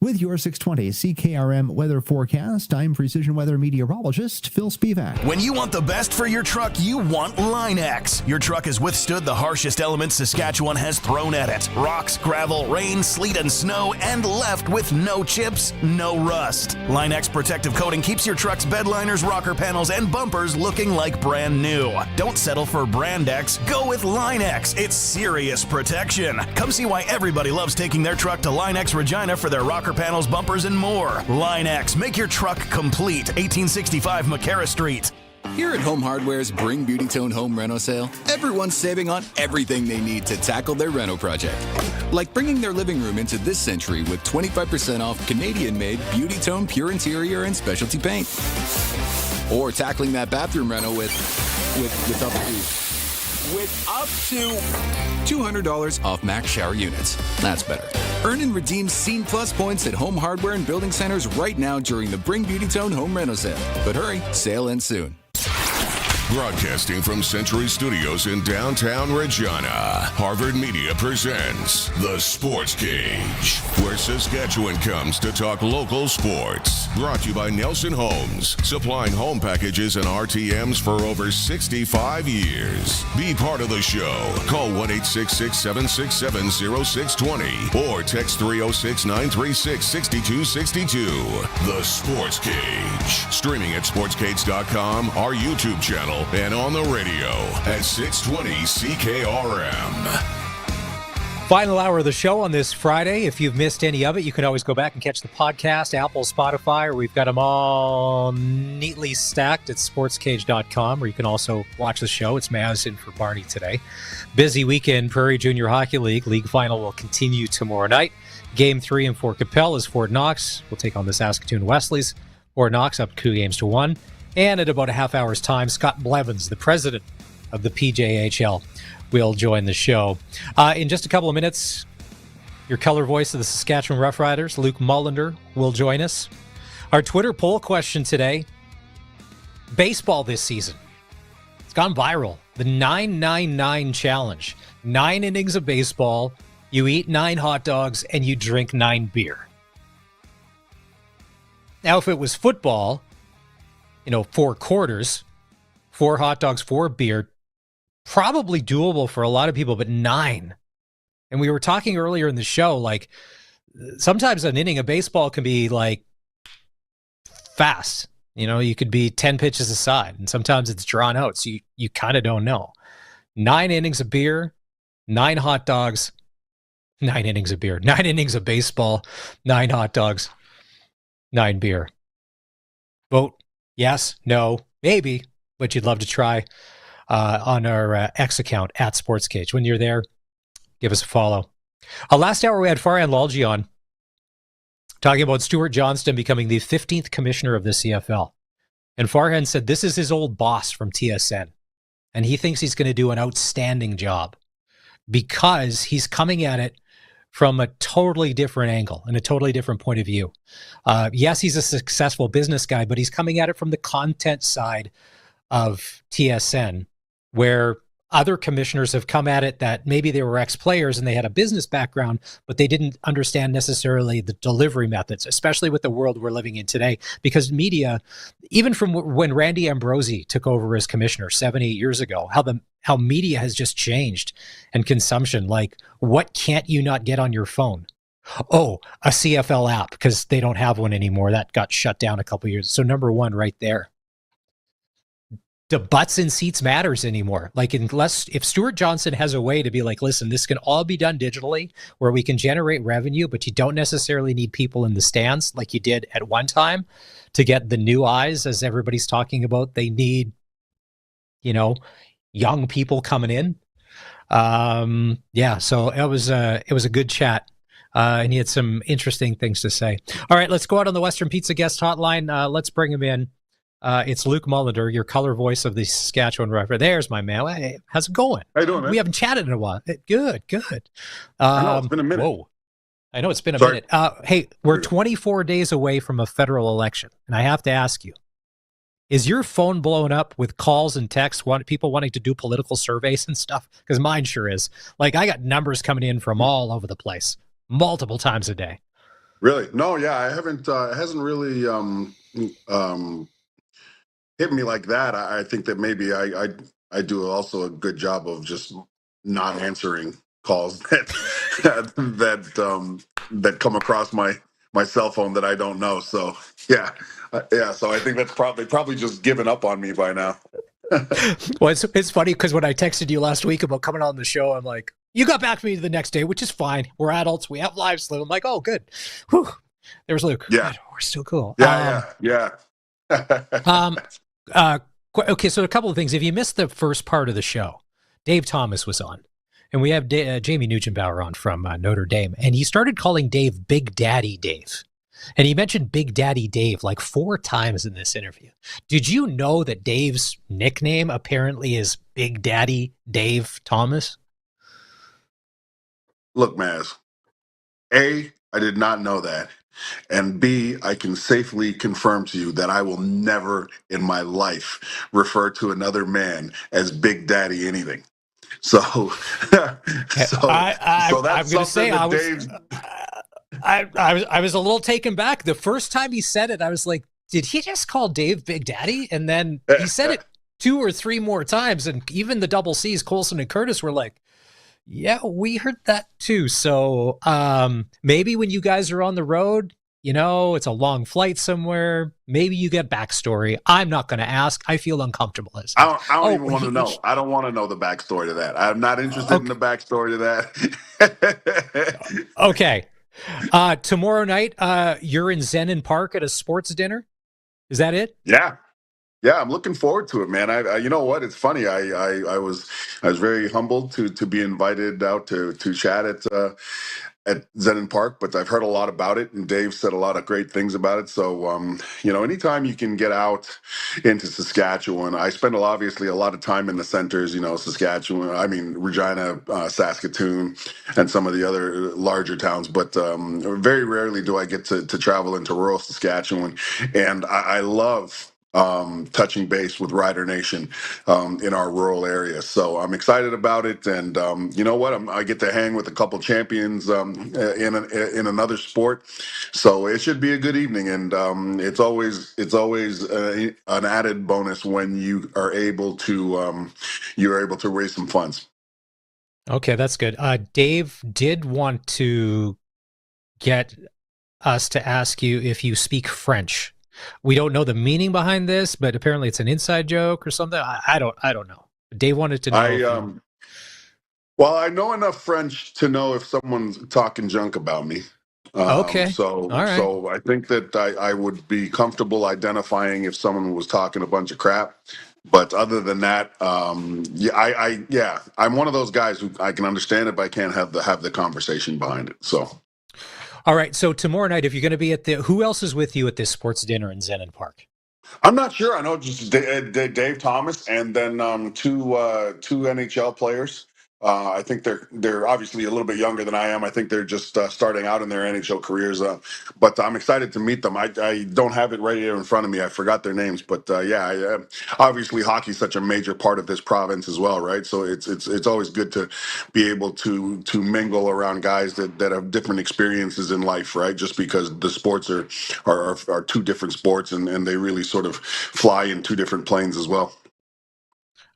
With your 620 CKRM weather forecast, I'm Precision Weather meteorologist Phil Spivak. When you want the best for your truck, you want Line-X. Your truck has withstood the harshest elements Saskatchewan has thrown at it. Rocks, gravel, rain, sleet, and snow, and left with no chips, no rust. Line-X protective coating keeps your truck's bed liners, rocker panels, and bumpers looking like brand new. Don't settle for Brand X. Go with Line-X. It's serious protection. Come see why everybody loves taking their truck to Line-X Regina for their rocker panels, bumpers, and more. Line-X. Make your truck complete. 1865 McCarra Street. Here at Home Hardware's Bring Beauty Tone Home Reno sale, everyone's saving on everything they need to tackle their reno project. Like bringing their living room into this century with 25% off Canadian-made Beauty Tone Pure Interior and Specialty Paint. Or tackling that bathroom reno with up to $200 off max shower units. That's better. Earn and redeem Scene Plus points at Home Hardware and Building Centers right now during the Bring Beauty Tone Home Reno sale. But hurry, sale ends soon. Broadcasting from Century Studios in downtown Regina, Harvard Media presents The Sportscage, where Saskatchewan comes to talk local sports. Brought to you by Nelson Homes, supplying home packages and RTMs for over 65 years. Be part of the show. Call 1-866-767-0620 or text 306-936-6262. The Sportscage, streaming at sportscage.com, our YouTube channel, and on the radio at 620 CKRM. Final hour of the show on this Friday. If you've missed any of it, you can always go back and catch the podcast, Apple, Spotify, or we've got them all neatly stacked at sportscage.com, where you can also watch the show. It's Maz in for Barney today. Busy weekend, Prairie Junior Hockey League. League final will continue tomorrow night. Game 3 in Fort Capel is Fort Knox. We'll take on the Saskatoon Wesleys. Fort Knox up 2-1. And at about a half hour's time, Scott Blevins, the president of the SJHL, will join the show. In just a couple of minutes, your color voice of the Saskatchewan Roughriders, Luke Mullinder, will join us. Our Twitter poll question today, baseball this season. It's gone viral. The 999 challenge. 9 innings of baseball, you eat 9 hot dogs, and you drink 9 beer. Now, if it was football, 4 quarters, 4 hot dogs, 4 beer, probably doable for a lot of people, but 9. And we were talking earlier in the show, like, sometimes an inning of baseball can be, like, fast. You could be 10 pitches aside, and sometimes it's drawn out, so you kind of don't know. 9 innings of beer, 9 hot dogs, 9 innings of beer, 9 innings of baseball, 9 hot dogs, 9 beer. Vote. Yes, no, maybe, but you'd love to try on our X account at Sportscage. When you're there, give us a follow. Last hour, we had Farhan Lalji on talking about Stuart Johnston becoming the 15th commissioner of the CFL. And Farhan said this is his old boss from TSN, and he thinks he's going to do an outstanding job because he's coming at it from a totally different angle and a totally different point of view. Yes, he's a successful business guy, but he's coming at it from the content side of TSN, where other commissioners have come at it that maybe they were ex-players and they had a business background, but they didn't understand necessarily the delivery methods, especially with the world we're living in today. Because media, even from when Randy Ambrosi took over as commissioner 7-8 years ago, how media has just changed and consumption. Like, what can't you not get on your phone? Oh, a CFL app, because they don't have one anymore. That got shut down a couple of years. So number one right there. The butts in seats matters anymore. Like, if Stuart Johnson has a way to be like, listen, this can all be done digitally where we can generate revenue, but you don't necessarily need people in the stands like you did at one time to get the new eyes, as everybody's talking about. They need, young people coming in. So it was a good chat. And he had some interesting things to say. All right, let's go out on the Western Pizza guest hotline. Let's bring him in. It's Luke Mullinder, your color voice of the Saskatchewan Roughriders. There's my man. Hey, how's it going? How you doing, man? We haven't chatted in a while. Good. I know, it's been a minute. Whoa. I know it's been a minute. Hey, we're 24 days away from a federal election, and I have to ask you, is your phone blowing up with calls and texts, people wanting to do political surveys and stuff? Because mine sure is. Like, I got numbers coming in from all over the place, multiple times a day. Really? No, yeah, I haven't. It hasn't really hit me like that. I think that maybe I do also a good job of just not answering calls that come across my cell phone that I don't know. So yeah. So I think that's probably just given up on me by now. Well, it's funny because when I texted you last week about coming on the show, I'm like, you got back to me the next day, which is fine. We're adults. We have lives to live. I'm like, oh, good. Whew. There's Luke. Yeah. God, we're still cool. Yeah. Okay, so a couple of things. If you missed the first part of the show, Dave Thomas was on, and we have Jamie Neugebauer on from Notre Dame, and he started calling Dave Big Daddy Dave. And he mentioned Big Daddy Dave like 4 times in this interview. Did you know that Dave's nickname apparently is Big Daddy Dave Thomas? Look, Maz, A, I did not know that. And B, I can safely confirm to you that I will never in my life refer to another man as Big Daddy anything. So, I'm that's going to say something that Dave's. I was a little taken back. The first time he said it, I was like, did he just call Dave Big Daddy? And then he said it 2 or 3 more times. And even the double C's, Colson and Curtis, were like, yeah, we heard that too. So maybe when you guys are on the road, you know, it's a long flight somewhere, maybe you get backstory. I'm not going to ask. I feel uncomfortable. I don't even want to know. I don't want to know the backstory to that. I'm not interested in the backstory to that. Okay. Tomorrow night, you're in Zenon Park at a sports dinner. Is that it? Yeah. Yeah, I'm looking forward to it, man. I you know what? It's funny. I was very humbled to be invited out to chat at Zenon Park, but I've heard a lot about it, and Dave said a lot of great things about it. So, you know, anytime you can get out into Saskatchewan, I spend obviously a lot of time in the centers, you know, Regina, Saskatoon, and some of the other larger towns, but very rarely do I get to travel into rural Saskatchewan, and I love touching base with Rider Nation in our rural area. So I'm excited about it. And you know what? I get to hang with a couple champions in another sport. So it should be a good evening. And it's always an added bonus when you are able to raise some funds. Okay, that's good. Dave did want to get us to ask you if you speak French. We don't know the meaning behind this, but apparently it's an inside joke or something. I don't know. Dave wanted to know. Well, I know enough French to know if someone's talking junk about me. Okay. So, all right. So I think that I would be comfortable identifying if someone was talking a bunch of crap. But other than that, I'm one of those guys who I can understand it, but I can't have the conversation behind it. So. All right. So tomorrow night, if you're going to be at who else is with you at this sports dinner in Zenon Park? I'm not sure. I know just Dave Thomas and then two NHL players. I think they're obviously a little bit younger than I am. I think they're just starting out in their NHL careers. But I'm excited to meet them. I don't have it right here in front of me. I forgot their names. But obviously hockey is such a major part of this province as well, right? So it's always good to be able to mingle around guys that have different experiences in life, right? Just because the sports are 2 different sports and they really sort of fly in 2 different planes as well.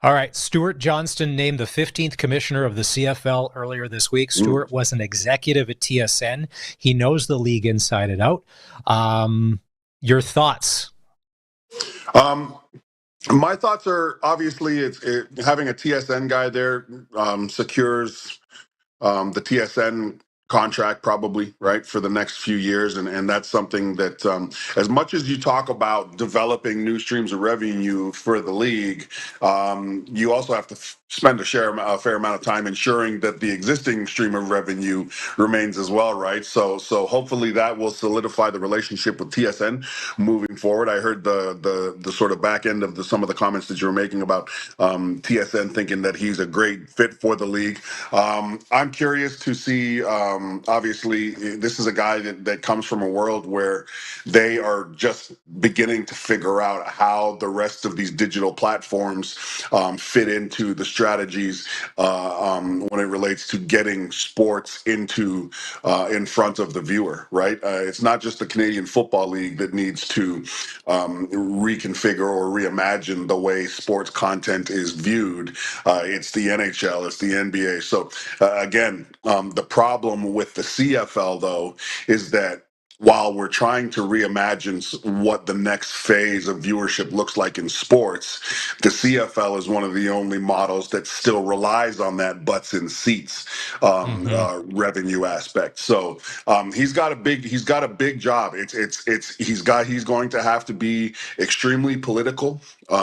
All right. Stuart Johnston named the 15th commissioner of the CFL earlier this week. Stuart was an executive at TSN. He knows the league inside and out. Your thoughts? My thoughts are obviously having a TSN guy there secures the TSN contract probably, right, for the next few years. And that's something that as much as you talk about developing new streams of revenue for the league, you also have to spend a fair amount of time ensuring that the existing stream of revenue remains as well, right? So hopefully that will solidify the relationship with TSN moving forward. I heard the sort of back end of some of the comments that you were making about TSN thinking that he's a great fit for the league. I'm curious to see, obviously, this is a guy that comes from a world where they are just beginning to figure out how the rest of these digital platforms fit into the strategies when it relates to getting sports into in front of the viewer, right? It's not just the Canadian Football League that needs to reconfigure or reimagine the way sports content is viewed. It's the NHL, it's the NBA. So again, the problem with the CFL, though, is that while we're trying to reimagine what the next phase of viewership looks like in sports, the CFL is one of the only models that still relies on that butts in seats revenue aspect. So he's got a big job. He's going to have to be extremely political.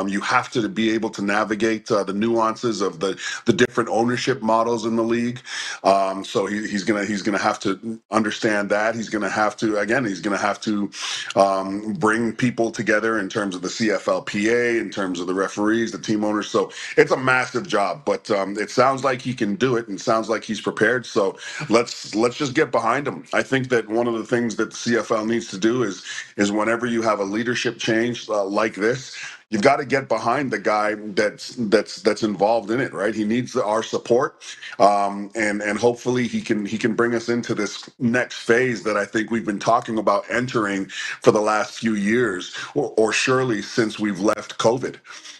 You have to be able to navigate the nuances of the different ownership models in the league. So he's gonna have to understand that. He's gonna have to again, he's going to have to bring people together in terms of the CFLPA, in terms of the referees, the team owners. So it's a massive job, but it sounds like he can do it, and sounds like he's prepared. So let's just get behind him. I think that one of the things that the CFL needs to do is whenever you have a leadership change like this, you've got to get behind the guy that's involved in it, right? He needs our support, and hopefully he can bring us into this next phase that I think we've been talking about entering for the last few years, or surely since we've left COVID.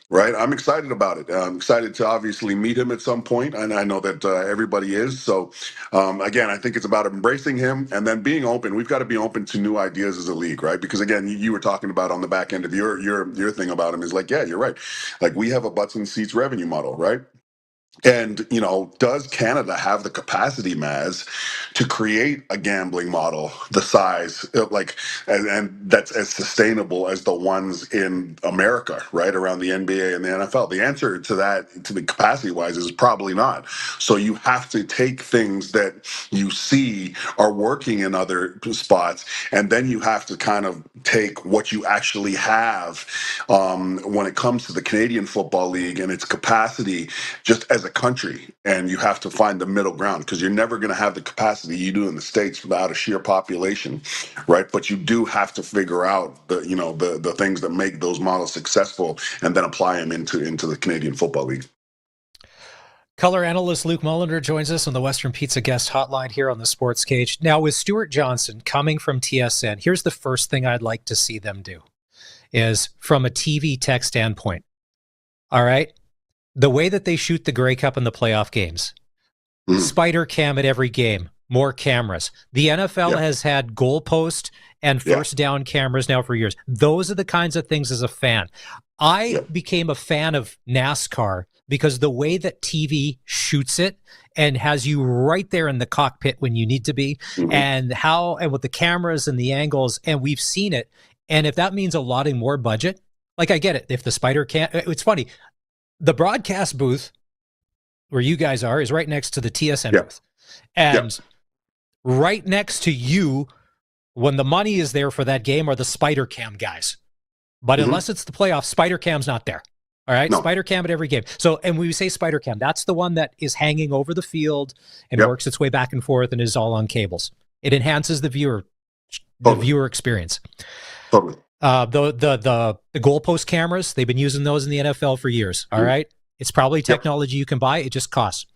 Right, I'm excited about it. I'm excited to obviously meet him at some point, and I know that everybody is. So, again, I think it's about embracing him and then being open. We've got to be open to new ideas as a league, right? Because again, you were talking about on the back end of your thing about him is like, yeah, you're right. Like we have a butts and seats revenue model, right? And, does Canada have the capacity, Maz, to create a gambling model the size, and that's as sustainable as the ones in America, right, around the NBA and the NFL? The answer to that, to the capacity-wise, is probably not. So you have to take things that you see are working in other spots, and then you have to kind of take what you actually have when it comes to the Canadian Football League and its capacity, just as a country, and you have to find the middle ground, because you're never going to have the capacity you do in the States without a sheer population, right? But you do have to figure out the things that make those models successful, and then apply them into the Canadian Football League. Color analyst Luke Mullinder joins us on the Western Pizza guest hotline here on the Sportscage. Now, with Stuart Johnson coming from TSN, here's the first thing I'd like to see them do, is from a TV tech standpoint. All right? The way that they shoot the Grey Cup and the playoff games, spider cam at every game, more cameras. The NFL has had goalpost and first down cameras now for years. Those are the kinds of things as a fan. I became a fan of NASCAR because the way that TV shoots it and has you right there in the cockpit when you need to be, and with the cameras and the angles, and we've seen it. And if that means allotting more budget, like I get it. If the spider cam, it's funny. The broadcast booth where you guys are is right next to the TSN booth. And right next to you, when the money is there for that game, are the spider cam guys. But unless it's the playoffs, spider cam's not there. All right? No. Spider cam at every game. So, and when we say spider cam, that's the one that is hanging over the field and works its way back and forth and is all on cables. It enhances the viewer experience. Totally. The goalpost cameras, they've been using those in the NFL for years. All right. It's probably technology you can buy. It just costs.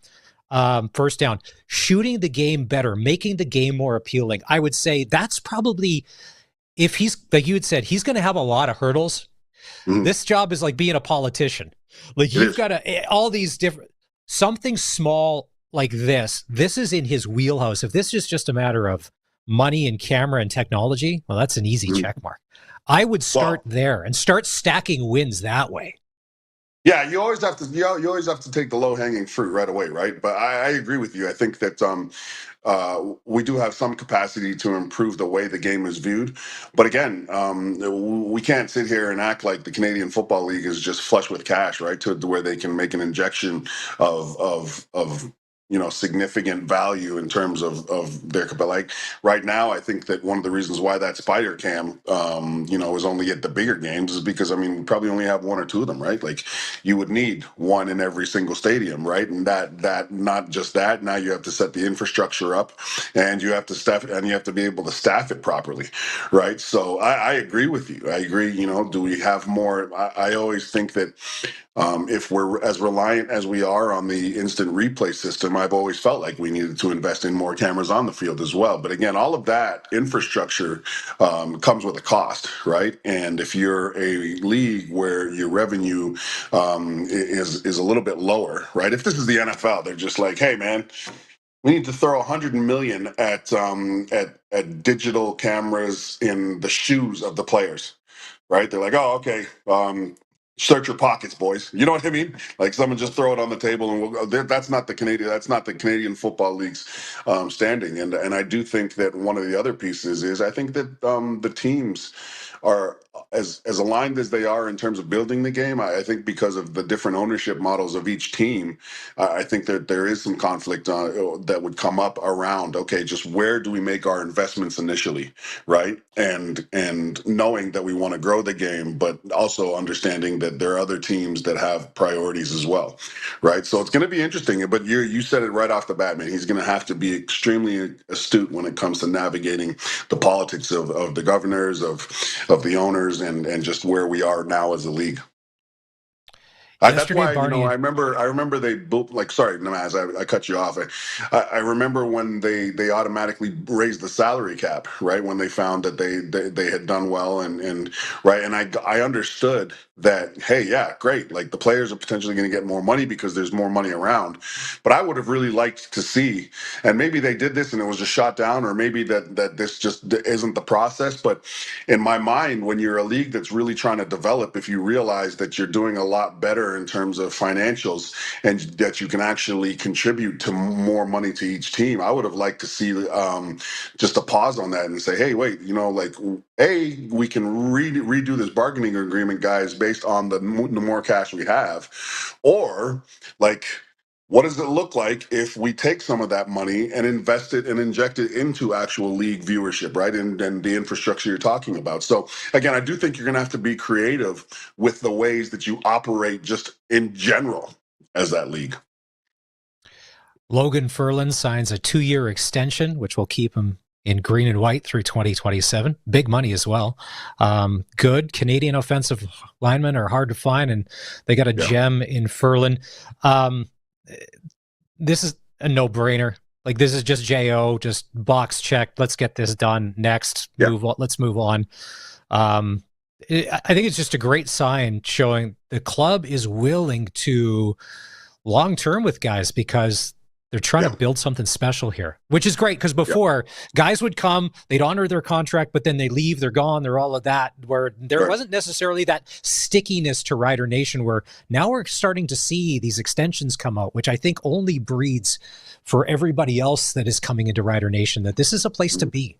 First down, shooting the game better, making the game more appealing. I would say that's probably, if he's, like you had said, he's going to have a lot of hurdles. This job is like being a politician. Like you've got to, all these different, something small like this is in his wheelhouse. If this is just a matter of money and camera and technology, well, that's an easy check mark. I would start there and start stacking wins that way. Yeah, you always have to take the low hanging fruit right away, right? But I agree with you. I think that we do have some capacity to improve the way the game is viewed. But again, we can't sit here and act like the Canadian Football League is just flush with cash, right? To where they can make an injection of significant value in terms of their, but like right now, I think that one of the reasons why that spider cam, is only at the bigger games is because, we probably only have one or two of them, right? Like you would need one in every single stadium, right? And that not just that, now you have to set the infrastructure up and you have to staff it, and you have to be able to staff it properly, right? So I agree with you. I agree, do we have more? I always think that if we're as reliant as we are on the instant replay system, I've always felt like we needed to invest in more cameras on the field as well. But again, all of that infrastructure comes with a cost, right? And if you're a league where your revenue is a little bit lower, right? If this is the NFL, they're just like, hey, man, we need to throw $100 million at digital cameras in the shoes of the players, right? They're like, oh, okay. Search your pockets, boys. You know what I mean? Like someone just throw it on the table, and that's not the Canadian Football League's standing. And I do think that one of the other pieces is I think that the teams are as aligned as they are in terms of building the game, I think because of the different ownership models of each team, I think that there is some conflict that would come up around, okay, just where do we make our investments initially, right? And knowing that we want to grow the game, but also understanding that there are other teams that have priorities as well, right? So it's going to be interesting. But you said it right off the bat, man. He's going to have to be extremely astute when it comes to navigating the politics of the governors, of the owners, and just where we are now as a league. That's why, Barney, I remember they built, like, sorry, Namaz, I cut you off. I remember when they automatically raised the salary cap, right? When they found that they had done well and right. And I understood that, hey, yeah, great. Like, the players are potentially going to get more money because there's more money around. But I would have really liked to see, and maybe they did this and it was just shot down, or maybe that this just isn't the process. But in my mind, when you're a league that's really trying to develop, if you realize that you're doing a lot better in terms of financials and that you can actually contribute to more money to each team, I would have liked to see just a pause on that and say, hey, wait, like, we can redo this bargaining agreement, guys, based on the more cash we have, or like, what does it look like if we take some of that money and invest it and inject it into actual league viewership, right? And the infrastructure you're talking about. So again, I do think you're going to have to be creative with the ways that you operate just in general as that league. Logan Ferland signs a 2-year extension, which will keep him in green and white through 2027. Big money as well. Good Canadian offensive linemen are hard to find, and they got a gem in Ferland. This is a no-brainer. Like, this is just JO, just box check. Let's get this done. Next, move on. Let's move on. I think it's just a great sign showing the club is willing to long-term with guys because they're trying to build something special here, which is great because before guys would come, they'd honor their contract, but then they leave, they're gone, they're all of that, where there wasn't necessarily that stickiness to Rider Nation, where now we're starting to see these extensions come out, which I think only breeds for everybody else that is coming into Rider Nation that this is a place to be.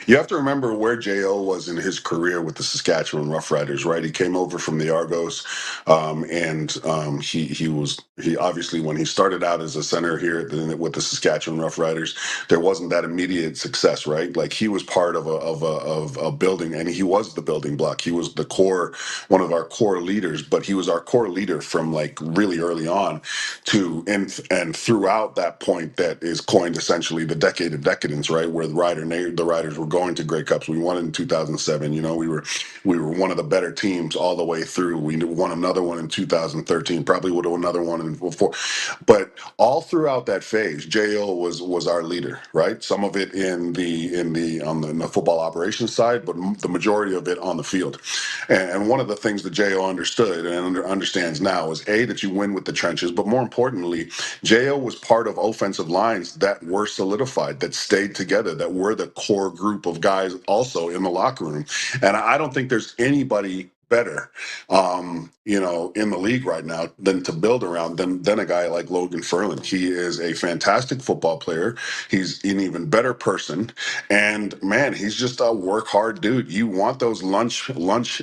You have to remember where J.O. was in his career with the Saskatchewan Roughriders, right? He came over from the Argos, and he obviously, when he started out as a center here with the Saskatchewan Roughriders, there wasn't that immediate success, right? Like, he was part of a building, and he was the building block. He was the core, one of our core leaders, but he was our core leader from like really early on and throughout that point that is coined essentially the decade of decadence, right? Where the Riders were going to Grey Cups. We won in 2007. We were one of the better teams all the way through. We won another one in 2013. Probably would have won another one in 4. But all throughout that phase, Jo was our leader, right? Some of it in the football operations side, but the majority of it on the field. And one of the things that Jo understood and understands now is that you win with the trenches, but more importantly, Jo was part of offensive lines that were solidified, that stayed together, that were the core group of guys also in the locker room. And I don't think there's anybody better, in the league right now than to build around than a guy like Logan Ferland. He is a fantastic football player. He's an even better person, and man, he's just a work hard dude. You want those lunch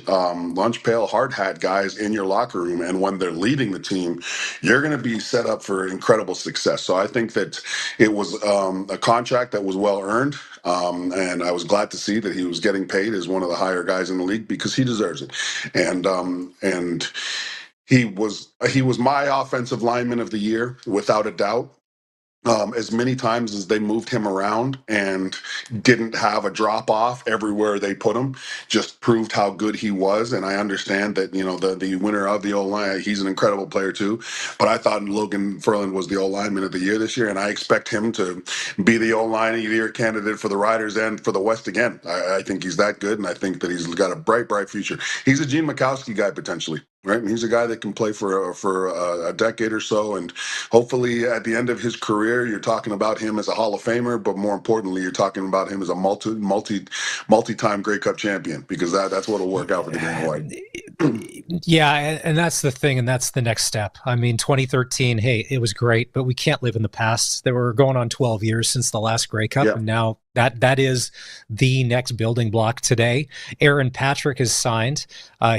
pail hard hat guys in your locker room, and when they're leading the team, you're going to be set up for incredible success. So I think that it was a contract that was well earned, and I was glad to see that he was getting paid as one of the higher guys in the league because he deserves it. And he was my offensive lineman of the year without a doubt. As many times as they moved him around and didn't have a drop off everywhere they put him, just proved how good he was. And I understand that, the winner of the O-line, he's an incredible player too. But I thought Logan Ferland was the O-lineman of the year this year, and I expect him to be the O-line of the year candidate for the Riders and for the West again. I think he's that good, and I think that he's got a bright future. He's a Gene Mikowski guy potentially. Right, and he's a guy that can play for a decade or so, and hopefully at the end of his career, you're talking about him as a Hall of Famer, but more importantly, you're talking about him as a multi-time Grey Cup champion, because that's what'll work out for the green and white. Yeah, and that's the thing, and that's the next step. I mean, 2013, hey, it was great, but we can't live in the past. There were going on 12 years since the last Grey Cup, and now That is the next building block today. Aaron Patrick is signed.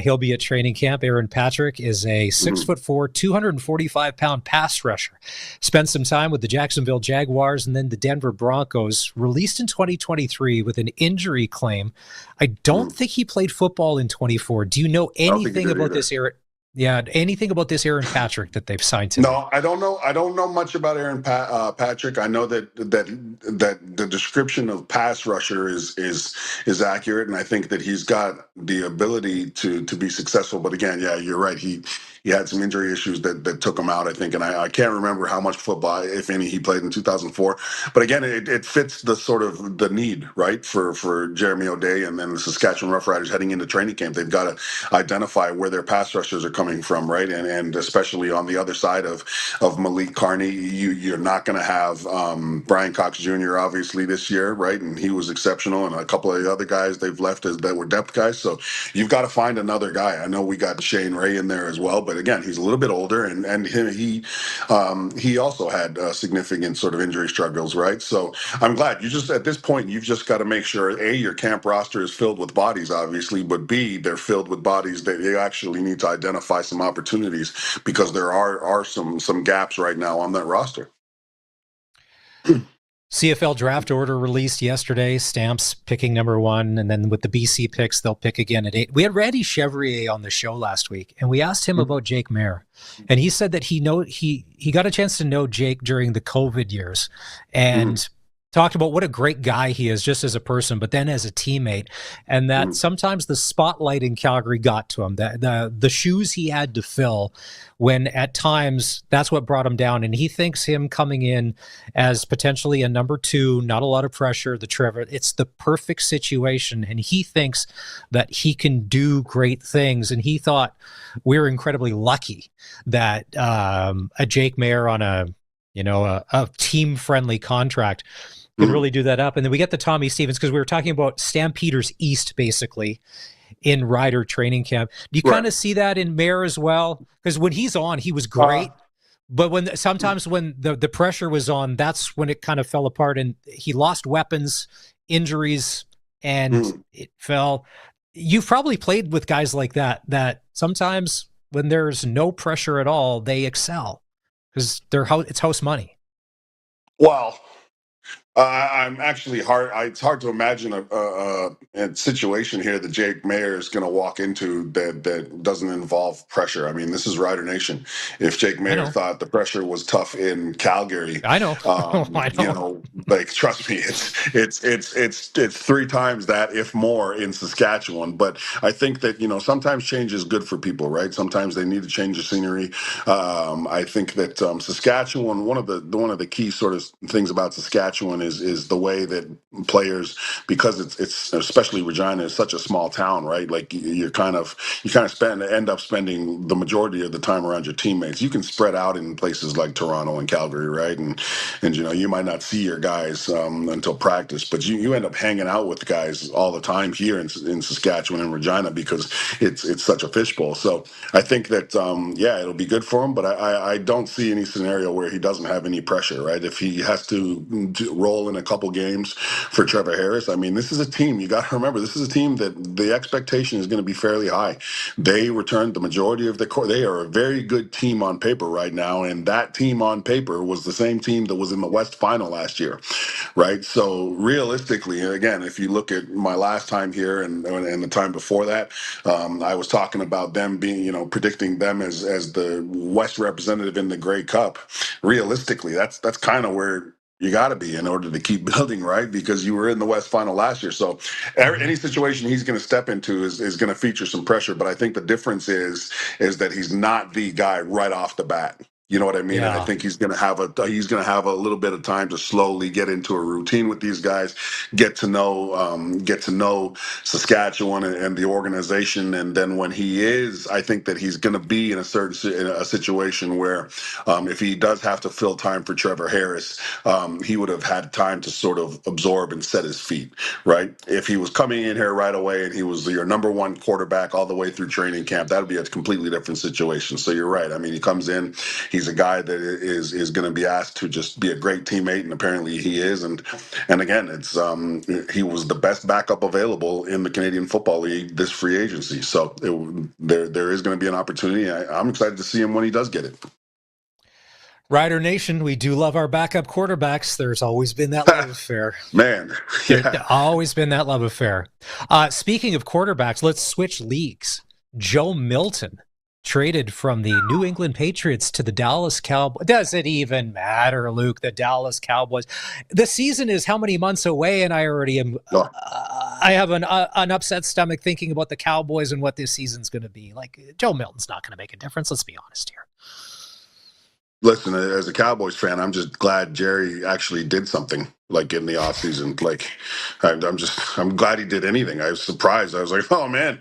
He'll be at training camp. Aaron Patrick is a 6'4", 245-pound pass rusher. Spent some time with the Jacksonville Jaguars and then the Denver Broncos. Released in 2023 with an injury claim. I don't think he played football in 24. Do you know anything about this, Aaron? Yeah, anything about this Aaron Patrick that they've signed today? No, I don't know. I don't know much about Aaron Patrick. I know that the description of pass rusher is accurate, and I think that he's got the ability to be successful. But again, yeah, you're right. He had some injury issues that took him out, I think, and I can't remember how much football, if any, he played in 2004. But again, it fits the sort of the need, right, for Jeremy O'Day and then the Saskatchewan Roughriders heading into training camp. They've got to identify where their pass rushers are coming from, right, and especially on the other side of Malik Carney, you're not going to have Brian Cox Jr. obviously this year, right, and he was exceptional, and a couple of the other guys they've left that were depth guys. So you've got to find another guy. I know we got Shane Ray in there as well, but again, he's a little bit older, and he also had significant sort of injury struggles, right? So I'm glad you just at this point you've just got to make sure A, your camp roster is filled with bodies, obviously, but B, they're filled with bodies that you actually need to identify some opportunities because there are some gaps right now on that roster. CFL draft order released yesterday. Stamps picking number 1, and then with the BC picks, they'll pick again at 8. We had Randy Chevrier on the show last week, and we asked him about Jake Mayer, and he said that he got a chance to know Jake during the COVID years, and talked about what a great guy he is just as a person, but then as a teammate, and that sometimes the spotlight in Calgary got to him, the shoes he had to fill when at times that's what brought him down. And he thinks him coming in as potentially a number 2, not a lot of pressure, the Trevor, it's the perfect situation. And he thinks that he can do great things. And he thought we're incredibly lucky that a Jake Mayer on a team-friendly contract could really do that up. And then we get the Tommy Stevens, because we were talking about Stampeders East, basically, in Rider training camp. Do you kind of see that in Mayer as well? Because when he's on, he was great. But sometimes when the pressure was on, that's when it kind of fell apart, and he lost weapons, injuries, and it fell. You've probably played with guys like that sometimes when there's no pressure at all, they excel because it's house money. Well, I'm actually it's hard to imagine a situation here that Jake Mayer is going to walk into that doesn't involve pressure. I mean, this is Rider Nation. If Jake Mayer thought the pressure was tough in Calgary, I know. Trust me, it's 3 times that, if more, in Saskatchewan. But I think that sometimes change is good for people, right? Sometimes they need to change the scenery. I think that Saskatchewan, one of the key sort of things about Saskatchewan is the way that players, because it's especially Regina is such a small town, right? Like you kind of end up spending the majority of the time around your teammates. You can spread out in places like Toronto and Calgary, right? And you might not see your guys until practice, but you end up hanging out with guys all the time here in Saskatchewan and Regina because it's such a fishbowl. So I think that it'll be good for him, but I don't see any scenario where he doesn't have any pressure, right? If he has to roll in a couple games for Trevor Harris, I mean, this is a team, you got to remember, this is a team that the expectation is going to be fairly high. They returned the majority of the core. They are a very good team on paper right now, and that team on paper was the same team that was in the West Final last year, right? So realistically, again, if you look at my last time here and the time before that, I was talking about them being, predicting them as the West representative in the Grey Cup. Realistically, that's kind of where you got to be in order to keep building, right? Because you were in the West Final last year. So any situation he's going to step into is going to feature some pressure. But I think the difference is that he's not the guy right off the bat. You know what I mean? Yeah. And I think he's going to have a little bit of time to slowly get into a routine with these guys, get to know Saskatchewan and the organization. And then when he is, I think that he's going to be in a situation where if he does have to fill time for Trevor Harris, he would have had time to sort of absorb and set his feet, right? If he was coming in here right away and he was your number 1 quarterback all the way through training camp, that would be a completely different situation. So you're right. I mean, he comes in, he's he's a guy that is going to be asked to just be a great teammate, and apparently he is. And again, it's he was the best backup available in the Canadian Football League this free agency. So there is going to be an opportunity. I'm excited to see him when he does get it. Rider Nation, we do love our backup quarterbacks. There's always been that love affair. Man, There's always been that love affair. Speaking of quarterbacks, let's switch leagues. Joe Milton traded from the New England Patriots to the Dallas Cowboys. Does it even matter, Luke? The Dallas Cowboys. The season is how many months away, and I already am. I have an upset stomach thinking about the Cowboys and what this season's going to be. Like, Joe Milton's not going to make a difference. Let's be honest here. Listen, as a Cowboys fan, I'm just glad Jerry actually did something like in the offseason. Like, I'm glad he did anything. I was surprised. I was like, oh man,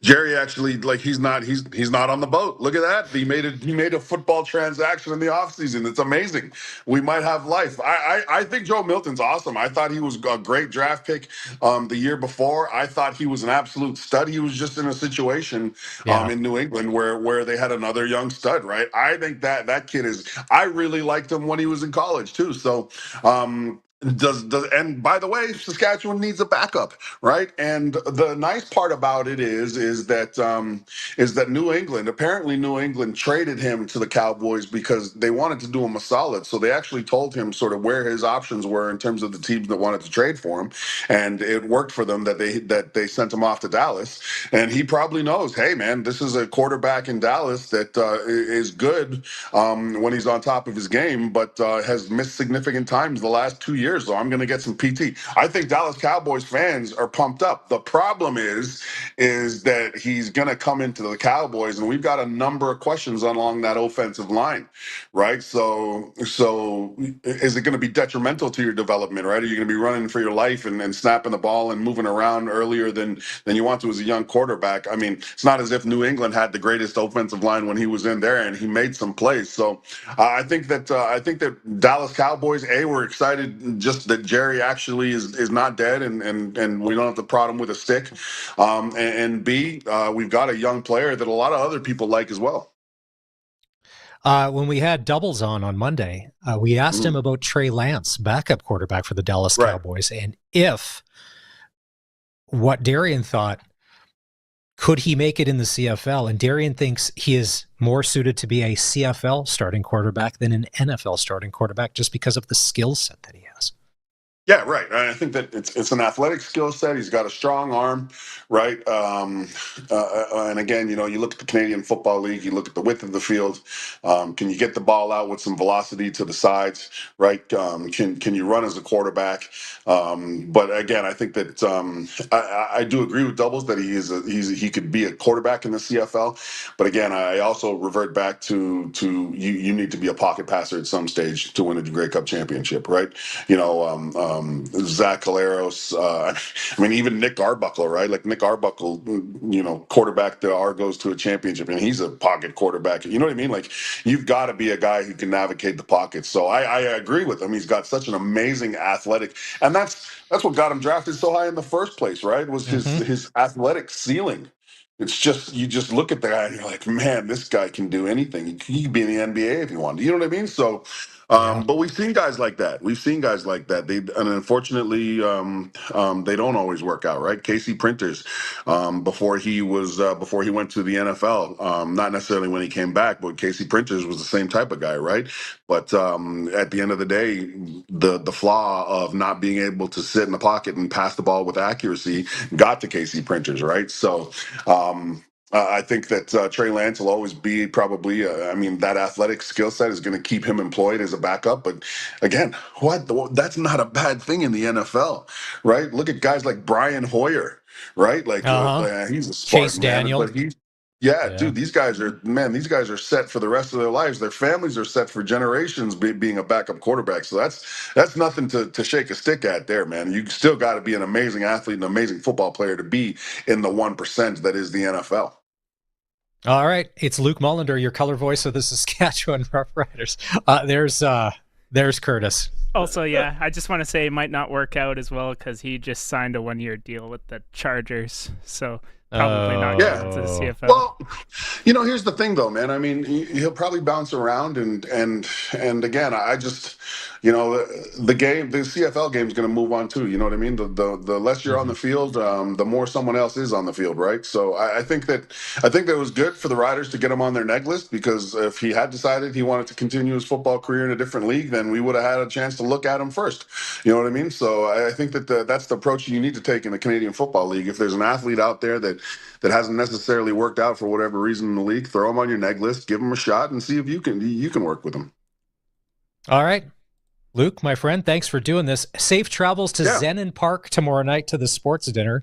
Jerry actually, like, he's not on the boat. Look at that. He made a football transaction in the offseason. It's amazing. We might have life. I think Joe Milton's awesome. I thought he was a great draft pick the year before. I thought he was an absolute stud. He was just in a situation in New England where they had another young stud, right? I think that kid is, I really liked him when he was in college too. So and by the way, Saskatchewan needs a backup, right? And the nice part about it is that New England traded him to the Cowboys because they wanted to do him a solid. So they actually told him sort of where his options were in terms of the teams that wanted to trade for him, and it worked for them that they sent him off to Dallas. And he probably knows, hey man, this is a quarterback in Dallas that is good when he's on top of his game, but has missed significant times the last 2 years. So I'm going to get some PT. I think Dallas Cowboys fans are pumped up. The problem is that he's going to come into the Cowboys, and we've got a number of questions along that offensive line, right? So is it going to be detrimental to your development, right? Are you going to be running for your life and snapping the ball and moving around earlier than you want to as a young quarterback? I mean, it's not as if New England had the greatest offensive line when he was in there, and he made some plays. So I think that Dallas Cowboys, we're excited just that Jerry actually is not dead, and we don't have to prod him with a stick. And B, we've got a young player that a lot of other people like as well. When we had Doubles on Monday, we asked him about Trey Lance, backup quarterback for the Dallas Cowboys, and if what Darian thought, could he make it in the CFL? And Darian thinks he is more suited to be a CFL starting quarterback than an NFL starting quarterback just because of the skill set that he has. Yeah, right. I think that it's an athletic skill set. He's got a strong arm, right? And again, you look at the Canadian Football League, you look at the width of the field. Can you get the ball out with some velocity to the sides, right? Can you run as a quarterback? But again, I think that I do agree with Doubles that he could be a quarterback in the CFL. But again, I also revert back to you need to be a pocket passer at some stage to win a Grey Cup championship, right? Zach Caleros, I mean, even Nick Arbuckle, right? Like Nick Arbuckle, quarterback the Argos to a championship, and he's a pocket quarterback. You know what I mean? Like, you've got to be a guy who can navigate the pocket. So I agree with him. He's got such an amazing athletic, and that's what got him drafted so high in the first place, right? Was his athletic ceiling. It's just, you just look at the guy and you're like, man, this guy can do anything. He could be in the NBA if he wanted. You know what I mean? So, but we've seen guys like that. And unfortunately, they don't always work out, right? Casey Printers, before he went to the NFL, not necessarily when he came back, but Casey Printers was the same type of guy, right? But at the end of the day, the flaw of not being able to sit in the pocket and pass the ball with accuracy got to Casey Printers, right? So I think that Trey Lance will always be probably, that athletic skill set is going to keep him employed as a backup. But again, that's not a bad thing in the NFL, right? Look at guys like Brian Hoyer, right? Like he's a Spartan, Chase Daniel. Man, but dude, these guys are set for the rest of their lives. Their families are set for generations being a backup quarterback. So that's nothing to shake a stick at there, man. You still got to be an amazing athlete, an amazing football player to be in the 1% that is the NFL. All right, it's Luke Mullinder, your color voice of the Saskatchewan Roughriders. There's Curtis. Also, yeah, I just want to say it might not work out as well because he just signed a 1-year deal with the Chargers. So Probably not Yeah. going to the CFL. Well, here's the thing, though, man. I mean, he'll probably bounce around, and again, I just, the CFL game is going to move on too. You know what I mean? The less you're on the field, the more someone else is on the field, right? So I think that it was good for the Riders to get him on their neg list, because if he had decided he wanted to continue his football career in a different league, then we would have had a chance to look at him first. You know what I mean? So I think that that's the approach you need to take in the Canadian Football League. If there's an athlete out there that hasn't necessarily worked out for whatever reason in the league, throw him on your neg list, give him a shot, and see if you can work with him. All right. Luke, my friend, thanks for doing this. Safe travels to Zenon Park tomorrow night to the sports dinner,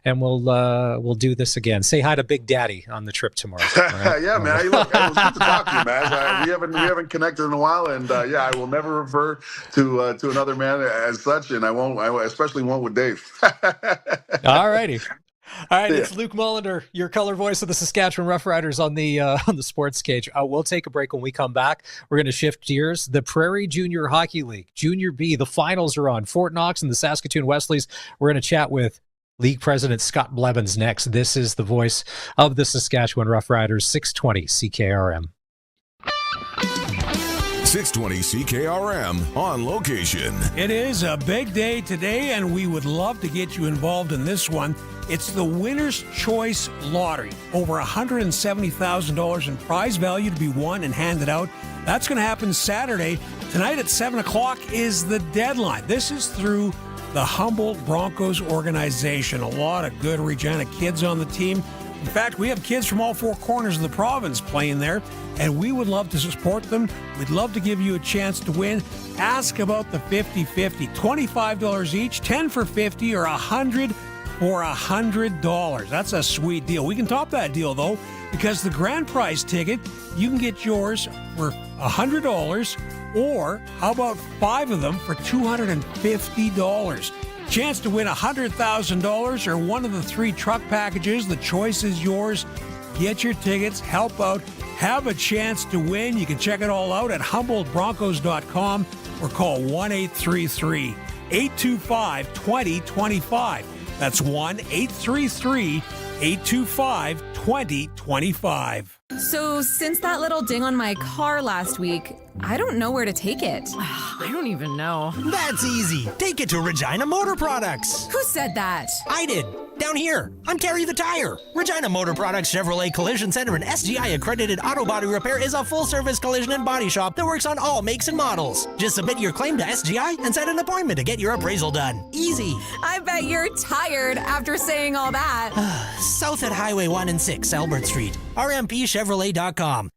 and we'll do this again. Say hi to Big Daddy on the trip tomorrow. Right? Yeah, man. Hey, look, it was good to talk to you, man. We haven't connected in a while, and I will never refer to another man as such, and I especially won't with Dave. All righty. All right, it's Luke Mullinder, your color voice of the Saskatchewan Roughriders on the Sportscage. We'll take a break. When we come back, we're going to shift gears. The Prairie Junior Hockey League, Junior B, the finals are on. Fort Knox and the Saskatoon Wesley's. We're going to chat with League President Scott Blevins next. This is the voice of the Saskatchewan Roughriders, 620 CKRM. 620 CKRM on location. It is a big day today, and we would love to get you involved in this one. It's the Winner's Choice Lottery. Over $170,000 in prize value to be won and handed out. That's going to happen Saturday. Tonight at 7 o'clock is the deadline. This is through the Humboldt Broncos organization. A lot of good Regina kids on the team. In fact, we have kids from all four corners of the province playing there, and we would love to support them. We'd love to give you a chance to win. Ask about the 50-50. $25 each, 10 for 50 or 100 for $100. That's a sweet deal. We can top that deal, though, because the grand prize ticket, you can get yours for $100, or how about 5 of them for $250? Chance to win $100,000 or one of the 3 truck packages. The choice is yours. Get your tickets, help out, have a chance to win. You can check it all out at HumboldtBroncos.com or call 1-833-825-2025. That's 1-833-825-2025. So since that little ding on my car last week, I don't know where to take it. I don't even know. That's easy. Take it to Regina Motor Products. Who said that? I did. Down here. I'm Terry the Tire. Regina Motor Products Chevrolet Collision Center and SGI accredited auto body repair is a full-service collision and body shop that works on all makes and models. Just submit your claim to SGI and set an appointment to get your appraisal done. Easy. I bet you're tired after saying all that. South at Highway 1 and 6, Albert Street. RMPChevrolet.com.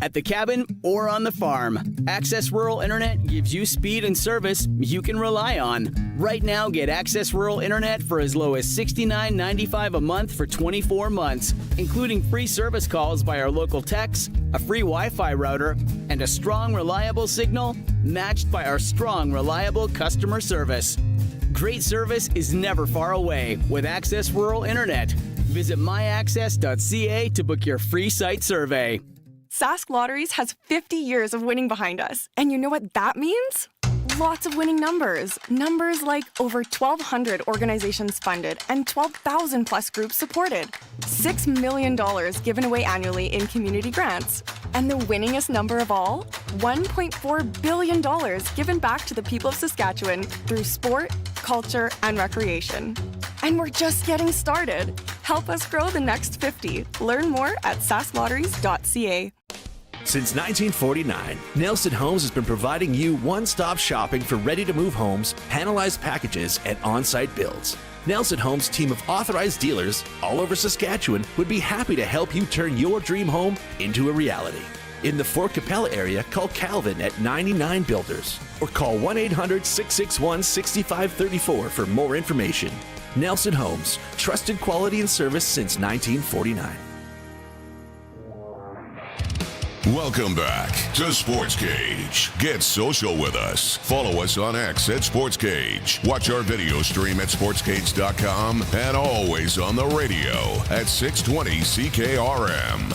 At the cabin or on the farm, Access Rural Internet gives you speed and service you can rely on. Right now, get Access Rural Internet for as low as $69.95 a month for 24 months, including free service calls by our local techs, a free Wi-Fi router, and a strong, reliable signal matched by our strong, reliable customer service. Great service is never far away with Access Rural Internet. Visit myaccess.ca to book your free site survey. Sask Lotteries has 50 years of winning behind us. And you know what that means? Lots of winning numbers. Numbers like over 1,200 organizations funded and 12,000 plus groups supported. $6 million given away annually in community grants. And the winningest number of all? $1.4 billion given back to the people of Saskatchewan through sport, culture, and recreation. And we're just getting started. Help us grow the next 50. Learn more at sasklotteries.ca. Since 1949, Nelson Homes has been providing you one-stop shopping for ready-to-move homes, panelized packages, and on-site builds. Nelson Homes' team of authorized dealers all over Saskatchewan would be happy to help you turn your dream home into a reality. In the Fort Capella area, call Calvin at 99 Builders or call 1-800-661-6534 for more information. Nelson Homes, trusted quality and service since 1949. Welcome back to Sportscage. Get social with us. Follow us on X at Sportscage. Watch our video stream at sportscage.com and always on the radio at 620 CKRM.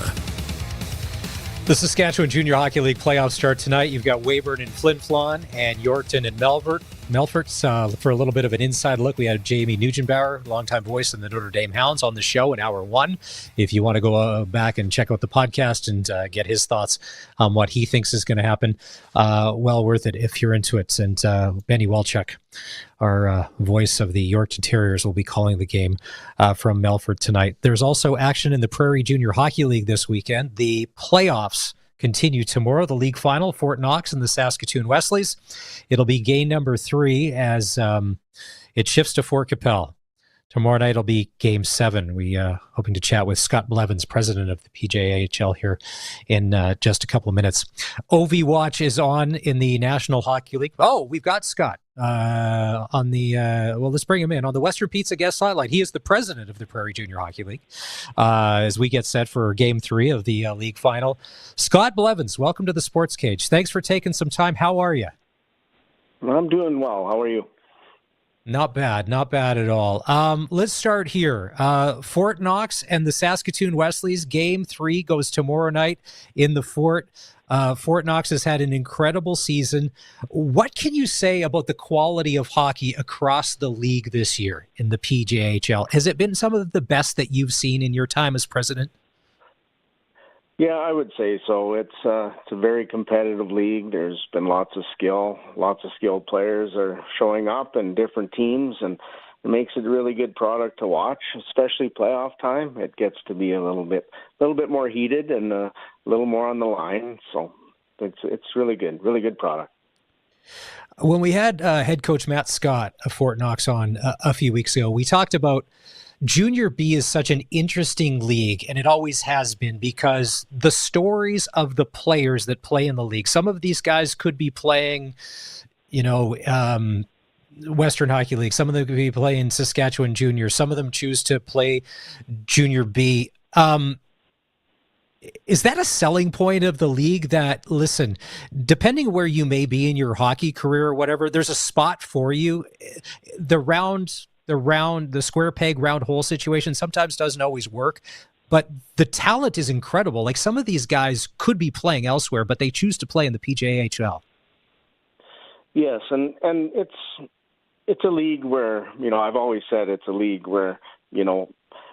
The Saskatchewan Junior Hockey League playoffs start tonight. You've got Weyburn and Flin Flon and Yorkton and Melbourne. Melfort's for a little bit of an inside look. We had Jamie Neugebauer, longtime voice in the Notre Dame Hounds, on the show in hour one. If you want to go back and check out the podcast and get his thoughts on what he thinks is going to happen, well worth it if you're into it. And Benny Walchuk, our voice of the Yorkton Terriers, will be calling the game from Melfort tonight. There's also action in the Prairie Junior Hockey League this weekend. The playoffs continue tomorrow. The league final, Fort Knox and the Saskatoon Wesleys. It'll be game number 3 as it shifts to Fort Capel. Tomorrow night it'll be game 7. We hoping to chat with Scott Blevins, president of the PJHL, here in just a couple of minutes. OV Watch is on in the National Hockey League. Oh, we've got Scott on the, well, let's bring him in on the Western Pizza guest spotlight. He is the president of the Prairie Junior Hockey League as we get set for game 3 of the league final. Scott Blevins, welcome to the Sports Cage. Thanks for taking some time. How are you? I'm doing well. How are you? Not bad at all. Let's start here. Fort Knox and the Saskatoon Wesleys, game 3 goes tomorrow night in the Fort. Fort Knox has had an incredible season. What can you say about the quality of hockey across the league this year in the PJHL? Has it been some of the best that you've seen in your time as president? Yeah, I would say so. It's a very competitive league. There's been lots of skilled players are showing up in different teams, and it makes it a really good product to watch, especially playoff time. It gets to be a little bit more heated and a little more on the line. So it's really good product. When we had head coach Matt Scott of Fort Knox on a few weeks ago, we talked about Junior B is such an interesting league, and it always has been, because the stories of the players that play in the league, some of these guys could be playing, Western Hockey League. Some of them could be playing Saskatchewan Junior. Some of them choose to play Junior B. Is that a selling point of the league that, listen, depending where you may be in your hockey career or whatever, there's a spot for you? The square peg, round hole situation sometimes doesn't always work, but the talent is incredible. Like, some of these guys could be playing elsewhere, but they choose to play in the PJHL. Yes, and it's a league where, I've always said it's a league where,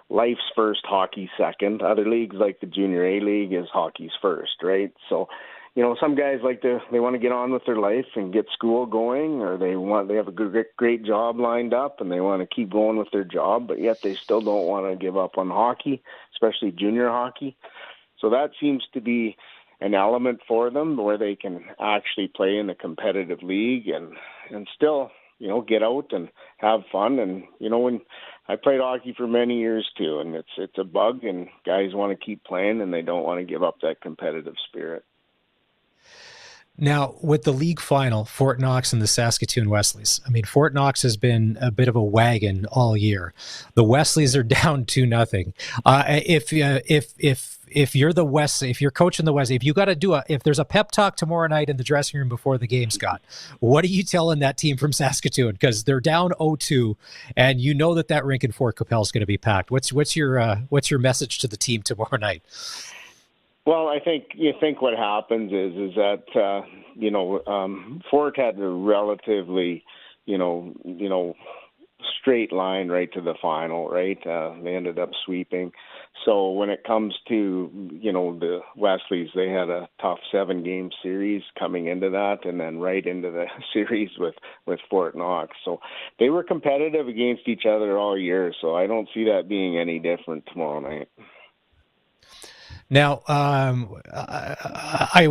life's first, hockey second. Other leagues like the Junior A League is hockey's first, right? So, some guys they want to get on with their life and get school going, or they have a great job lined up and they want to keep going with their job, but yet they still don't want to give up on hockey, especially junior hockey. So that seems to be an element for them where they can actually play in a competitive league and still, get out and have fun. And, when I played hockey for many years too, and it's a bug, and guys want to keep playing and they don't want to give up that competitive spirit. Now, with the league final, Fort Knox and the Saskatoon Wesleys, Fort Knox has been a bit of a wagon all year. The Wesleys are down 2-0. If you're the West, if you're coaching the West, if you got to if there's a pep talk tomorrow night in the dressing room before the game, Scott, what are you telling that team from Saskatoon? Because they're down 0-2, and you know that rink in Fort Capel is going to be packed. What's your message to the team tomorrow night? Well, I think what happens is that Fort had a relatively straight line right to the final, right? They ended up sweeping. So when it comes to the Wesleys, they had a tough 7-game series coming into that, and then right into the series with Fort Knox. So they were competitive against each other all year. So I don't see that being any different tomorrow night. Now, I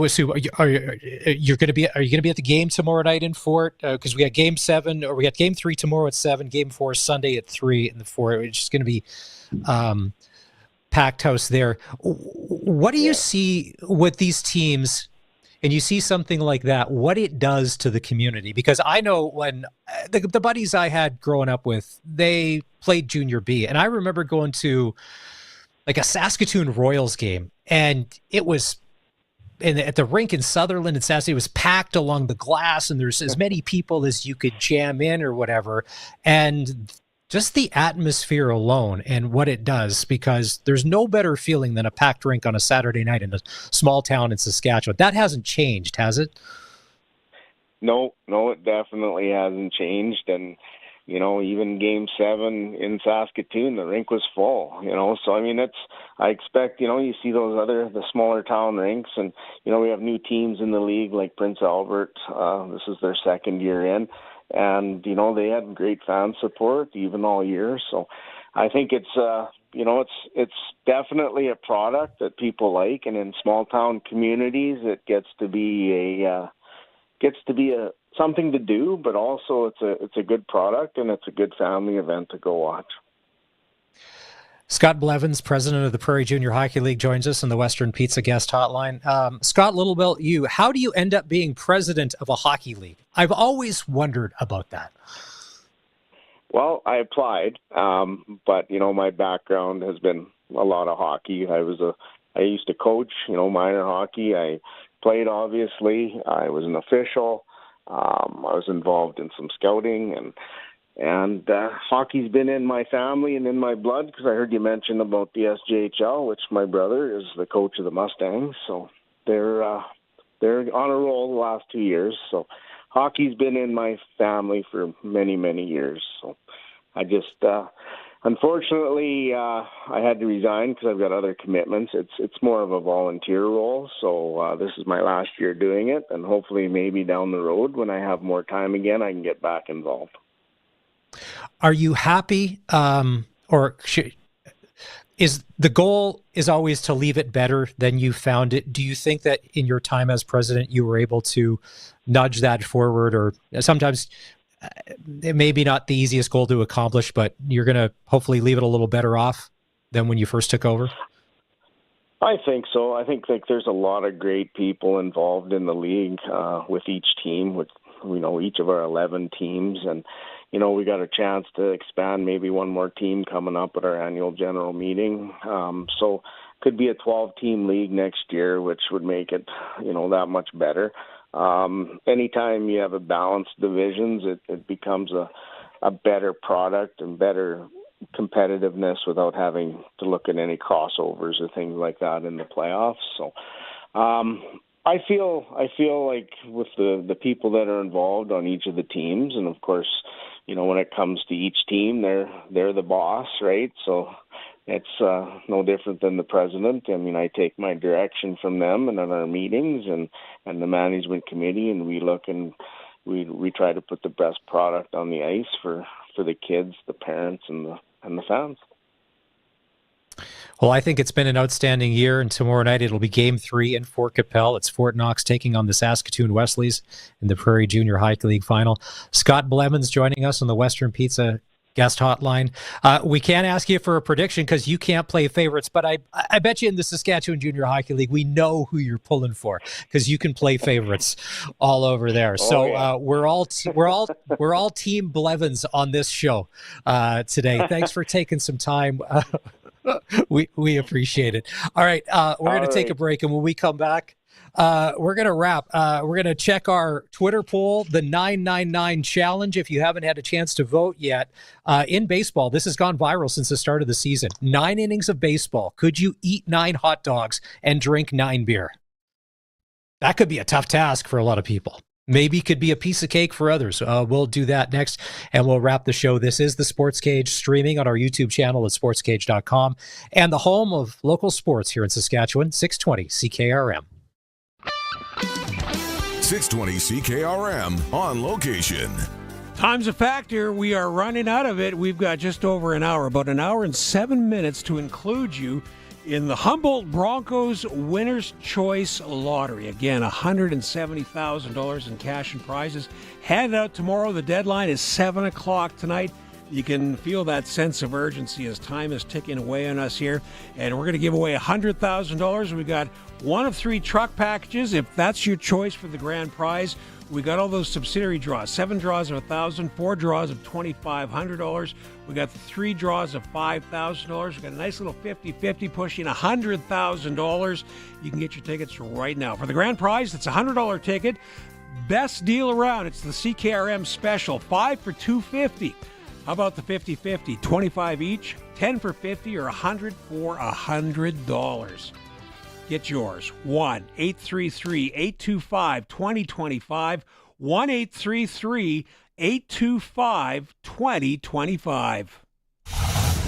assume are you going to be at the game tomorrow night in Fort? Because we got game 7, or we got game 3 tomorrow at 7, game 4 Sunday at 3 in the Fort. It's just going to be packed house there. What do you see with these teams? And you see something like that, what it does to the community? Because I know when the buddies I had growing up with, they played Junior B, and I remember going to like a Saskatoon Royals game, and it was at the rink in Sutherland and Saskatoon. It was packed along the glass, and there's as many people as you could jam in or whatever. And just the atmosphere alone and what it does, because there's no better feeling than a packed rink on a Saturday night in a small town in Saskatchewan. That hasn't changed, has it? No, it definitely hasn't changed. And, you know, even Game 7 in Saskatoon, the rink was full, you know. So, I mean, I expect, you know, you see the smaller town rinks, and, you know, we have new teams in the league like Prince Albert. This is their second year in. And, you know, they had great fan support even all year. So I think it's, you know, it's definitely a product that people like. And in small town communities, it gets to be something to do, but also it's a good product, and it's a good family event to go watch. Scott Blevins, president of the Prairie Junior Hockey League, joins us on the Western Pizza Guest Hotline. Scott, little about you. How do you end up being president of a hockey league? I've always wondered about that. Well, I applied, but, you know, my background has been a lot of hockey. I used to coach, you know, minor hockey. I played, obviously. I was an official. I was involved in some scouting, and hockey's been in my family and in my blood, because I heard you mention about the SJHL, which my brother is the coach of the Mustangs. So they're on a roll the last 2 years. So hockey's been in my family for many, many years. So I just unfortunately, I had to resign because I've got other commitments. It's more of a volunteer role, so this is my last year doing it, and hopefully maybe down the road when I have more time again, I can get back involved. Are you happy, is the goal is always to leave it better than you found it? Do you think that in your time as president, you were able to nudge that forward, or sometimes it may be not the easiest goal to accomplish, but you're going to hopefully leave it a little better off than when you first took over? I think so. I think there's a lot of great people involved in the league with each team, with, you know, each of our 11 teams. And, you know, we got a chance to expand maybe one more team coming up at our annual general meeting. So could be a 12-team league next year, which would make it, you know, that much better. Anytime you have a balanced divisions, it becomes a better product and better competitiveness without having to look at any crossovers or things like that in the playoffs. So I feel like with the people that are involved on each of the teams, and of course, you know, when it comes to each team, they're the boss, right? So it's no different than the president. I mean, I take my direction from them and in our meetings and the management committee, and we look and we try to put the best product on the ice for the kids, the parents, and the fans. Well, I think it's been an outstanding year, and tomorrow night it'll be Game 3 in Fort Capel. It's Fort Knox taking on the Saskatoon Wesleys in the Prairie Junior Hockey League final. Scott Blevins joining us on the Western Pizza Guest Hotline. We can't ask you for a prediction because you can't play favorites, but I bet you in the Saskatchewan Junior Hockey League we know who you're pulling for because you can play favorites all over there. So yeah. We're all Team Blevins on this show today. Thanks for taking some time. We appreciate it. All right, we're going to take a break, and when we come back, we're going to wrap. We're going to check our Twitter poll, the 999 challenge. If you haven't had a chance to vote yet, in baseball, this has gone viral since the start of the season. 9 innings of baseball. Could you eat 9 hot dogs and drink 9 beer? That could be a tough task for a lot of people. Maybe could be a piece of cake for others. We'll do that next, and we'll wrap the show. This is the Sportscage, streaming on our YouTube channel at sportscage.com, and the home of local sports here in Saskatchewan, 620 CKRM. 620 CKRM on location. Time's a factor. We are running out of it. We've got just over an hour, about an hour and 7 minutes to include you in the Humboldt Broncos Winner's Choice Lottery. Again, $170,000 in cash and prizes handed out tomorrow. The deadline is 7 o'clock tonight. You can feel that sense of urgency as time is ticking away on us here. And we're going to give away $100,000. We've got 1 of 3 truck packages, if that's your choice for the grand prize. We got all those subsidiary draws, 7 draws of $1,000, 4 draws of $2,500. We got the 3 draws of $5,000. We got a nice little 50-50 pushing $100,000. You can get your tickets right now. For the grand prize, it's a $100 ticket. Best deal around. It's the CKRM special, 5 for $250. How about the 50-50? 25 each, 10 for $50, or 100 for $100. Get yours. 1-833-825-2025. 1-833-825-2025.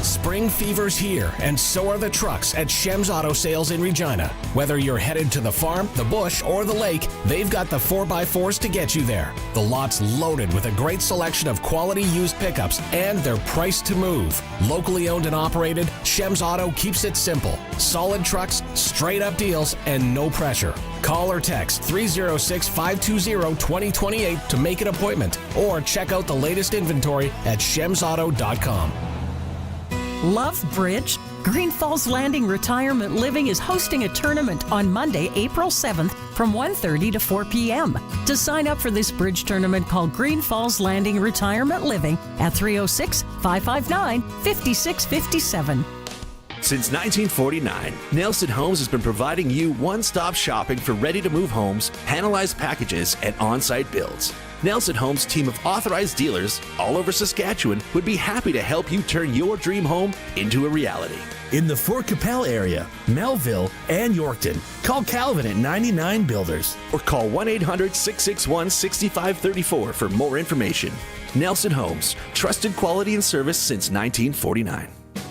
Spring fever's here, and so are the trucks at Shem's Auto Sales in Regina. Whether you're headed to the farm, the bush, or the lake, they've got the 4x4s to get you there. The lot's loaded with a great selection of quality used pickups, and they're priced to move. Locally owned and operated, Shem's Auto keeps it simple. Solid trucks, straight up deals, and no pressure. Call or text 306-520-2028 to make an appointment, or check out the latest inventory at shemsauto.com. Love bridge? Green Falls Landing Retirement Living is hosting a tournament on Monday, April 7th from 1:30 to 4 p.m. To sign up for this bridge tournament, call Green Falls Landing Retirement Living at 306-559-5657. Since 1949, Nelson Homes has been providing you one-stop shopping for ready-to-move homes, panelized packages, and on-site builds. Nelson Homes' team of authorized dealers all over Saskatchewan would be happy to help you turn your dream home into a reality. In the Fort Capel area, Melville, and Yorkton, call Calvin at 99 Builders. Or call 1-800-661-6534 for more information. Nelson Homes, trusted quality and service since 1949.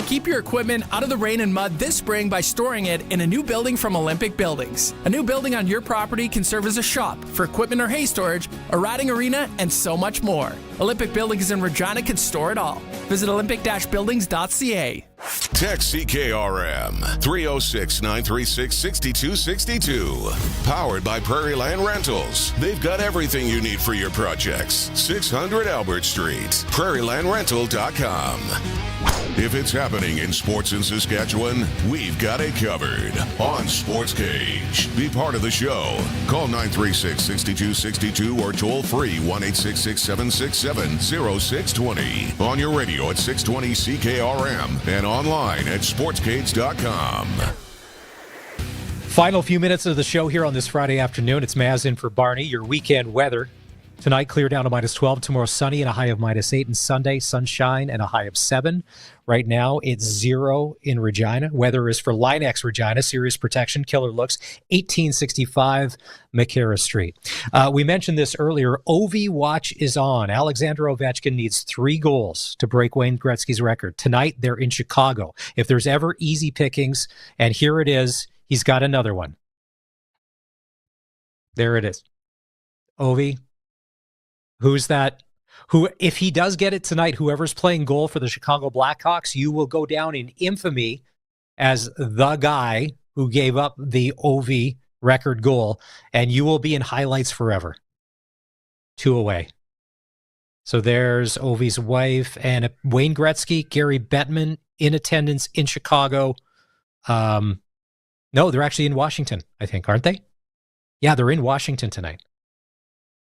Keep your equipment out of the rain and mud this spring by storing it in a new building from Olympic Buildings. A new building on your property can serve as a shop for equipment or hay storage, a riding arena, and so much more. Olympic Buildings in Regina can store it all. Visit olympic-buildings.ca. Text CKRM 306-936-6262. Powered by Prairie Land Rentals. They've got everything you need for your projects. 600 Albert Street. PrairieLandRental.com. If it's happening in sports in Saskatchewan, we've got it covered on Sportscage. Be part of the show. Call 936-6262 or toll free 1-866-767-0620. On your radio at 620 CKRM and online at sportscage.com. Final few minutes of the show here on this Friday afternoon. It's Maz in for Barney. Your weekend weather. Tonight, clear down to -12. Tomorrow, sunny and a high of -8. And Sunday, sunshine and a high of 7. Right now, it's 0 in Regina. Weather is for Linex Regina. Serious protection. Killer looks. 1865 McCarra Street. We mentioned this earlier. Ovi watch is on. Alexander Ovechkin needs 3 goals to break Wayne Gretzky's record. Tonight, they're in Chicago. If there's ever easy pickings, and here it is, he's got another one. There it is. Ovi. Who's that? Who, if he does get it tonight, whoever's playing goal for the Chicago Blackhawks, you will go down in infamy as the guy who gave up the Ovi record goal, and you will be in highlights forever. 2 away. So there's Ovi's wife and Wayne Gretzky, Gary Bettman in attendance in Chicago. No, they're actually in Washington, I think, aren't they? Yeah, they're in Washington tonight.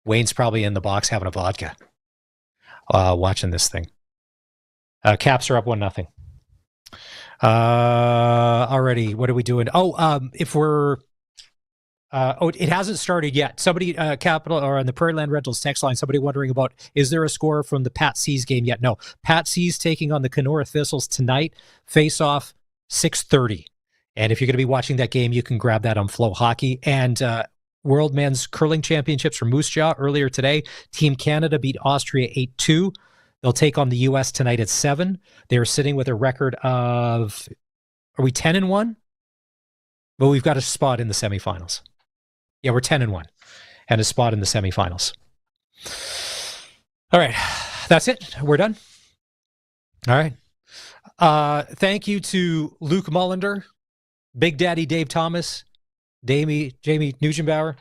Wayne's probably in the box having a vodka, watching this thing. Caps are up 1-0. Already, what are we doing? If we're... it hasn't started yet. Somebody, Capital, or on the Prairie Land Rentals text line, somebody wondering about, is there a score from the Pat Seas game yet? No. Pat Seas taking on the Kenora Thistles tonight. Face-off, 6:30. And if you're going to be watching that game, you can grab that on Flow Hockey. And World Men's Curling Championships from Moose Jaw earlier today. Team Canada beat Austria 8-2. They'll take on the U.S. tonight at 7. They're sitting with a record of, are we 10-1? Well, we've got a spot in the semifinals. Yeah, we're 10-1 and a spot in the semifinals. All right, that's it. We're done. All right. Thank you to Luke Mullinder, Big Daddy Dave Thomas, Jamie Neugebauer,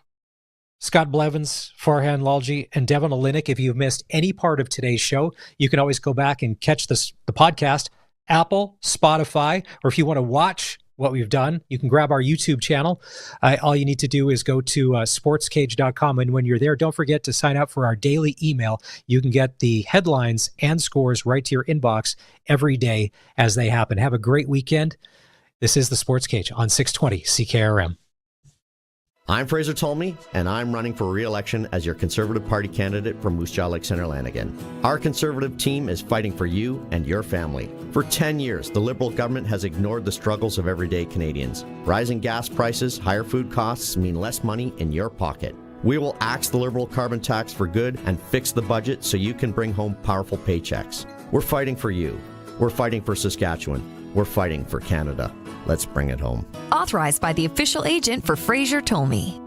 Scott Blevins, Farhan, Lalji, and Devon Oleniuk. If you've missed any part of today's show, you can always go back and catch the podcast, Apple, Spotify, or if you want to watch what we've done, you can grab our YouTube channel. All you need to do is go to sportscage.com, and when you're there, don't forget to sign up for our daily email. You can get the headlines and scores right to your inbox every day as they happen. Have a great weekend. This is the Sports Cage on 620 CKRM. I'm Fraser Tolmie, and I'm running for re-election as your Conservative Party candidate for Moose Jaw Lake Centre Lanigan. Our Conservative team is fighting for you and your family. For 10 years, the Liberal government has ignored the struggles of everyday Canadians. Rising gas prices, higher food costs mean less money in your pocket. We will axe the Liberal carbon tax for good and fix the budget so you can bring home powerful paychecks. We're fighting for you. We're fighting for Saskatchewan. We're fighting for Canada. Let's bring it home. Authorized by the official agent for Fraser Tolmie.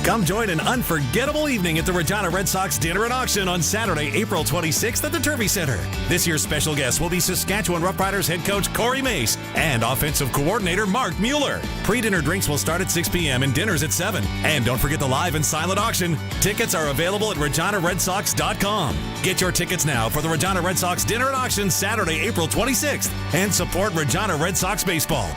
Come join an unforgettable evening at the Regina Red Sox Dinner and Auction on Saturday, April 26th at the Turvey Center. This year's special guest will be Saskatchewan Roughriders head coach Corey Mace and offensive coordinator Mark Mueller. Pre-dinner drinks will start at 6 p.m. and dinners at 7. And don't forget the live and silent auction. Tickets are available at reginaredsox.com. Get your tickets now for the Regina Red Sox Dinner and Auction Saturday, April 26th. And support Regina Red Sox baseball.